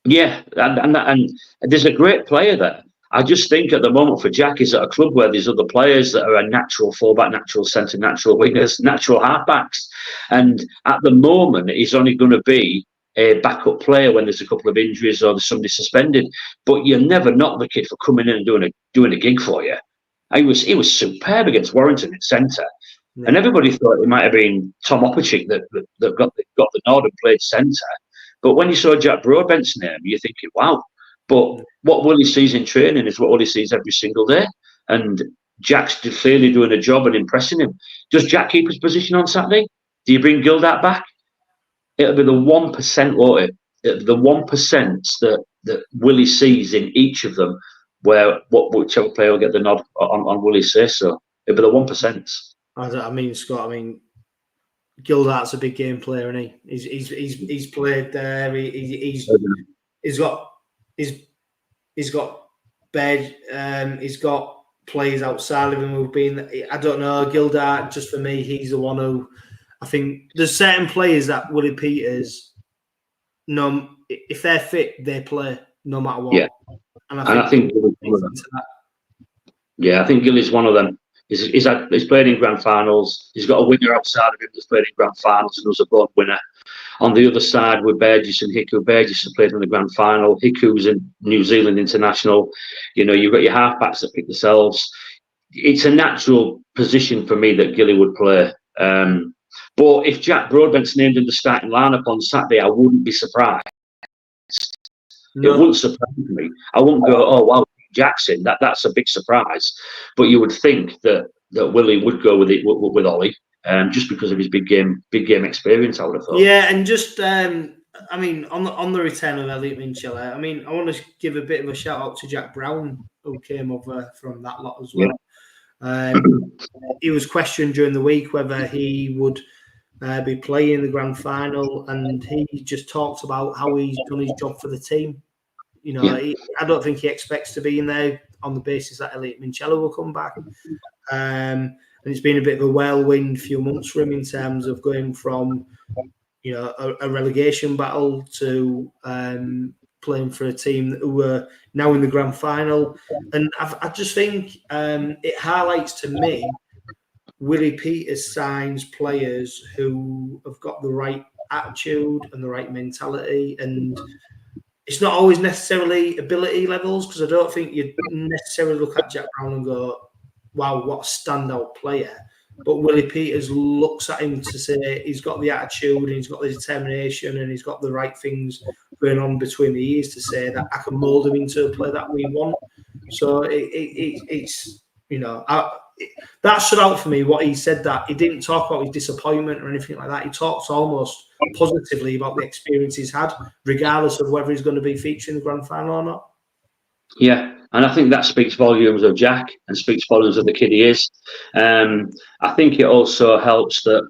Yeah, and there's a great player there. I just think at the moment for Jack, he's at a club where there's other players that are a natural fullback, natural centre, natural wingers, natural halfbacks. And at the moment, he's only going to be a backup player when there's a couple of injuries or there's somebody suspended. But you'll never knock the kid for coming in and doing a gig for you. He was superb against Warrington at centre. Yeah. And everybody thought it might have been Tom 𝗂𝗂𝗃 that got the nod and played centre. But when you saw Jack Broadbent's name, you're thinking, wow. But what Willie sees in training is what Willie sees every single day. And Jack's clearly doing a job and impressing him. Does Jack keep his position on Saturday? Do you bring Gildart back? It'll be the 1%, won't it? It'll be the 1% that Willie sees in each of them, where whichever player will get the nod on Willie's say so. It'll be the 1%. I mean, Scott, Gildart's a big game player, isn't he? He's played there. He's got bed. He's got players outside of him who've been. I don't know. Gildart, just for me, he's the one who. I think there's certain players that Willie Peters, if they're fit, they play no matter what. Yeah, and I think Gilly's one of them. Yeah, I think Gilly's one of them. He's played in grand finals. He's got a winger outside of him that's played in grand finals and was a both winner. On the other side with Burgess and 𝗂𝗂𝗍𝗄. Burgess has played in the grand final. 𝗂𝗂𝗍𝗄's a New Zealand international. You know, you've got your halfbacks that pick themselves. It's a natural position for me that Gilly would play. But if Jack Broadbent's named in the starting lineup on Saturday, I wouldn't be surprised. No. It wouldn't surprise me. I wouldn't go, oh wow, Jackson. That's a big surprise. But you would think that Willie would go with Ollie, just because of his big game experience. I would have thought. Yeah, and just on the return of 𝗬𝗓𝗄𝗃, I want to give a bit of a shout out to Jack Brown, who came over from that lot as well. Yeah. He was questioned during the week whether he would be playing the grand final, and he just talked about how he's done his job for the team. You know, I don't think he expects to be in there on the basis that 𝗬𝗓𝗄𝗃 will come back. And it's been a bit of a whirlwind few months for him in terms of going from, you know, a relegation battle to playing for a team who were now in the grand final. And I just think it highlights to me Willie Peters signs players who have got the right attitude and the right mentality. And it's not always necessarily ability levels, because I don't think you'd necessarily look at Jack Brown and go, wow, what a standout player. But Willie Peters looks at him to say he's got the attitude and he's got the determination and he's got the right things going on between the ears to say that I can mould him into a player that we want. So it's, you know, that stood out for me, what he said, that he didn't talk about his disappointment or anything like that. He talks almost positively about the experience he's had, regardless of whether he's going to be featured in the grand final or not. Yeah, and I think that speaks volumes of Jack and speaks volumes of the kid he is. I think it also helps that,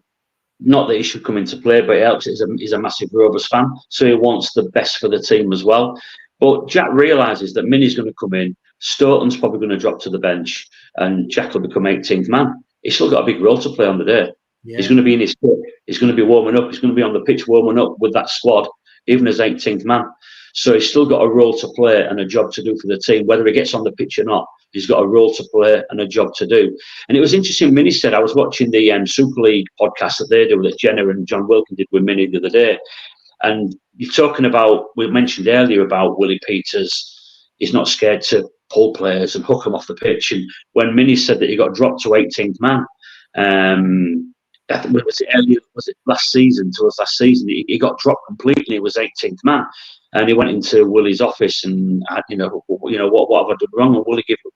not that he should come into play, but it helps that he's a massive Rovers fan, so he wants the best for the team as well. But Jack realises that Minnie's going to come in, Stoughton's probably going to drop to the bench, and Jack will become 18th man. He's still got a big role to play on the day. Yeah. He's going to be in his kit. He's going to be warming up. He's going to be on the pitch warming up with that squad, even as 18th man. So he's still got a role to play and a job to do for the team, whether he gets on the pitch or not. He's got a role to play and a job to do. And it was interesting, Minnie said, I was watching the Super League podcast that they do, that Jenna and John Wilkin did with Minnie the other day. And you're talking about, we mentioned earlier about Willie Peters. He's not scared to pull players and hook them off the pitch. And when Minnie said that he got dropped to 18th man, I think, was it last season? Towards last season, he got dropped completely. He was 18th man, and he went into Willie's office and had, what have I done wrong? And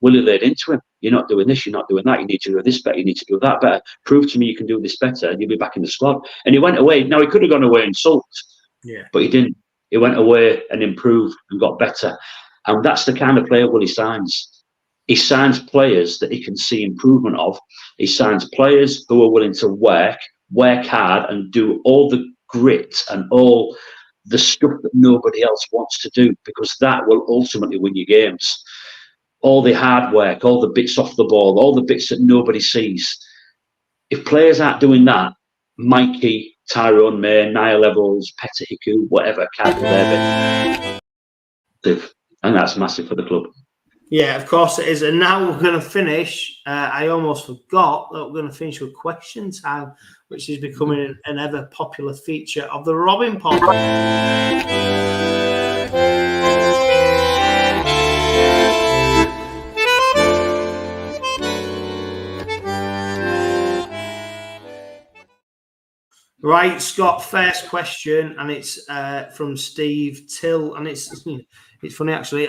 Willie laid into him. You're not doing this. You're not doing that. You need to do this better. You need to do that better. Prove to me you can do this better, and you'll be back in the squad. And he went away. Now he could have gone away and sulked, but he didn't. He went away and improved and got better. And that's the kind of player Willie signs. He signs players that he can see improvement of. He signs players who are willing to work hard, and do all the grit and all the stuff that nobody else wants to do, because that will ultimately win you games. All the hard work, all the bits off the ball, all the bits that nobody sees. If players aren't doing that, Mikey, Tyrone May, Niall Levels, Petter Hiku, whatever, can't do their. And that's massive for the club. Yeah, of course it is. And now we're going to finish. I almost forgot that we're going to finish with question time, which is becoming an ever popular feature of the Robin Pod. Right, Scott, first question, and it's from Steve Till, and it's funny actually.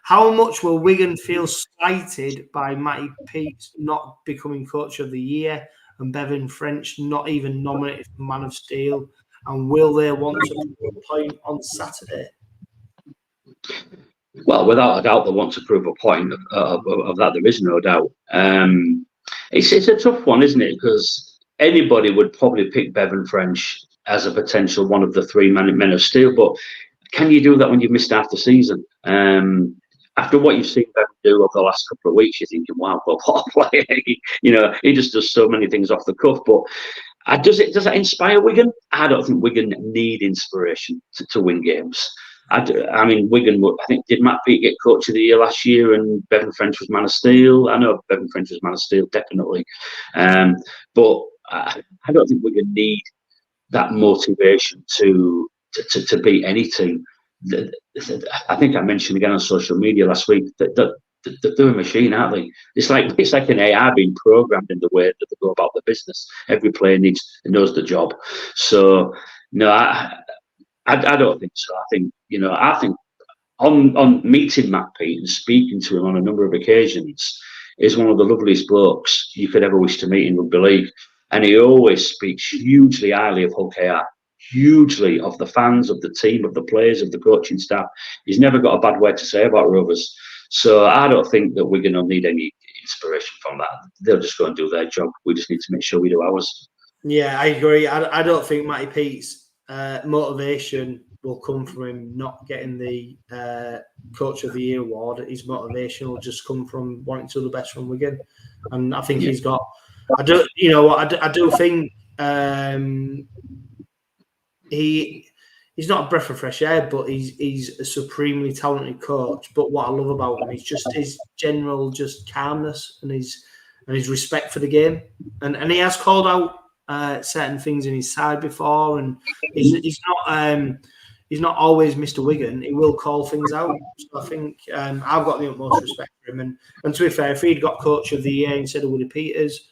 How much will Wigan feel slighted by Matty Peets not becoming Coach of the Year and Bevan French not even nominated for Man of Steel? And will they want to prove a point on Saturday? Well, without a doubt, they want to prove a point of that. There is no doubt. It's a tough one, isn't it? Because anybody would probably pick Bevan French as a potential one of the three men of Steel, but can you do that when you've missed half the season? After what you've seen Bevan do over the last couple of weeks, you're thinking, wow, well, what a player. He just does so many things off the cuff. But does that inspire Wigan? I don't think Wigan need inspiration to win games. I mean, Wigan, I think, did Matt Peet get Coach of the Year last year and Bevan French was Man of Steel? I know Bevan French was Man of Steel, definitely. But I don't think Wigan need that motivation to beat any team. I think I mentioned again on social media last week that they're a machine, aren't they? It's like an AI being programmed in the way that they go about the business. Every player knows the job. So no, I don't think so. I think on meeting Matt Peet and speaking to him on a number of occasions, is one of the loveliest blokes you could ever wish to meet in rugby league. And he always speaks hugely highly of Hull KR, hugely of the fans, of the team, of the players, of the coaching staff. He's never got a bad word to say about Rovers. So I don't think that we're going to need any inspiration from that. They'll just go and do their job. We just need to make sure we do ours. Yeah, I agree. I don't think Matty Peet's motivation will come from him not getting the Coach of the Year award. His motivation will just come from wanting to do the best from Wigan. And I think he's got... I do think he's not a breath of fresh air, but he's a supremely talented coach. But what I love about him is just his general just calmness and his respect for the game. And he has called out certain things in his side before, and he's not always Mr. Wigan. He will call things out. So I think I've got the utmost respect for him. And to be fair, if he'd got Coach of the Year instead of Willie Peters,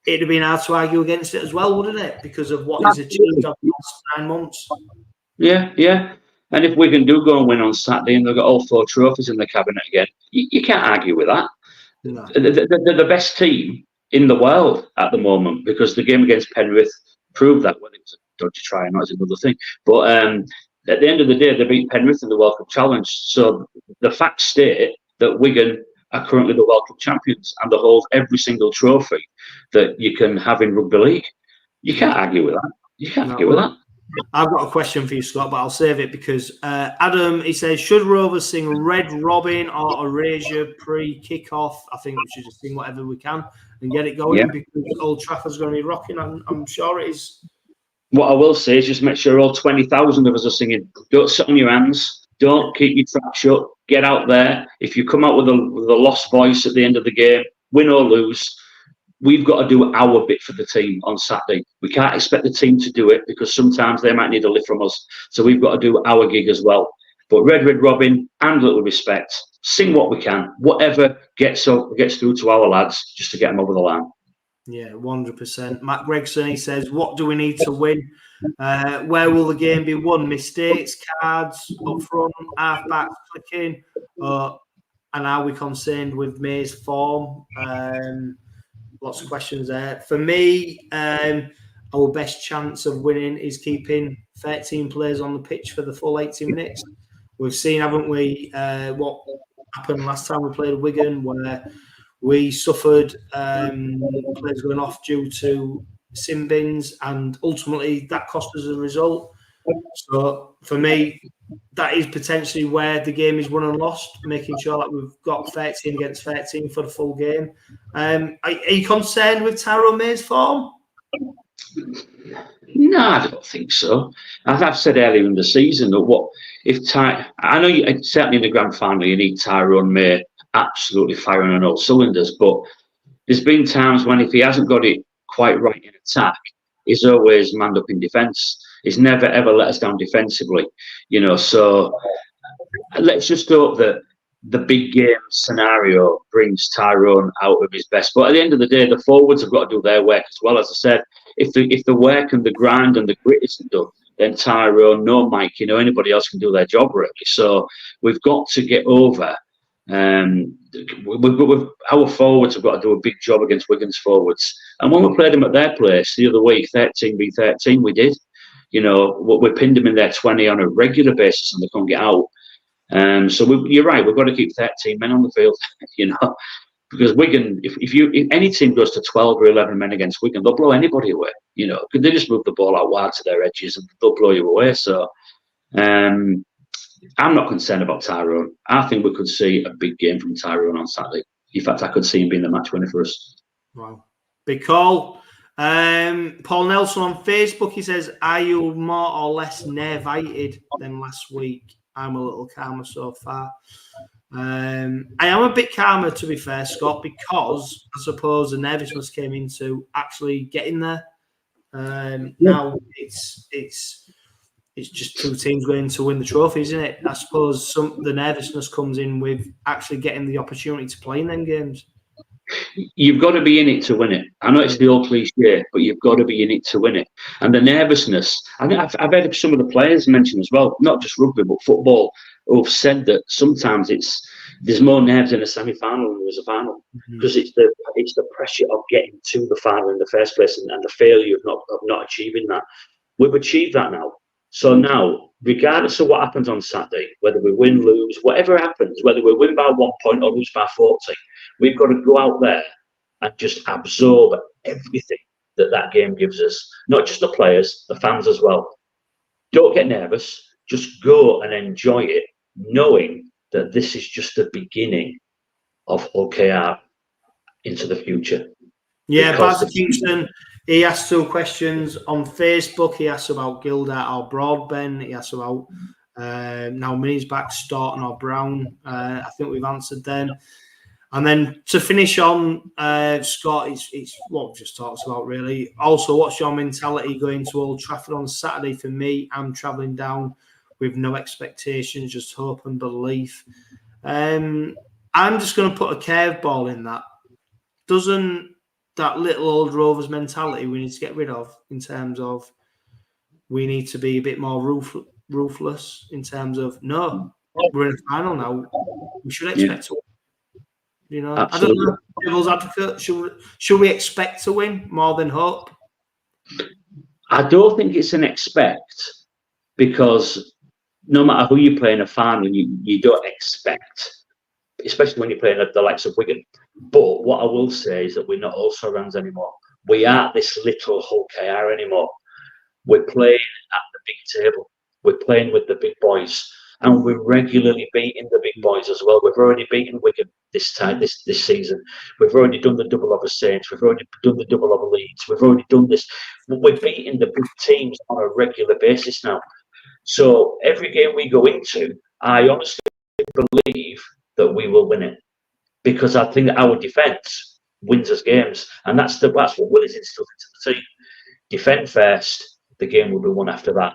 it'd have been hard to argue against it as well, wouldn't it? Because of what he's achieved over the last 9 months. Yeah. And if Wigan do go and win on Saturday and they've got all 4 trophies in the cabinet again, you can't argue with that. No. They're the best team in the world at the moment, because the game against Penrith proved that. Whether it was a dodgy try or not is another thing. But at the end of the day, they beat Penrith in the World Cup Challenge. So the facts state that Wigan are currently the World Cup champions and they hold every single trophy that you can have in rugby league. You can't argue with that. You can't argue with that. I've got a question for you, Scott, but I'll save it because Adam, he says, should Rovers sing Red Robin or 𝗂𝗂𝗏𝗃 pre-kickoff? I think we should just sing whatever we can and get it going because Old Trafford's going to be rocking. I'm sure it is. What I will say is just make sure all 20,000 of us are singing. Don't sit on your hands. Don't keep your trap shut. Get out there. If you come out with a lost voice at the end of the game, win or lose, we've got to do our bit for the team on Saturday. We can't expect the team to do it because sometimes they might need a lift from us. So we've got to do our gig as well. But Red Robin and little respect, sing what we can, whatever gets through to our lads, just to get them over the line. Yeah, 100%. Matt Gregson, he says, what do we need to win? Where will the game be won? Mistakes, cards, up front, half-backs, clicking? And are we concerned with May's form? Lots of questions there. For me, our best chance of winning is keeping 13 players on the pitch for the full 80 minutes. We've seen, haven't we, what happened last time we played Wigan, where we suffered players going off due to sin bins, and ultimately that cost us a result. So for me, that is potentially where the game is won and lost, making sure that we've got 13 against 13 for the full game. Are you concerned with Tyrone May's form? No, I don't think so. As I've said earlier in the season, that I know certainly in the grand final you need Tyrone May absolutely firing on all cylinders, but there's been times when if he hasn't got it quite right in attack, he's always manned up in defence. He's never ever let us down defensively, so let's just hope that the big game scenario brings Tyrone out of his best. But at the end of the day, the forwards have got to do their work as well. As I said, if the work and the grind and the grit isn't done, then Tyrone, Mike, anybody else can do their job really. So we've got to get over. Our forwards have got to do a big job against Wigan's forwards. And when we played them at their place the other week, 13v13, we did. We pinned them in their 20 on a regular basis and they couldn't get out. So you're right, we've got to keep 13 men on the field, because Wigan, if any team goes to 12 or 11 men against Wigan, they'll blow anybody away, because they just move the ball out wide to their edges and they'll blow you away. So I'm not concerned about Tyrone. I think we could see a big game from Tyrone on Saturday. In fact, I could see him being the match winner for us. Wow. Big call. Paul Nelson on Facebook, he says, are you more or less nervited than last week? I'm a little calmer so far. I am a bit calmer, to be fair, Scott, because I suppose the nervousness came into actually getting there. Now it's just 2 teams going to win the trophy, isn't it? I suppose the nervousness comes in with actually getting the opportunity to play in them games. You've got to be in it to win it. I know it's the old cliche, but you've got to be in it to win it. And the nervousness, I think I've heard some of the players mention as well, not just rugby, but football, who've said that sometimes there's more nerves in a semi-final than there's a final, because it's the pressure of getting to the final in the first place and the failure of not achieving that. We've achieved that now. So now, regardless of what happens on Saturday, whether we win, lose, whatever happens, whether we win by 1 point or lose by 40, we've got to go out there and just absorb everything that game gives us. Not just the players, the fans as well. Don't get nervous. Just go and enjoy it, knowing that this is just the beginning of Hull Kingston into the future. Yeah, Baz Kingston, he asked 2 questions on Facebook. He asked about Gildart or Broadbent. He asked about now Minnie's back, Staunton or Brown. I think we've answered them. And then to finish on, Scott, it's what we've just talked about, really. Also, what's your mentality going to Old Trafford on Saturday? For me, I'm travelling down with no expectations, just hope and belief. I'm just going to put a curveball in that. Doesn't that little old Rovers mentality we need to get rid of, in terms of we need to be a bit more ruthless in terms of, no, we're in the final now. We should expect to win. You know, Absolutely. I don't know. Devil's advocate, should we expect to win more than hope? I don't think it's an expect, because no matter who you play in a final, you don't expect, especially when you're playing the likes of Wigan. But what I will say is that we're not also-rans anymore. We aren't this little Hull KR anymore. We're playing at the big table. We're playing with the big boys. And we're regularly beating the big boys as well. We've already beaten Wigan this season. We've already done the double over Saints. We've already done the double over Leeds. We've already done this. We're beating the big teams on a regular basis now. So every game we go into, I honestly believe that we will win it, because I think that our defence wins us games, and that's what Willie's instilled into the team. Defend first, the game will be won after that.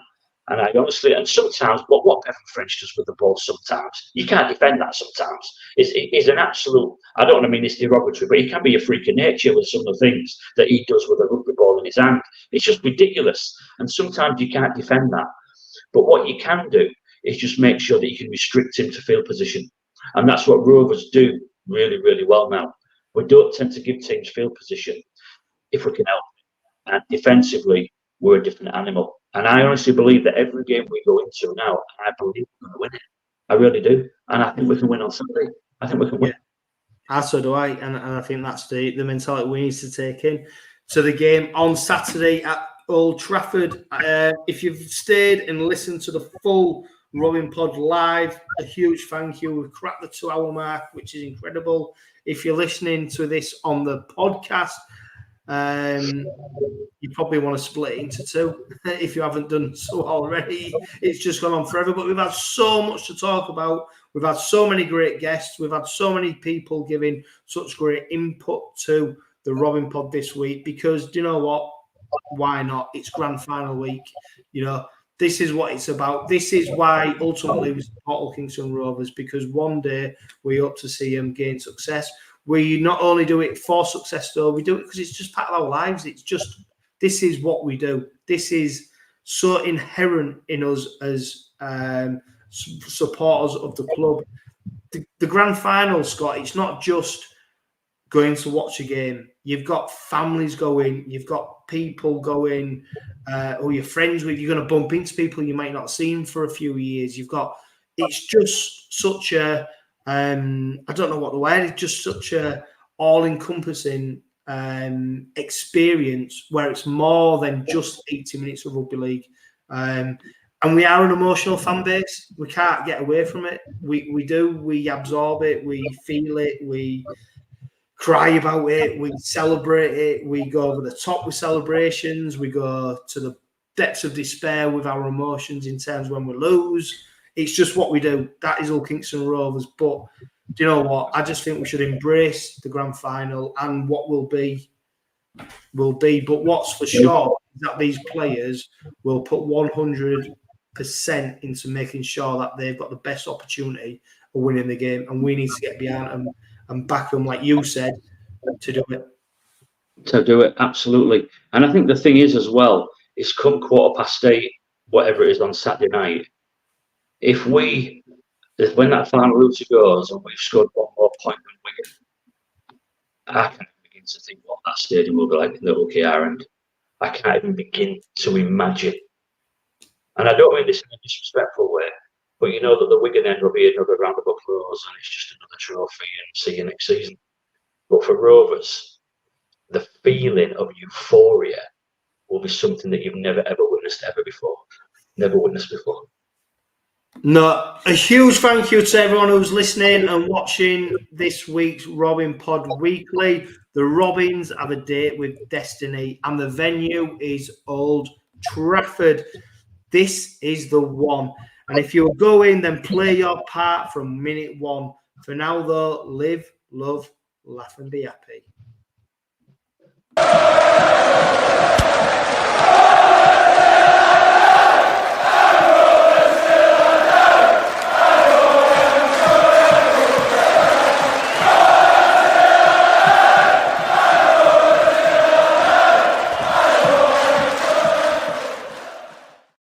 And I honestly, and sometimes what Bevan French does with the ball, sometimes you can't defend that. Sometimes it's an absolute, I don't want to mean it's derogatory, but he can be a freak of nature with some of the things that he does with a rugby ball in his hand. It's just ridiculous, and sometimes you can't defend that. But what you can do is just make sure that you can restrict him to field position, and that's what Rovers do really, really well now. We don't tend to give teams field position if we can help it, and defensively we're a different animal. And I honestly believe that every game we go into now, I believe we're going to win it. I really do. And I think we can win on Sunday. I think we can win. Yeah. So do I. And I think that's the mentality we need to take in to the game on Saturday at Old Trafford. If you've stayed and listened to the full Robin Pod live, a huge thank you. We've cracked the 2-hour mark, which is incredible. If you're listening to this on the podcast, you probably want to split it into two if you haven't done so already. It's just gone on forever, but we've had so much to talk about. We've had so many great guests. We've had so many people giving such great input to the Robin Pod this week, because do you know what? Why not? It's grand final week. You know, this is what it's about. This is why ultimately we support Hull Kingston Rovers, because one day we hope to see them gain success. We not only do it for success, though, we do it because it's just part of our lives. It's just, this is what we do. This is so inherent in us as supporters of the club. The grand final, Scott, it's not just going to watch a game. You've got families going, you've got people going who you're friends with. You're going to bump into people you might not have seen for a few years. It's just such a, I don't know what the word is, just such a all-encompassing experience where it's more than just 80 minutes of rugby league. And we are an emotional fan base. We can't get away from it. We absorb it, we feel it, we cry about it, we celebrate it, we go over the top with celebrations, we go to the depths of despair with our emotions in terms when we lose. It's just what we do. That is Hull Kingston Rovers. But do you know what? I just think we should embrace the grand final, and what will be. But what's for sure is that these players will put 100% into making sure that they've got the best opportunity of winning the game, and we need to get behind them and back them, like you said, to do it. To do it, absolutely. And I think the thing is as well, it's come 8:15, whatever it is on Saturday night. If when that final route goes and we've scored one more point than Wigan, I can't begin to think what that stadium will be like in the Hull KR, and I can't even begin to imagine. And I don't mean this in a disrespectful way, but you know that the Wigan end will be another round of applause and it's just another trophy and see you next season. But for Rovers, the feeling of euphoria will be something that you've never ever witnessed before. Never witnessed before. No, a huge thank you to everyone who's listening and watching this week's Robin Pod Weekly. The Robins have a date with destiny, and the venue is Old Trafford. This is the one. And if you're going, then play your part from minute one. For now, though, live Love, laugh and be happy.